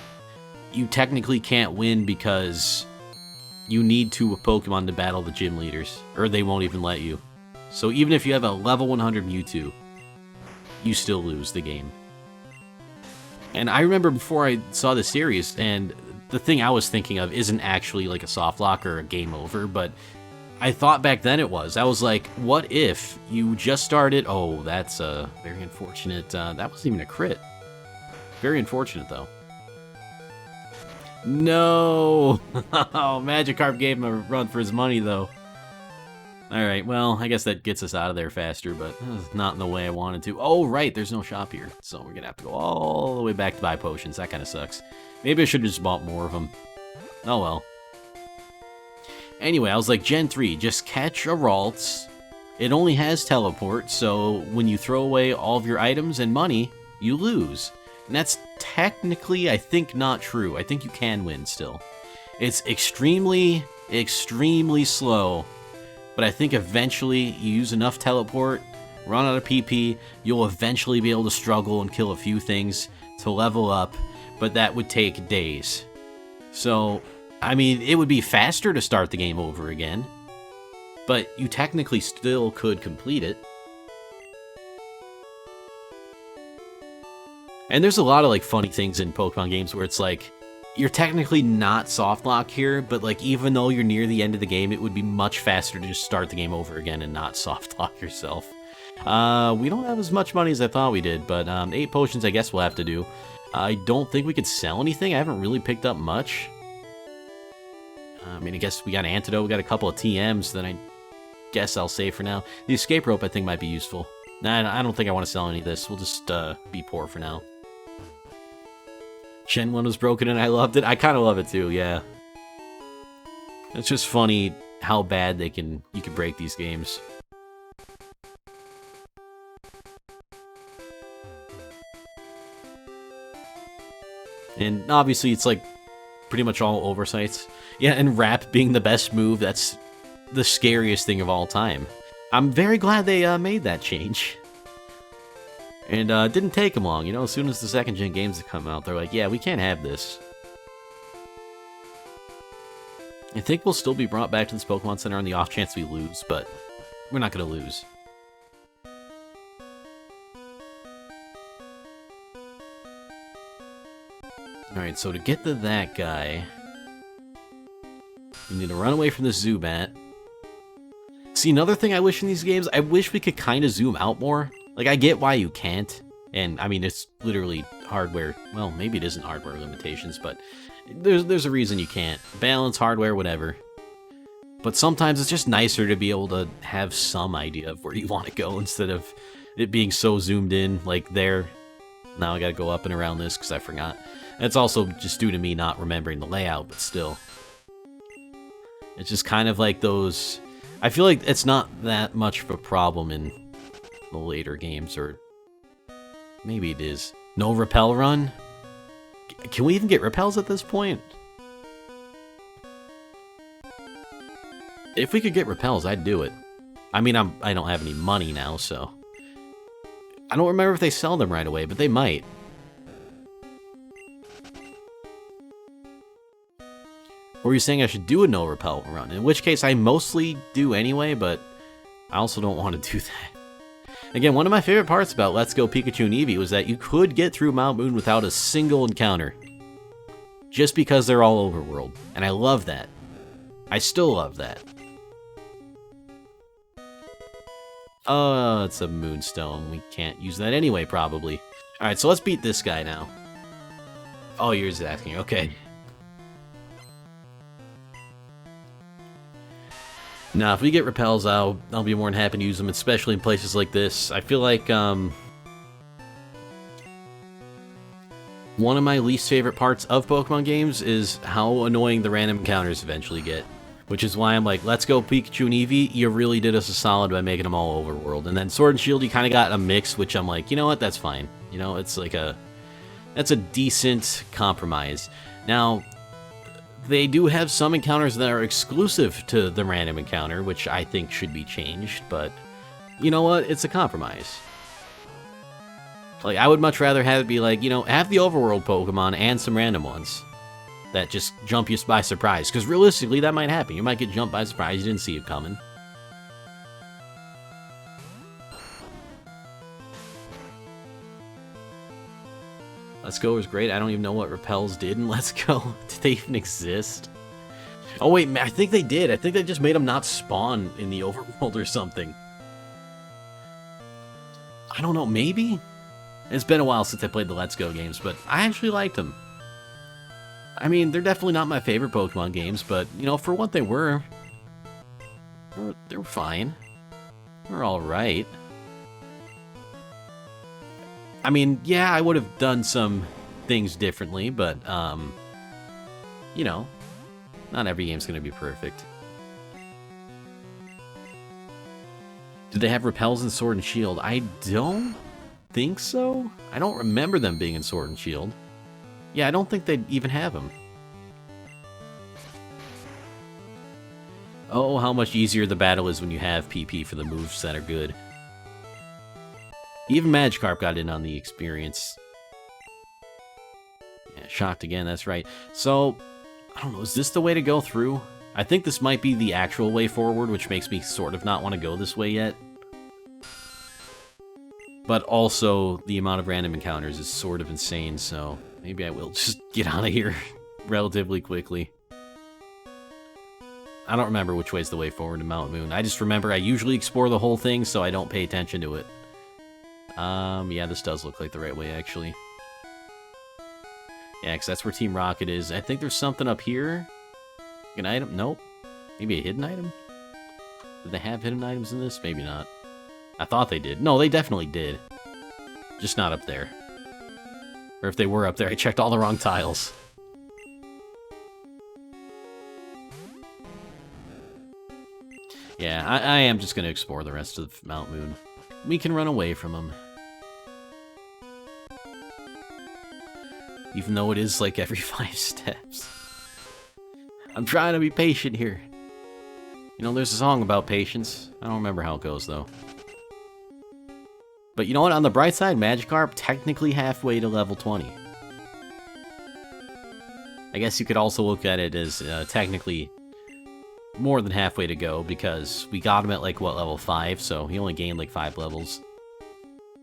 S1: you technically can't win because you need two Pokemon to battle the gym leaders, or they won't even let you. So even if you have a level 100 Mewtwo, you still lose the game. And I remember before I saw the series, and the thing I was thinking of isn't actually like a soft lock or a game over, but I thought back then it was. I was like, what if you just started... Oh, that's very unfortunate. That wasn't even a crit. Very unfortunate, though. No! Magikarp gave him a run for his money, though. Alright, well, I guess that gets us out of there faster, but not in the way I wanted to. Oh, right, there's no shop here, so we're gonna have to go all the way back to buy potions. That kind of sucks. Maybe I should have just bought more of them. Oh, well. Anyway, I was like, Gen 3, just catch a Ralts. It only has teleport, so when you throw away all of your items and money, you lose. And that's technically, I think, not true. I think you can win still. It's extremely, extremely slow. But I think eventually you use enough teleport, run out of PP, you'll eventually be able to struggle and kill a few things to level up, but that would take days. So, I mean, it would be faster to start the game over again, but you technically still could complete it. And there's a lot of like funny things in Pokemon games where it's like, you're technically not soft lock here, but like even though you're near the end of the game, it would be much faster to just start the game over again and not soft lock yourself. We don't have as much money as I thought we did, but 8 potions I guess we'll have to do. I don't think we could sell anything. I haven't really picked up much. I mean, I guess we got an antidote, we got a couple of TMs, then I guess I'll save for now. The escape rope I think might be useful. Nah, I don't think I want to sell any of this. We'll just be poor for now. Gen 1 was broken and I loved it. I kind of love it too, yeah. It's just funny how bad you can break these games. And obviously it's like pretty much all oversights. Yeah, and Wrap being the best move, that's the scariest thing of all time. I'm very glad they made that change. And it didn't take them long, you know, as soon as the second gen games have come out, they're like, yeah, we can't have this. I think we'll still be brought back to this Pokemon Center on the off chance we lose, but we're not going to lose. Alright, so to get to that guy, we need to run away from this Zubat. See, another thing I wish in these games, I wish we could kind of zoom out more. Like, I get why you can't, and I mean, it's literally hardware, well, maybe it isn't hardware limitations, but there's a reason you can't. Balance, hardware, whatever. But sometimes it's just nicer to be able to have some idea of where you want to go instead of it being so zoomed in, like there. Now I gotta go up and around this because I forgot. It's also just due to me not remembering the layout, but still. It's just kind of like those... I feel like it's not that much of a problem in the later games, or maybe it is. No Repel Run? Can we even get repels at this point? If we could get repels, I'd do it. I mean, I don't have any money now, so... I don't remember if they sell them right away, but they might. Or are you saying I should do a no repel run? In which case, I mostly do anyway, but I also don't want to do that. Again, one of my favorite parts about Let's Go Pikachu and Eevee was that you could get through Mount Moon without a single encounter. Just because they're all overworld. And I love that. I still love that. Oh, it's a Moonstone. We can't use that anyway, probably. Alright, so let's beat this guy now. Oh, you're just asking. Okay. Now, if we get repels, I'll be more than happy to use them, especially in places like this. I feel like, one of my least favorite parts of Pokemon games is how annoying the random encounters eventually get. Which is why I'm like, Let's Go Pikachu and Eevee, you really did us a solid by making them all overworld. And then Sword and Shield, you kind of got a mix, which I'm like, you know what, that's fine. You know, it's like that's a decent compromise. Now, They do have some encounters that are exclusive to the random encounter, which I think should be changed, but you know what? It's a compromise. Like, I would much rather have it be like, you know, have the overworld Pokemon and some random ones that just jump you by surprise. Because realistically, that might happen. You might get jumped by surprise. You didn't see it coming. Let's Go was great. I don't even know what Repels did in Let's Go. Did they even exist? Oh, wait, I think they did. I think they just made them not spawn in the overworld or something. I don't know, maybe? It's been a while since I played the Let's Go games, but I actually liked them. I mean, they're definitely not my favorite Pokemon games, but, you know, for what they were fine. They're alright. I mean, yeah, I would have done some things differently, but, you know, not every game's going to be perfect. Did they have Repels in Sword and Shield? I don't think so. I don't remember them being in Sword and Shield. Yeah, I don't think they'd even have them. Oh, how much easier the battle is when you have PP for the moves that are good. Even Magikarp got in on the experience. Yeah, shocked again, that's right. So, I don't know, is this the way to go through? I think this might be the actual way forward, which makes me sort of not want to go this way yet. But also, the amount of random encounters is sort of insane, so maybe I will just get out of here relatively quickly. I don't remember which way's the way forward to Mount Moon. I just remember I usually explore the whole thing, so I don't pay attention to it. Yeah, this does look like the right way, actually. Yeah, because that's where Team Rocket is. I think there's something up here. An item? Nope. Maybe a hidden item? Did they have hidden items in this? Maybe not. I thought they did. No, they definitely did. Just not up there. Or if they were up there, I checked all the wrong tiles. Yeah, I am just going to explore the rest of Mount Moon. We can run away from them. Even though it is like every 5 steps. I'm trying to be patient here. You know, there's a song about patience. I don't remember how it goes, though. But you know what? On the bright side, Magikarp technically halfway to level 20. I guess you could also look at it as technically more than halfway to go, because we got him at, like, what, level 5? So he only gained, like, 5 levels.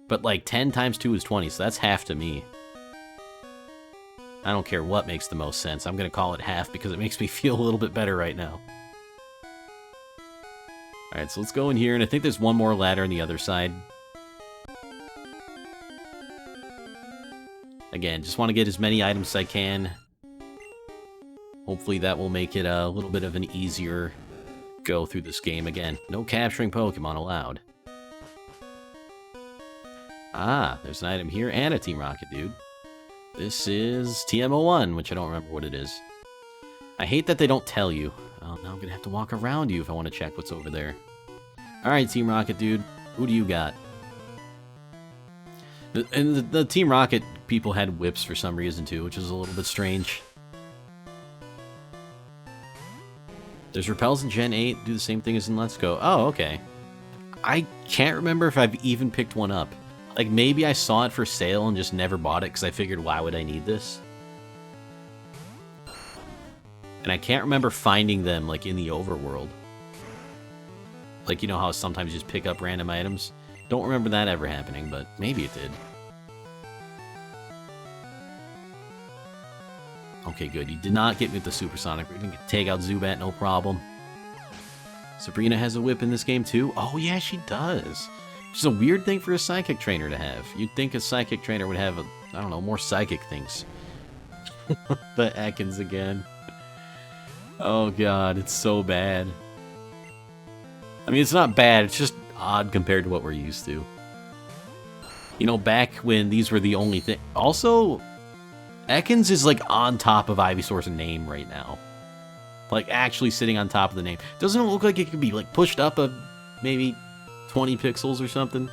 S1: But, like, 10 times 2 is 20, so that's half to me. I don't care what makes the most sense. I'm going to call it half because it makes me feel a little bit better right now. Alright, so let's go in here, and I think there's one more ladder on the other side. Again, just want to get as many items as I can. Hopefully that will make it a little bit of an easier go through this game. Again, no capturing Pokemon allowed. Ah, there's an item here and a Team Rocket dude. This is TM01, which I don't remember what it is. I hate that they don't tell you. Oh, now I'm going to have to walk around you if I want to check what's over there. Alright, Team Rocket dude. Who do you got? And the Team Rocket people had whips for some reason too, which is a little bit strange. There's Repels in Gen 8, do the same thing as in Let's Go. Oh, okay. I can't remember if I've even picked one up. Like, maybe I saw it for sale and just never bought it because I figured, why would I need this? And I can't remember finding them, like, in the overworld. Like, you know how sometimes you just pick up random items? Don't remember that ever happening, but maybe it did. Okay, good. You did not get me with the Supersonic. We can take out Zubat, no problem. Sabrina has a whip in this game, too? Oh, yeah, she does. Which is a weird thing for a Psychic trainer to have. You'd think a Psychic trainer would have, I don't know, more Psychic things. The Ekans again. Oh, God, it's so bad. I mean, it's not bad, it's just odd compared to what we're used to. You know, back when these were the only thing. Also, Ekans is like on top of Ivysaur's name right now. Like actually sitting on top of the name. Doesn't it look like it could be like pushed up a maybe 20 pixels or something?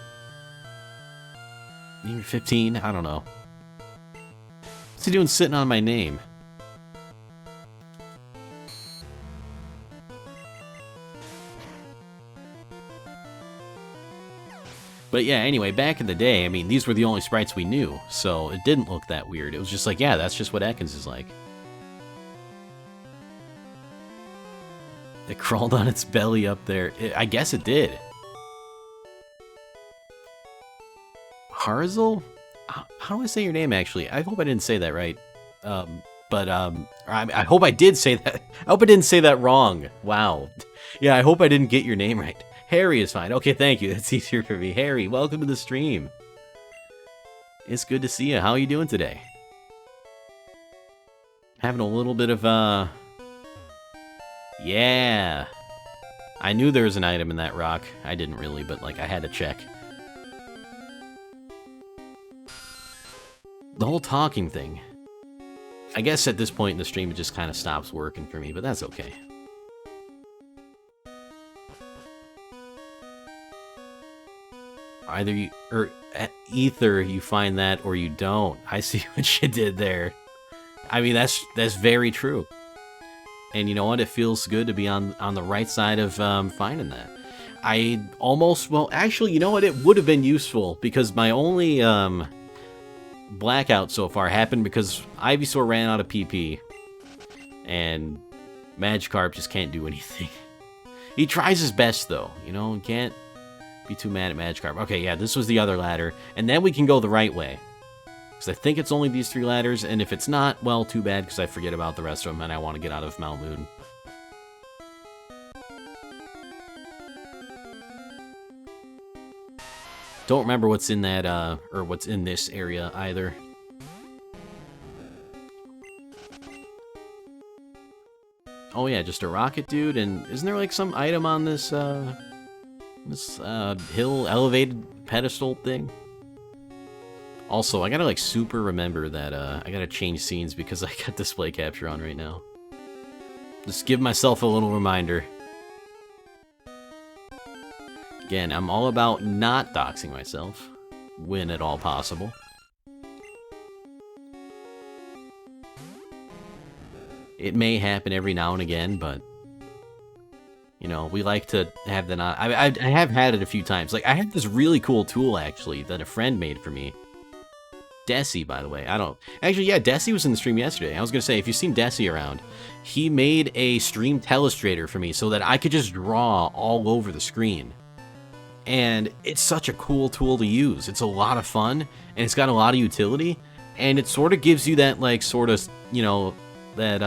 S1: Maybe 15? I don't know. What's he doing sitting on my name? But yeah, anyway, back in the day, I mean, these were the only sprites we knew, so it didn't look that weird. It was just like, yeah, that's just what Ekans is like. It crawled on its belly up there. I guess it did. Harzel? How do I say your name, actually? I hope I didn't say that right. I hope I did say that. I hope I didn't say that wrong. Wow. Yeah, I hope I didn't get your name right. Harry is fine. Okay, thank you. That's easier for me. Harry, welcome to the stream. It's good to see you. How are you doing today? Having a little bit of, yeah. I knew there was an item in that rock. I didn't really, but, like, I had to check. The whole talking thing. I guess at this point in the stream, it just kind of stops working for me, but that's okay. Either you, or either you find that or you don't. I see what you did there. I mean, that's very true. And you know what? It feels good to be on the right side of finding that. I almost, well, actually, you know what? It would have been useful because my only blackout so far happened because Ivysaur ran out of PP. And Magikarp just can't do anything. He tries his best, though. You know, can't be too mad at Magikarp. Okay, yeah, this was the other ladder. And then we can go the right way. Because I think it's only these 3 ladders, and if it's not, well, too bad, because I forget about the rest of them, and I want to get out of Mount Moon. Don't remember what's in that, or what's in this area, either. Oh yeah, just a rocket dude, and isn't there, like, some item on this, hill elevated pedestal thing? Also, I gotta, like, super remember that, I gotta change scenes because I got display capture on right now. Just give myself a little reminder. Again, I'm all about not doxing myself, when at all possible. It may happen every now and again, but you know, we like to have the not. I have had it a few times. Like, I had this really cool tool, actually, that a friend made for me. Desi, by the way. I don't... Actually, yeah, Desi was in the stream yesterday. I was going to say, if you've seen Desi around, he made a stream telestrator for me so that I could just draw all over the screen. And it's such a cool tool to use. It's a lot of fun, and it's got a lot of utility, and it sort of gives you that, like, sort of, you know, that,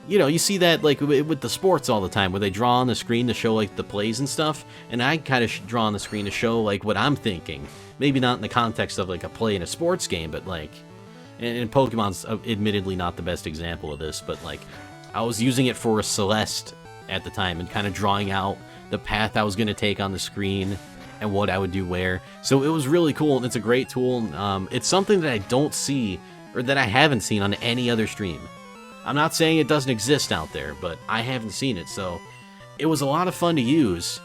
S1: you know, you see that, like, with the sports all the time, where they draw on the screen to show, like, the plays and stuff, and I kind of draw on the screen to show, like, what I'm thinking. Maybe not in the context of, like, a play in a sports game, but, like, and Pokemon's admittedly not the best example of this, but, like, I was using it for Celeste at the time, and kind of drawing out the path I was going to take on the screen, and what I would do where. So it was really cool, and it's a great tool. It's something that I don't see, or that I haven't seen on any other stream. I'm not saying it doesn't exist out there, but I haven't seen it, so it was a lot of fun to use.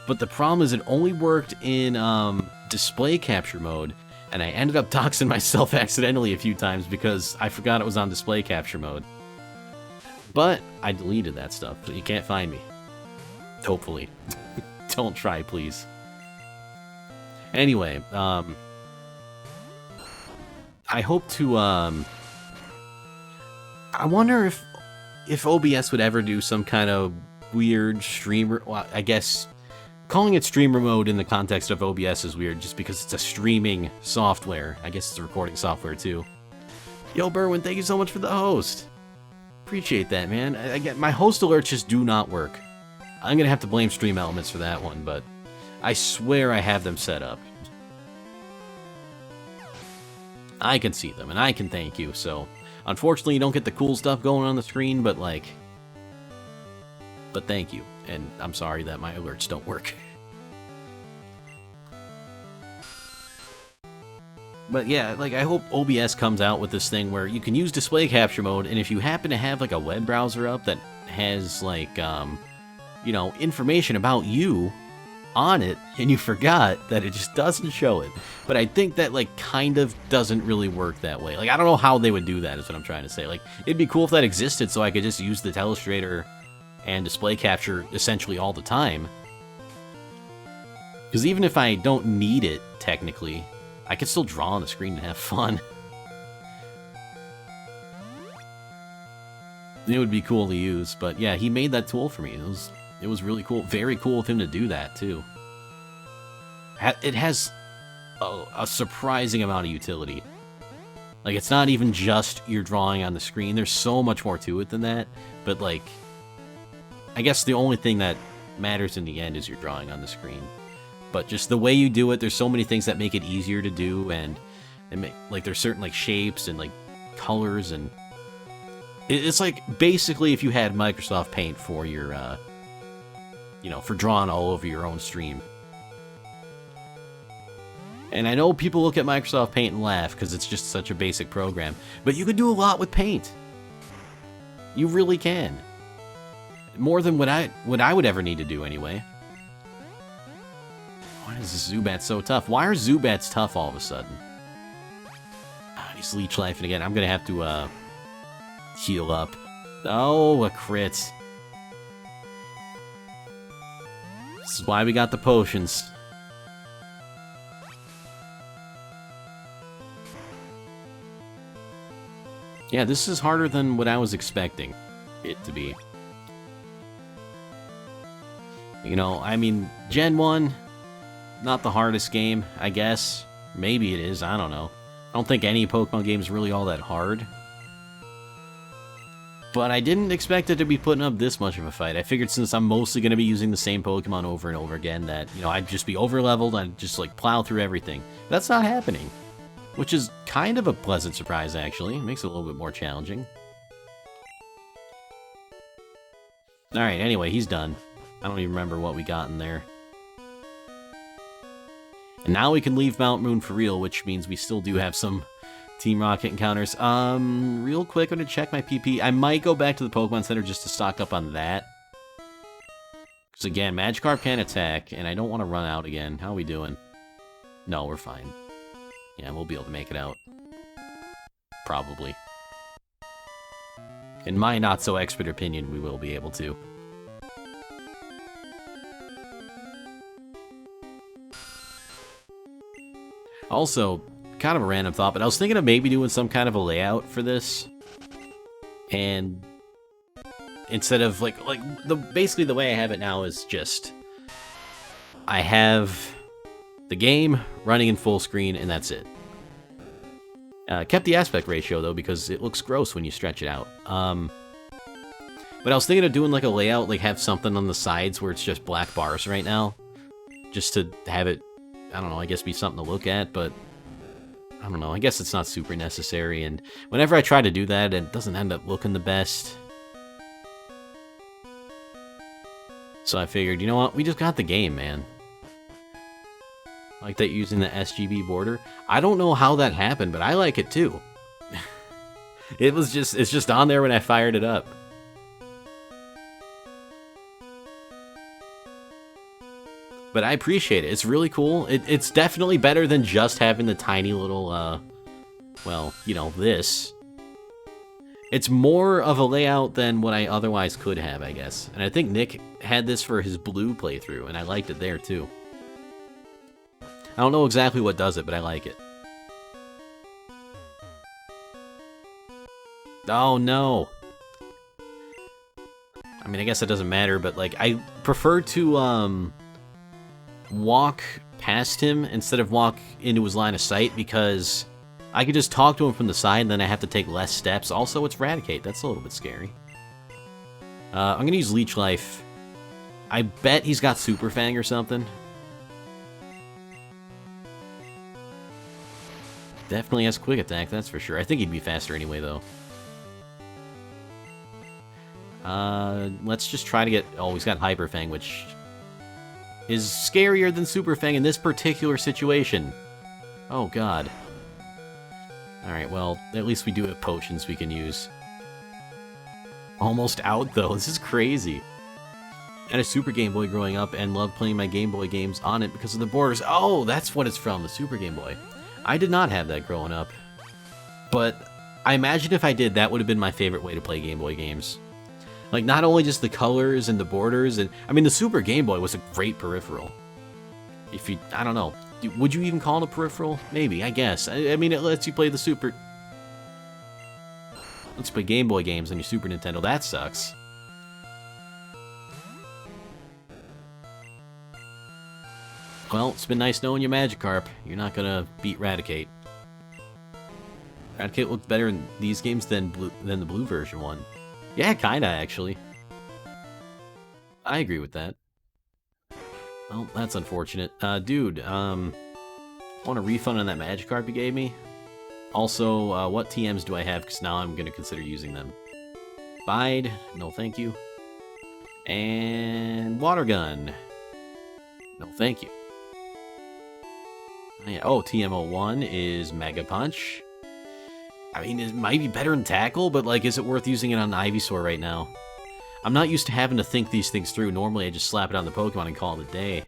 S1: But the problem is it only worked in display capture mode, and I ended up doxing myself accidentally a few times because I forgot it was on display capture mode. But I deleted that stuff, so you can't find me. Hopefully. Don't try, please. Anyway, I hope to, I wonder if OBS would ever do some kind of weird streamer... Well, I guess calling it streamer mode in the context of OBS is weird just because it's a streaming software. I guess it's a recording software, too. Yo, Berwin, thank you so much for the host. Appreciate that, man. Again, my host alerts just do not work. I'm going to have to blame Stream Elements for that one, but I swear I have them set up. I can see them, and I can thank you, so... Unfortunately, you don't get the cool stuff going on the screen, but, like... But thank you, and I'm sorry that my alerts don't work. But yeah, like, I hope OBS comes out with this thing where you can use display capture mode, and if you happen to have, like, a web browser up that has, like, you know, information about you on it, and you forgot, that it just doesn't show it. But I think that, like, kind of doesn't really work that way. Like, I don't know how they would do that, is what I'm trying to say. Like, it'd be cool if that existed so I could just use the telestrator and display capture essentially all the time. Because even if I don't need it, technically, I can still draw on the screen and have fun. It would be cool to use, but yeah, he made that tool for me. It was really cool. Very cool of him to do that, too. It has a surprising amount of utility. Like, it's not even just you're drawing on the screen. There's so much more to it than that. But, like, I guess the only thing that matters in the end is you're drawing on the screen. But just the way you do it, there's so many things that make it easier to do, and like, there's certain, like, shapes and, like, colors, and it's like, basically, if you had Microsoft Paint for your, you know, for drawing all over your own stream. And I know people look at Microsoft Paint and laugh because it's just such a basic program, but you can do a lot with Paint. You really can. More than what I would ever need to do anyway. Why is this Zubat so tough? Why are Zubats tough all of a sudden? Ah, he's leech lifing again. I'm gonna have to heal up. Oh, a crit. This is why we got the potions. Yeah, this is harder than what I was expecting it to be. You know, I mean, Gen 1, not the hardest game, I guess. Maybe it is, I don't know. I don't think any Pokemon game is really all that hard. But I didn't expect it to be putting up this much of a fight. I figured since I'm mostly going to be using the same Pokemon over and over again that, you know, I'd just be over-leveled, I'd just, like, plow through everything. That's not happening. Which is kind of a pleasant surprise, actually. It makes it a little bit more challenging. Alright, anyway, he's done. I don't even remember what we got in there. And now we can leave Mount Moon for real, which means we still do have some Team Rocket encounters. Real quick, I'm gonna check my PP. I might go back to the Pokemon Center just to stock up on that. Because again, Magikarp can attack, and I don't want to run out again. How are we doing? No, we're fine. Yeah, we'll be able to make it out. Probably. In my not-so-expert opinion, we will be able to. Also, kind of a random thought, but I was thinking of maybe doing some kind of a layout for this. And instead of, basically the way I have it now is just... I have the game running in full screen, and that's it. Kept the aspect ratio, though, because it looks gross when you stretch it out. But I was thinking of doing, like, a layout, like, have something on the sides where it's just black bars right now. Just to have it, I don't know, I guess be something to look at, but... I don't know, I guess it's not super necessary, and whenever I try to do that, it doesn't end up looking the best. So I figured, you know what, we just got the game, man. Like that using the SGB border. I don't know how that happened, but I like it too. It's just on there when I fired it up. But I appreciate it. It's really cool. It's definitely better than just having the tiny little, well, you know, this. It's more of a layout than what I otherwise could have, I guess. And I think Nick had this for his blue playthrough, and I liked it there too. I don't know exactly what does it, but I like it. Oh, no. I mean, I guess it doesn't matter, but, like, I prefer to, walk past him instead of walk into his line of sight, because I could just talk to him from the side, and then I have to take less steps. Also, it's Raticate. That's a little bit scary. I'm gonna use Leech Life. I bet he's got Super Fang or something. Definitely has Quick Attack, that's for sure. I think he'd be faster anyway, though. Let's just try to get... Oh, he's got Hyper Fang, which is scarier than Super Fang in this particular situation. Oh, God. Alright, well, at least we do have potions we can use. Almost out, though. This is crazy. I had a Super Game Boy growing up and loved playing my Game Boy games on it because of the borders. Oh, that's what it's from, the Super Game Boy. I did not have that growing up. But I imagine if I did, that would have been my favorite way to play Game Boy games. Like, not only just the colors and the borders, and I mean, the Super Game Boy was a great peripheral. If you, I don't know, would you even call it a peripheral? Maybe, I guess. I mean, it lets you play the Super... Let's play Game Boy games on your Super Nintendo. That sucks. Well, it's been nice knowing you, Magikarp. You're not gonna beat Raticate. Raticate looked better in these games than the blue version one. Yeah, kinda, actually. I agree with that. Well, that's unfortunate. Dude, I want a refund on that Magikarp you gave me. Also, what TMs do I have? Because now I'm gonna consider using them. Bide, no thank you. And Water Gun. No thank you. Yeah. Oh, TM01 is Mega Punch. I mean, it might be better than Tackle, but, like, is it worth using it on Ivysaur right now? I'm not used to having to think these things through. Normally, I just slap it on the Pokemon and call it a day.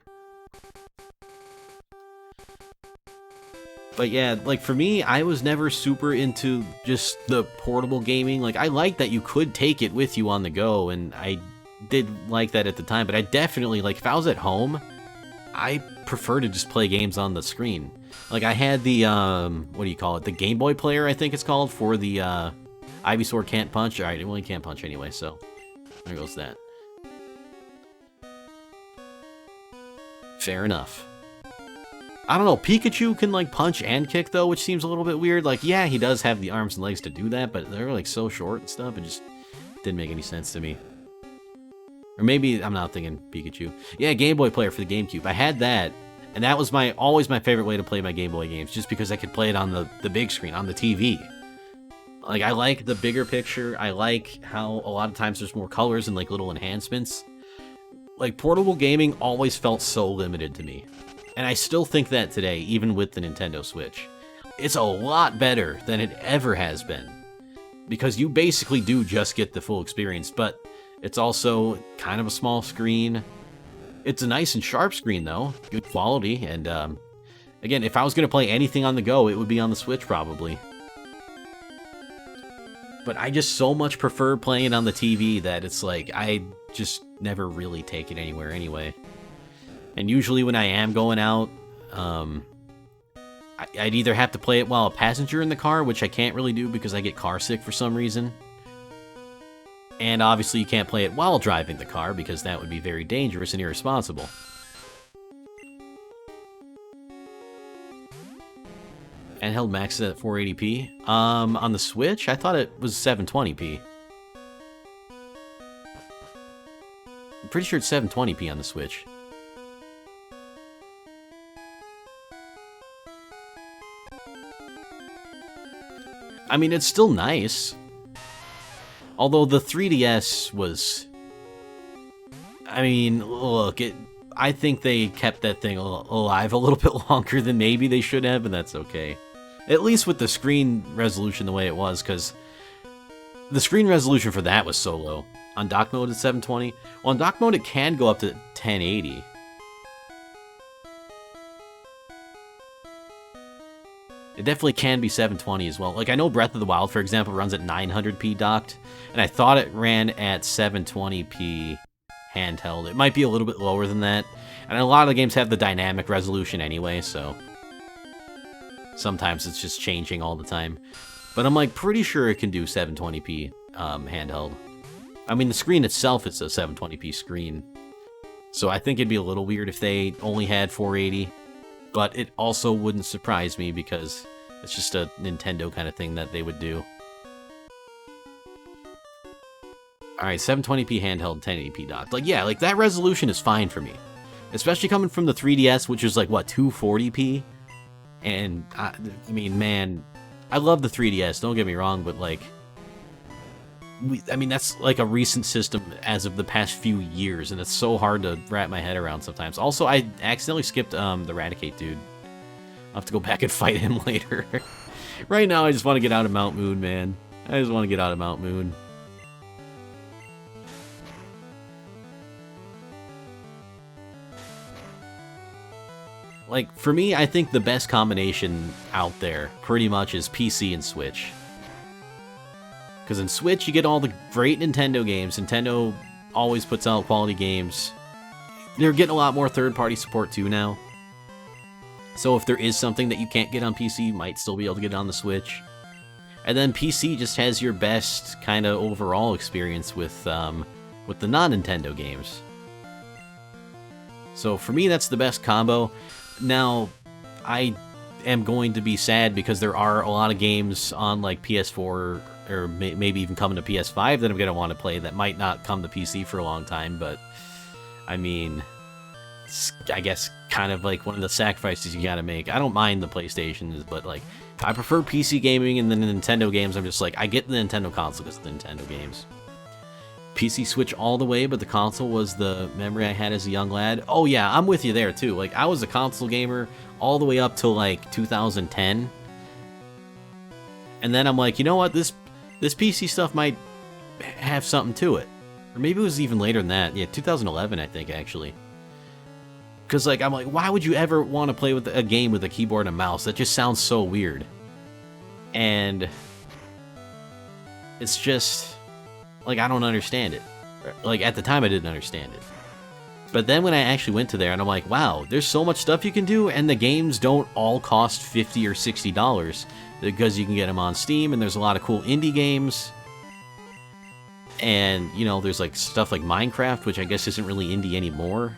S1: But yeah, like, for me, I was never super into just the portable gaming. Like, I like that you could take it with you on the go, and I did like that at the time, but I definitely, like, if I was at home, I prefer to just play games on the screen. Like, I had the, what do you call it? The Game Boy player, I think it's called, for the, Ivysaur Can't Punch. Alright, it only can't punch anyway, so there goes that. Fair enough. I don't know, Pikachu can, like, punch and kick, though, which seems a little bit weird. Like, yeah, he does have the arms and legs to do that, but they're, like, so short and stuff, it just didn't make any sense to me. Or maybe I'm not thinking Pikachu. Yeah, Game Boy player for the GameCube. I had that, and that was always my favorite way to play my Game Boy games, just because I could play it on the big screen, on the TV. Like, I like the bigger picture. I like how a lot of times there's more colors and, like, little enhancements. Like, portable gaming always felt so limited to me. And I still think that today, even with the Nintendo Switch. It's a lot better than it ever has been. Because you basically do just get the full experience, but it's also kind of a small screen. It's a nice and sharp screen, though. Good quality, and, again, if I was going to play anything on the go, it would be on the Switch, probably. But I just so much prefer playing it on the TV that it's like, I just never really take it anywhere anyway. And usually when I am going out, I'd either have to play it while a passenger in the car, which I can't really do because I get car sick for some reason. And obviously you can't play it while driving the car because that would be very dangerous and irresponsible. Handheld maxes at 480p. On the Switch, I thought it was 720p. I'm pretty sure it's 720p on the Switch. I mean, it's still nice. Although the 3DS was... I mean, look, I think they kept that thing alive a little bit longer than maybe they should have, and that's okay. At least with the screen resolution the way it was, because the screen resolution for that was so low. On dock mode, it's 720. Well, on dock mode, it can go up to 1080. It definitely can be 720 as well. Like, I know Breath of the Wild, for example, runs at 900p docked, and I thought it ran at 720p handheld. It might be a little bit lower than that, and a lot of the games have the dynamic resolution anyway, so sometimes it's just changing all the time. But I'm, like, pretty sure it can do 720p handheld. I mean, the screen itself is a 720p screen, so I think it'd be a little weird if they only had 480. But it also wouldn't surprise me because it's just a Nintendo kind of thing that they would do. Alright, 720p handheld, 1080p docked. Like, yeah, like, that resolution is fine for me. Especially coming from the 3DS, which is, like, what, 240p? And, I mean, man, I love the 3DS, don't get me wrong, but, like... I mean, that's, like, a recent system as of the past few years, and it's so hard to wrap my head around sometimes. Also, I accidentally skipped, the Raticate dude. I'll have to go back and fight him later. Right now, I just want to get out of Mount Moon, man. I just want to get out of Mount Moon. Like, for me, I think the best combination out there, pretty much, is PC and Switch. Because in Switch, you get all the great Nintendo games. Nintendo always puts out quality games. They're getting a lot more third-party support, too, now. So if there is something that you can't get on PC, you might still be able to get it on the Switch. And then PC just has your best kind of overall experience with the non-Nintendo games. So for me, that's the best combo. Now, I am going to be sad because there are a lot of games on like PS4 or maybe even coming to PS5 that I'm going to want to play that might not come to PC for a long time, but I mean, it's, I guess, kind of like one of the sacrifices you gotta make. I don't mind the PlayStations, but like, I prefer PC gaming, and then the Nintendo games, I'm just like, I get the Nintendo console because of the Nintendo games. PC Switch all the way, but the console was the memory I had as a young lad. Oh yeah, I'm with you there too. Like, I was a console gamer all the way up till like 2010. And then I'm like, you know what, this PC stuff might have something to it. Or maybe it was even later than that. Yeah, 2011, I think, actually. Because, like, I'm like, why would you ever want to play with a game with a keyboard and a mouse? That just sounds so weird. And it's just, like, I don't understand it. Like, at the time, I didn't understand it. But then when I actually went to there, and I'm like, wow, there's so much stuff you can do, and the games don't all cost $50 or $60, because you can get them on Steam, and there's a lot of cool indie games. And, you know, there's, like, stuff like Minecraft, which I guess isn't really indie anymore.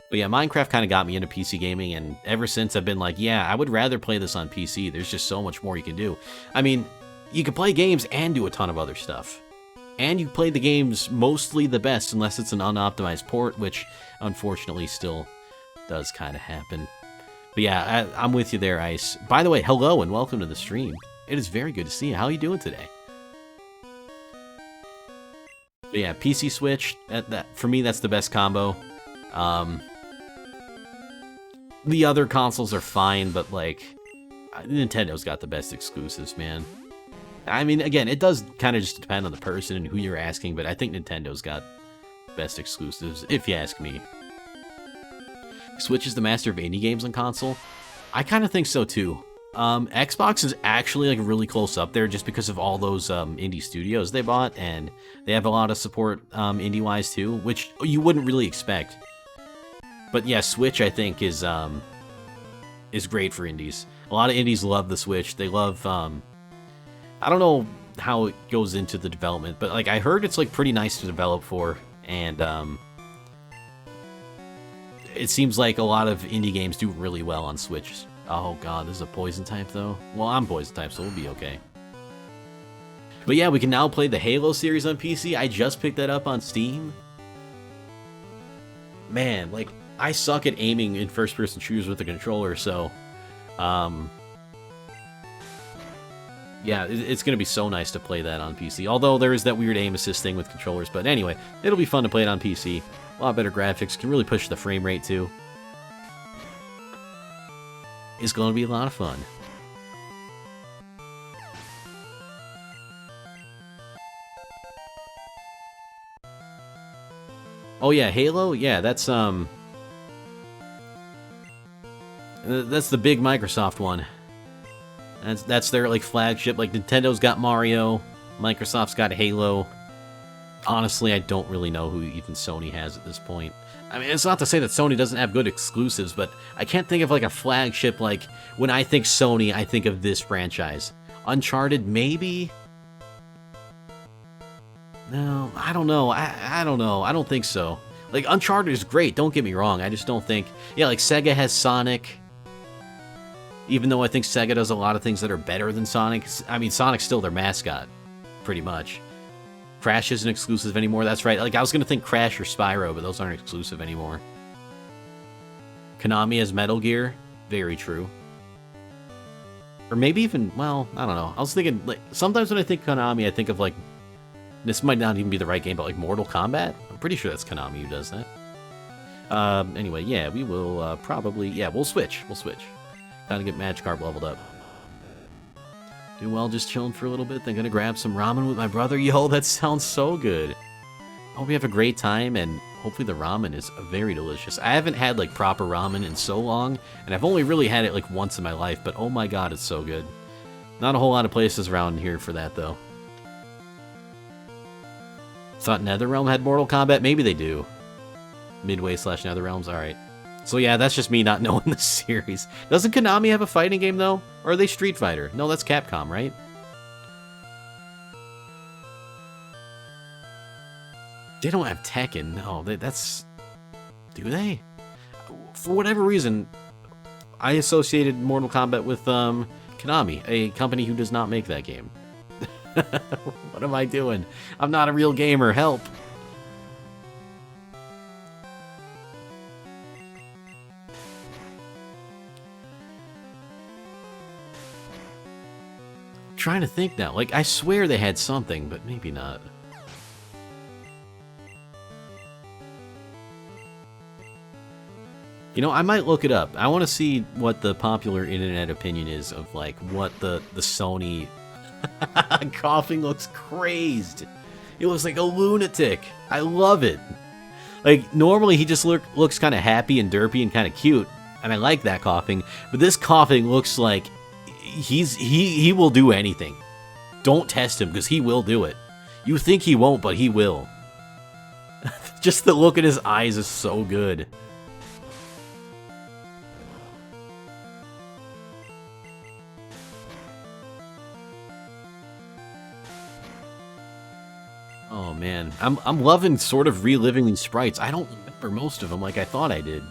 S1: But yeah, Minecraft kind of got me into PC gaming, and ever since I've been like, yeah, I would rather play this on PC. There's just so much more you can do. I mean, you can play games and do a ton of other stuff. And you play the games mostly the best, unless it's an unoptimized port, which unfortunately still does kind of happen. But yeah, I'm with you there, Ice. By the way, hello and welcome to the stream. It is very good to see you. How are you doing today? But yeah, PC Switch, for me, that's the best combo. The other consoles are fine, but like, Nintendo's got the best exclusives, man. I mean, again, it does kind of just depend on the person and who you're asking, but I think Nintendo's got best exclusives, if you ask me. Switch is the master of indie games on console. I kind of think so too. Xbox is actually like really close up there just because of all those indie studios they bought, and they have a lot of support indie-wise too, which you wouldn't really expect. But yeah, Switch I think is great for indies. A lot of indies love the Switch. They love I don't know how it goes into the development, but like I heard it's like pretty nice to develop for, and it seems like a lot of indie games do really well on Switch. Oh god, this is a poison type though. Well, I'm poison type, so we'll be okay. But yeah, we can now play the Halo series on PC. I just picked that up on Steam. Man, like, I suck at aiming in first-person shooters with a controller, so yeah, it's going to be so nice to play that on PC. Although there is that weird aim assist thing with controllers, but anyway, it'll be fun to play it on PC. A lot better graphics, can really push the frame rate too. It's going to be a lot of fun. Oh yeah, Halo? Yeah, that's the big Microsoft one. That's their like flagship. Like Nintendo's got Mario, Microsoft's got Halo. Honestly, I don't really know who even Sony has at this point. I mean, it's not to say that Sony doesn't have good exclusives, but I can't think of like a flagship. Like when I think Sony, I think of this franchise. Uncharted, maybe. No, I don't know. I don't know. I don't think so. Like, Uncharted is great, don't get me wrong. I just don't think... Yeah, like, Sega has Sonic. Even though I think Sega does a lot of things that are better than Sonic. I mean, Sonic's still their mascot, pretty much. Crash isn't exclusive anymore, that's right. Like, I was gonna think Crash or Spyro, but those aren't exclusive anymore. Konami has Metal Gear. Very true. Or maybe even... Well, I don't know. I was thinking... like, sometimes when I think Konami, I think of, like... This might not even be the right game, but like Mortal Kombat? I'm pretty sure that's Konami who does that. Anyway, yeah, we will probably... Yeah, we'll switch. We'll switch. Gotta get Magikarp leveled up. Doing well, just chilling for a little bit. Then gonna grab some ramen with my brother. Yo, that sounds so good. Hope you have a great time, and hopefully the ramen is very delicious. I haven't had like proper ramen in so long, and I've only really had it like once in my life, but oh my god, it's so good. Not a whole lot of places around here for that, though. Thought NetherRealm had Mortal Kombat? Maybe they do. Midway / NetherRealms, alright. So yeah, that's just me not knowing the series. Doesn't Konami have a fighting game, though? Or are they Street Fighter? No, that's Capcom, right? They don't have Tekken. No, that's... Do they? For whatever reason, I associated Mortal Kombat with Konami, a company who does not make that game. What am I doing? I'm not a real gamer. Help. Trying to think now. Like, I swear they had something, but maybe not. You know, I might look it up. I want to see what the popular internet opinion is of, like, what the Sony... Coughing looks crazed. It looks like a lunatic. I love it. Like, normally he just looks kind of happy and derpy and kind of cute, and I like that coughing, but this coughing looks like he will do anything. Don't test him, because he will do it. You think he won't, but he will. Just the look in his eyes is so good. Oh man, I'm loving sort of reliving these sprites. I don't remember most of them like I thought I did.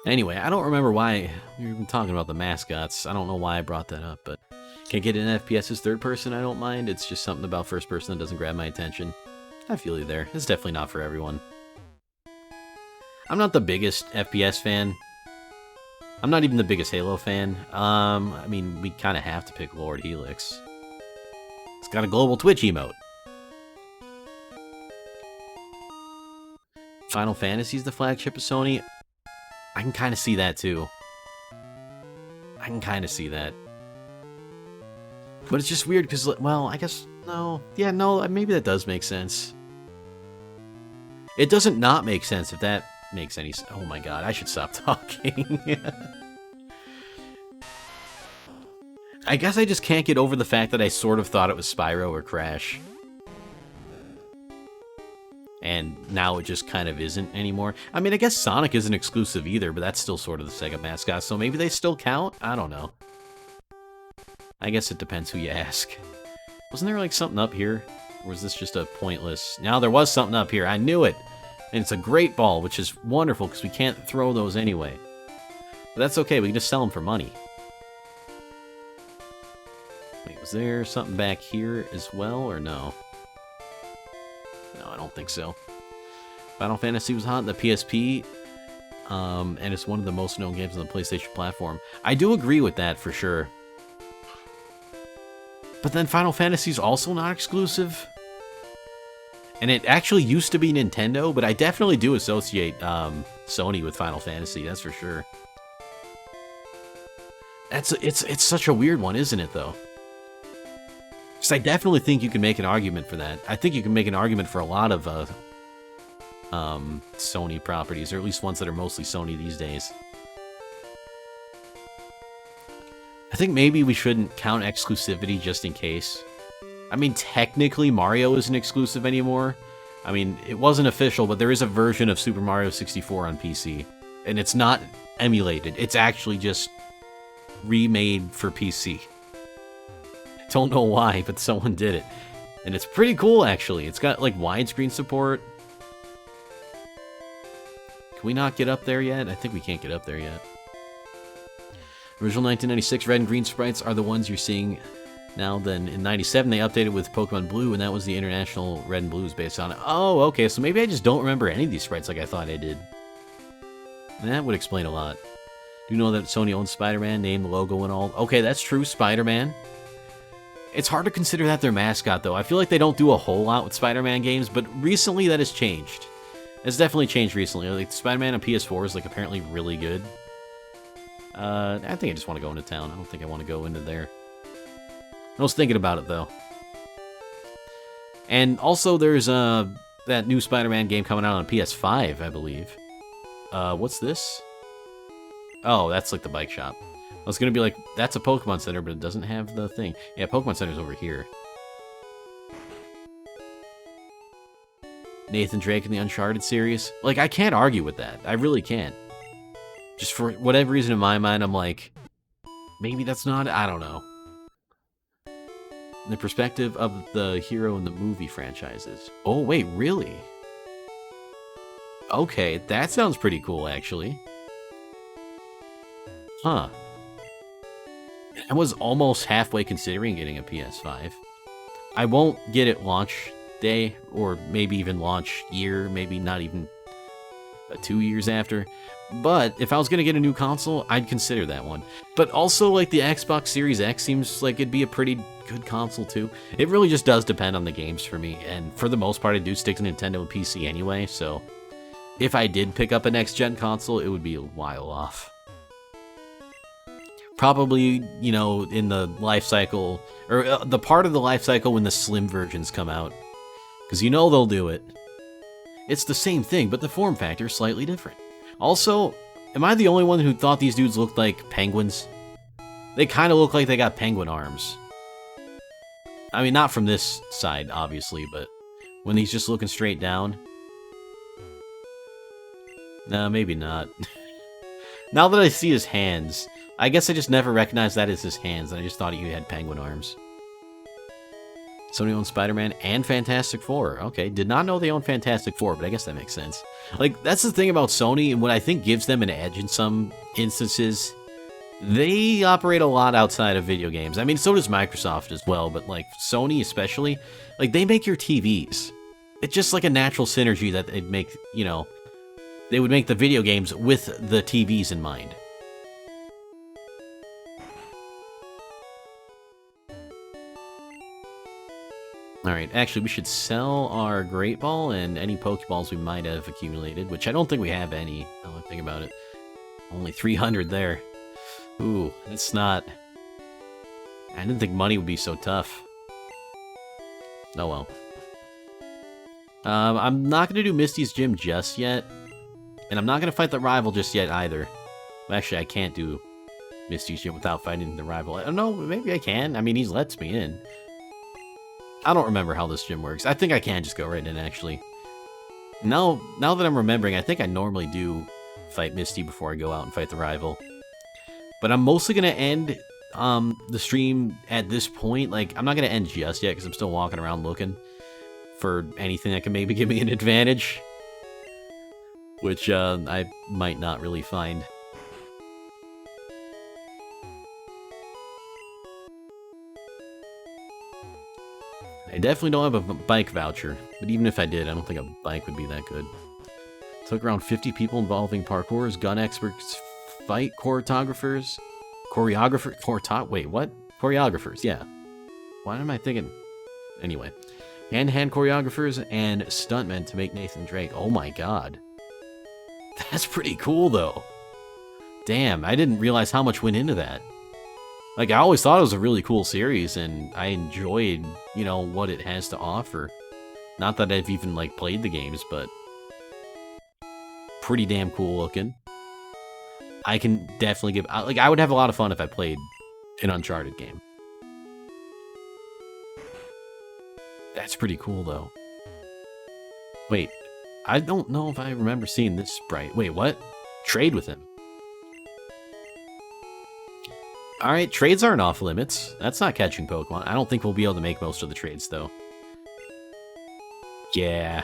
S1: Anyway, I don't remember why we were even talking about the mascots. I don't know why I brought that up, but can't get in FPS as third person, I don't mind. It's just something about first person that doesn't grab my attention. I feel you there. It's definitely not for everyone. I'm not the biggest FPS fan. I'm not even the biggest Halo fan. I mean, we kind of have to pick Lord Helix. It's got a global Twitch emote. Final Fantasy's the flagship of Sony. I can kind of see that too. I can kind of see that. But it's just weird because, well, I guess, no. Yeah, no, maybe that does make sense. It doesn't not make sense if that makes any sense. Oh my god, I should stop talking. I guess I just can't get over the fact that I sort of thought it was Spyro or Crash. And now it just kind of isn't anymore. I mean, I guess Sonic isn't exclusive either, but that's still sort of the Sega mascot, so maybe they still count? I don't know. I guess it depends who you ask. Wasn't there like something up here? Or was this just a pointless... Now there was something up here, I knew it! And it's a great ball, which is wonderful, because we can't throw those anyway. But that's okay, we can just sell them for money. Wait, was there something back here as well, or no? No, I don't think so. Final Fantasy was hot on the PSP, and it's one of the most known games on the PlayStation platform. I do agree with that, for sure. But then Final Fantasy's also not exclusive. And it actually used to be Nintendo, but I definitely do associate Sony with Final Fantasy, that's for sure. It's such a weird one, isn't it, though? Because I definitely think you can make an argument for that. I think you can make an argument for a lot of Sony properties, or at least ones that are mostly Sony these days. I think maybe we shouldn't count exclusivity just in case. I mean, technically Mario isn't exclusive anymore. I mean, it wasn't official, but there is a version of Super Mario 64 on PC. And it's not emulated. It's actually just remade for PC. I don't know why, but someone did it. And it's pretty cool, actually. It's got, like, widescreen support. Can we not get up there yet? I think we can't get up there yet. Original 1996 red and green sprites are the ones you're seeing now. Then in 97 they updated with Pokemon Blue, and that was the international red and blues based on it. Oh, okay, so maybe I just don't remember any of these sprites like I thought I did. And that would explain a lot. Do you know that Sony owns Spider-Man, name, the logo, and all? Okay, that's true, Spider-Man. It's hard to consider that their mascot, though. I feel like they don't do a whole lot with Spider-Man games, but recently that has changed. It's definitely changed recently. Like, Spider-Man on PS4 is, like, apparently really good. I think I just want to go into town. I don't think I want to go into there. I was thinking about it, though. And also, there's that new Spider-Man game coming out on PS5, I believe. What's this? Oh, that's like the bike shop. I was gonna be like, that's a Pokemon Center, but it doesn't have the thing. Yeah, Pokemon Center's over here. Nathan Drake in the Uncharted series. Like, I can't argue with that. I really can't. Just for whatever reason in my mind, I'm like, maybe that's not, I don't know. The perspective of the hero in the movie franchises. Oh, wait, really? Okay, that sounds pretty cool, actually. Huh. I was almost halfway considering getting a PS5. I won't get it launch day, or maybe even launch year, maybe not even 2 years after. But if I was going to get a new console, I'd consider that one. But also, like, the Xbox Series X seems like it'd be a pretty good console, too. It really just does depend on the games for me, and for the most part, I do stick to Nintendo and PC anyway, so if I did pick up a next-gen console, it would be a while off. Probably, you know, in the life cycle, or the part of the life cycle when the slim versions come out. Because you know they'll do it. It's the same thing, but the form factor is slightly different. Also, am I the only one who thought these dudes looked like penguins? They kind of look like they got penguin arms. I mean, not from this side, obviously, but when he's just looking straight down. No, maybe not. Now that I see his hands, I guess I just never recognized that as his hands, and I just thought he had penguin arms. Sony owns Spider-Man and Fantastic Four. Okay, did not know they own Fantastic Four, but I guess that makes sense. Like, that's the thing about Sony, and what I think gives them an edge in some instances. They operate a lot outside of video games. I mean, so does Microsoft as well, but, like, Sony especially, like, they make your TVs. It's just like a natural synergy that they'd make, you know, they would make the video games with the TVs in mind. Alright, actually, we should sell our Great Ball and any Pokeballs we might have accumulated, which I don't think we have any, now that I think about it. Only 300 there. Ooh, that's not... I didn't think money would be so tough. Oh well. I'm not going to do Misty's Gym just yet, and I'm not going to fight the rival just yet either. Well, actually, I can't do Misty's Gym without fighting the rival. I don't know, maybe I can. I mean, he lets me in. I don't remember how this gym works. I think I can just go right in, actually. Now that I'm remembering, I think I normally do fight Misty before I go out and fight the rival. But I'm mostly going to end the stream at this point. Like, I'm not going to end just yet, because I'm still walking around looking for anything that can maybe give me an advantage. Which I might not really find. I definitely don't have a bike voucher, but even if I did, I don't think a bike would be that good. Took around 50 people involving parkourers, gun experts, fight choreographers, wait, what? Choreographers, yeah. Why am I thinking? Anyway. Hand-to-hand choreographers and stuntmen to make Nathan Drake. Oh my god. That's pretty cool, though. Damn, I didn't realize how much went into that. Like, I always thought it was a really cool series, and I enjoyed, you know, what it has to offer. Not that I've even, like, played the games, but pretty damn cool looking. I can definitely give... Like, I would have a lot of fun if I played an Uncharted game. That's pretty cool, though. Wait, I don't know if I remember seeing this sprite. Wait, what? Trade with him. Alright, trades aren't off limits. That's not catching Pokemon. I don't think we'll be able to make most of the trades, though. Yeah.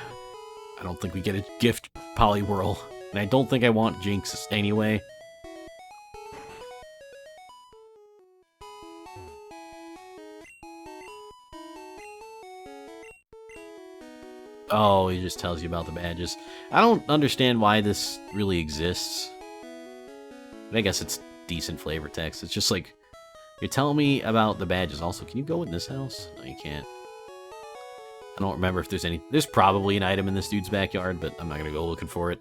S1: I don't think we get a gift Poliwhirl. And I don't think I want Jinx anyway. Oh, he just tells you about the badges. I don't understand why this really exists. But I guess it's decent flavor text. It's just like, you're telling me about the badges. Also, can you go in this house? No, you can't. I don't remember if there's any... There's probably an item in this dude's backyard, but I'm not going to go looking for it.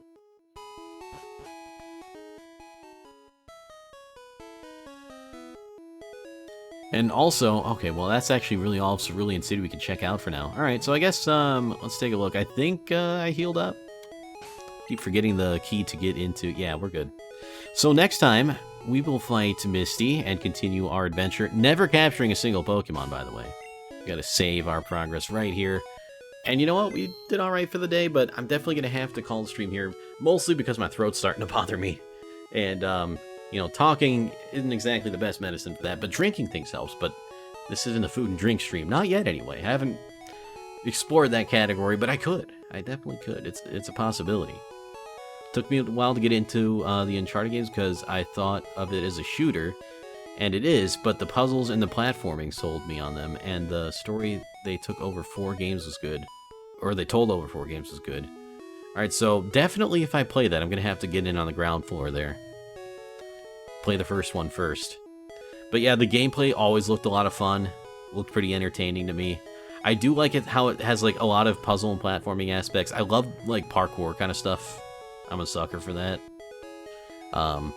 S1: And also, okay, well, that's actually really all of Cerulean City we can check out for now. Alright, so I guess, let's take a look. I think I healed up. Keep forgetting the key to get into... Yeah, we're good. So next time, we will fight Misty and continue our adventure, never capturing a single Pokemon, by the way. We gotta save our progress right here. And you know what? We did alright for the day, but I'm definitely gonna have to call the stream here, mostly because my throat's starting to bother me. And, you know, talking isn't exactly the best medicine for that, but drinking things helps. But this isn't a food and drink stream. Not yet, anyway. I haven't explored that category, but I could. I definitely could. It's a possibility. Took me a while to get into the Uncharted games because I thought of it as a shooter, and it is, but the puzzles and the platforming sold me on them, and the story they took over 4 games was good. Or they told over 4 games was good. Alright, so definitely if I play that, I'm going to have to get in on the ground floor there. Play the first one first. But yeah, the gameplay always looked a lot of fun. Looked pretty entertaining to me. I do like it how it has like a lot of puzzle and platforming aspects. I love like parkour kind of stuff. I'm a sucker for that. So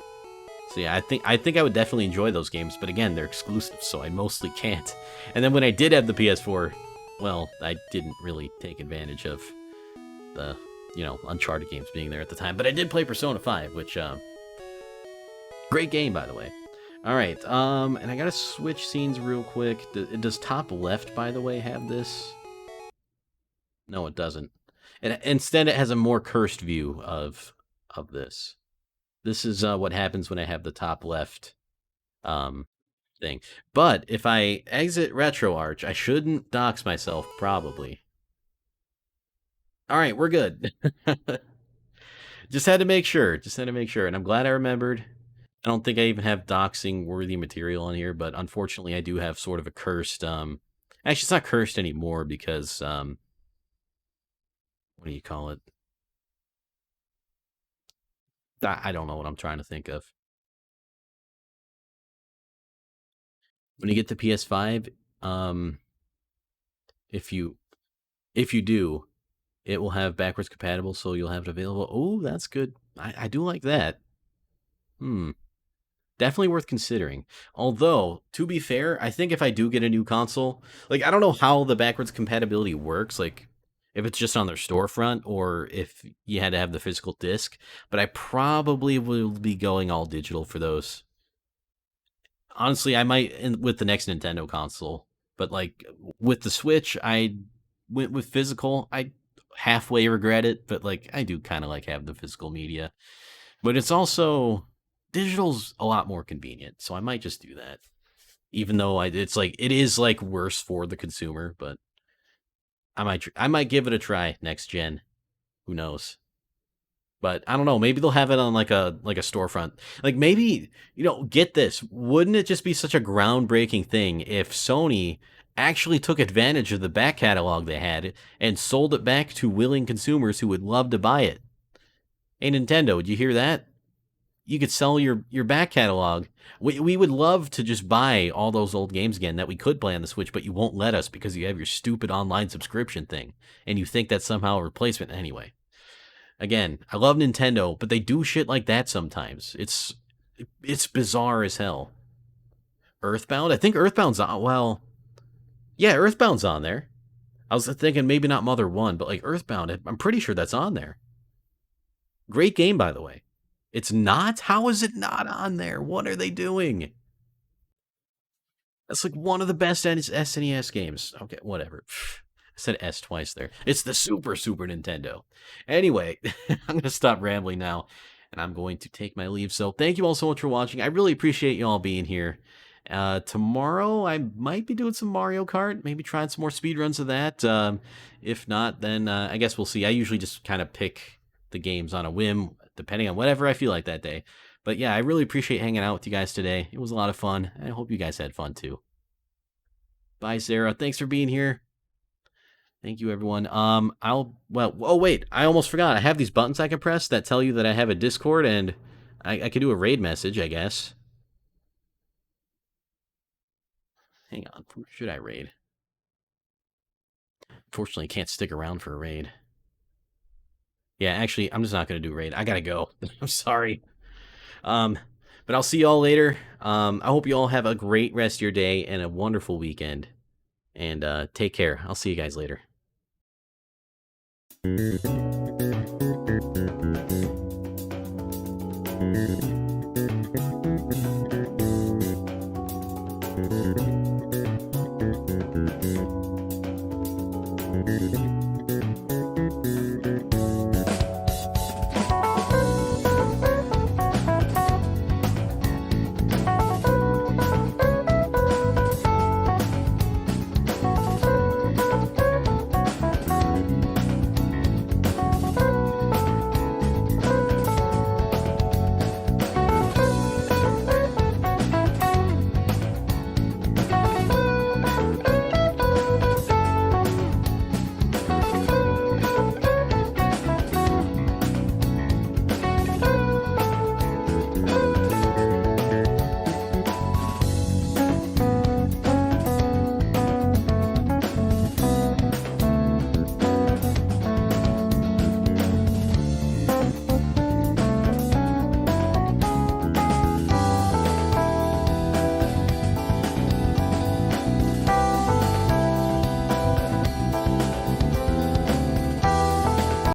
S1: yeah, I think I would definitely enjoy those games, but again, they're exclusive, so I mostly can't. And then when I did have the PS4, well, I didn't really take advantage of the, you know, Uncharted games being there at the time. But I did play Persona 5, which, great game, by the way. Alright, and I gotta switch scenes real quick. Does top left, by the way, have this? No, it doesn't. And instead, it has a more cursed view of this. This is what happens when I have the top left thing. But if I exit RetroArch, I shouldn't dox myself, probably. Alright, we're good. Just had to make sure. And I'm glad I remembered. I don't think I even have doxing-worthy material on here, but unfortunately I do have sort of a cursed... Actually, it's not cursed anymore because... what do you call it? I don't know what I'm trying to think of. When you get the PS5, if you do, it will have backwards compatible, so you'll have it available. Oh, that's good. I do like that. Definitely worth considering. Although, to be fair, I think if I do get a new console, like, I don't know how the backwards compatibility works, like, if it's just on their storefront or if you had to have the physical disc, but I probably will be going all digital for those. Honestly, I might with the next Nintendo console, but like with the Switch, I went with physical. I halfway regret it, but like I do kind of like have the physical media. But it's also digital's a lot more convenient, so I might just do that. Even though it's like it is like worse for the consumer, but I might give it a try next gen. Who knows? But I don't know. Maybe they'll have it on like a storefront. Like maybe, you know, get this. Wouldn't it just be such a groundbreaking thing if Sony actually took advantage of the back catalog they had and sold it back to willing consumers who would love to buy it? Hey Nintendo, did you hear that? You could sell your back catalog. We would love to just buy all those old games again that we could play on the Switch, but you won't let us because you have your stupid online subscription thing, and you think that's somehow a replacement anyway. Again, I love Nintendo, but they do shit like that sometimes. It's bizarre as hell. Earthbound? I think Earthbound's on. Well, yeah, Earthbound's on there. I was thinking maybe not Mother 1, but like Earthbound, I'm pretty sure that's on there. Great game, by the way. It's not? How is it not on there? What are they doing? That's like one of the best SNES games. Okay, whatever. I said S twice there. It's the Super Nintendo. Anyway, I'm going to stop rambling now, and I'm going to take my leave. So thank you all so much for watching. I really appreciate you all being here. Tomorrow, I might be doing some Mario Kart, maybe trying some more speedruns of that. If not, then I guess we'll see. I usually just kind of pick the games on a whim, depending on whatever I feel like that day. But yeah, I really appreciate hanging out with you guys today. It was a lot of fun. I hope you guys had fun too. Bye, Sarah. Thanks for being here. Thank you, everyone. Oh wait, I almost forgot. I have these buttons I can press that tell you that I have a Discord, and I can do a raid message, I guess. Hang on, who should I raid? Unfortunately, can't stick around for a raid. Yeah, actually, I'm just not going to do a raid. I gotta go. I'm sorry. But I'll see y'all later. I hope you all have a great rest of your day and a wonderful weekend. And take care. I'll see you guys later.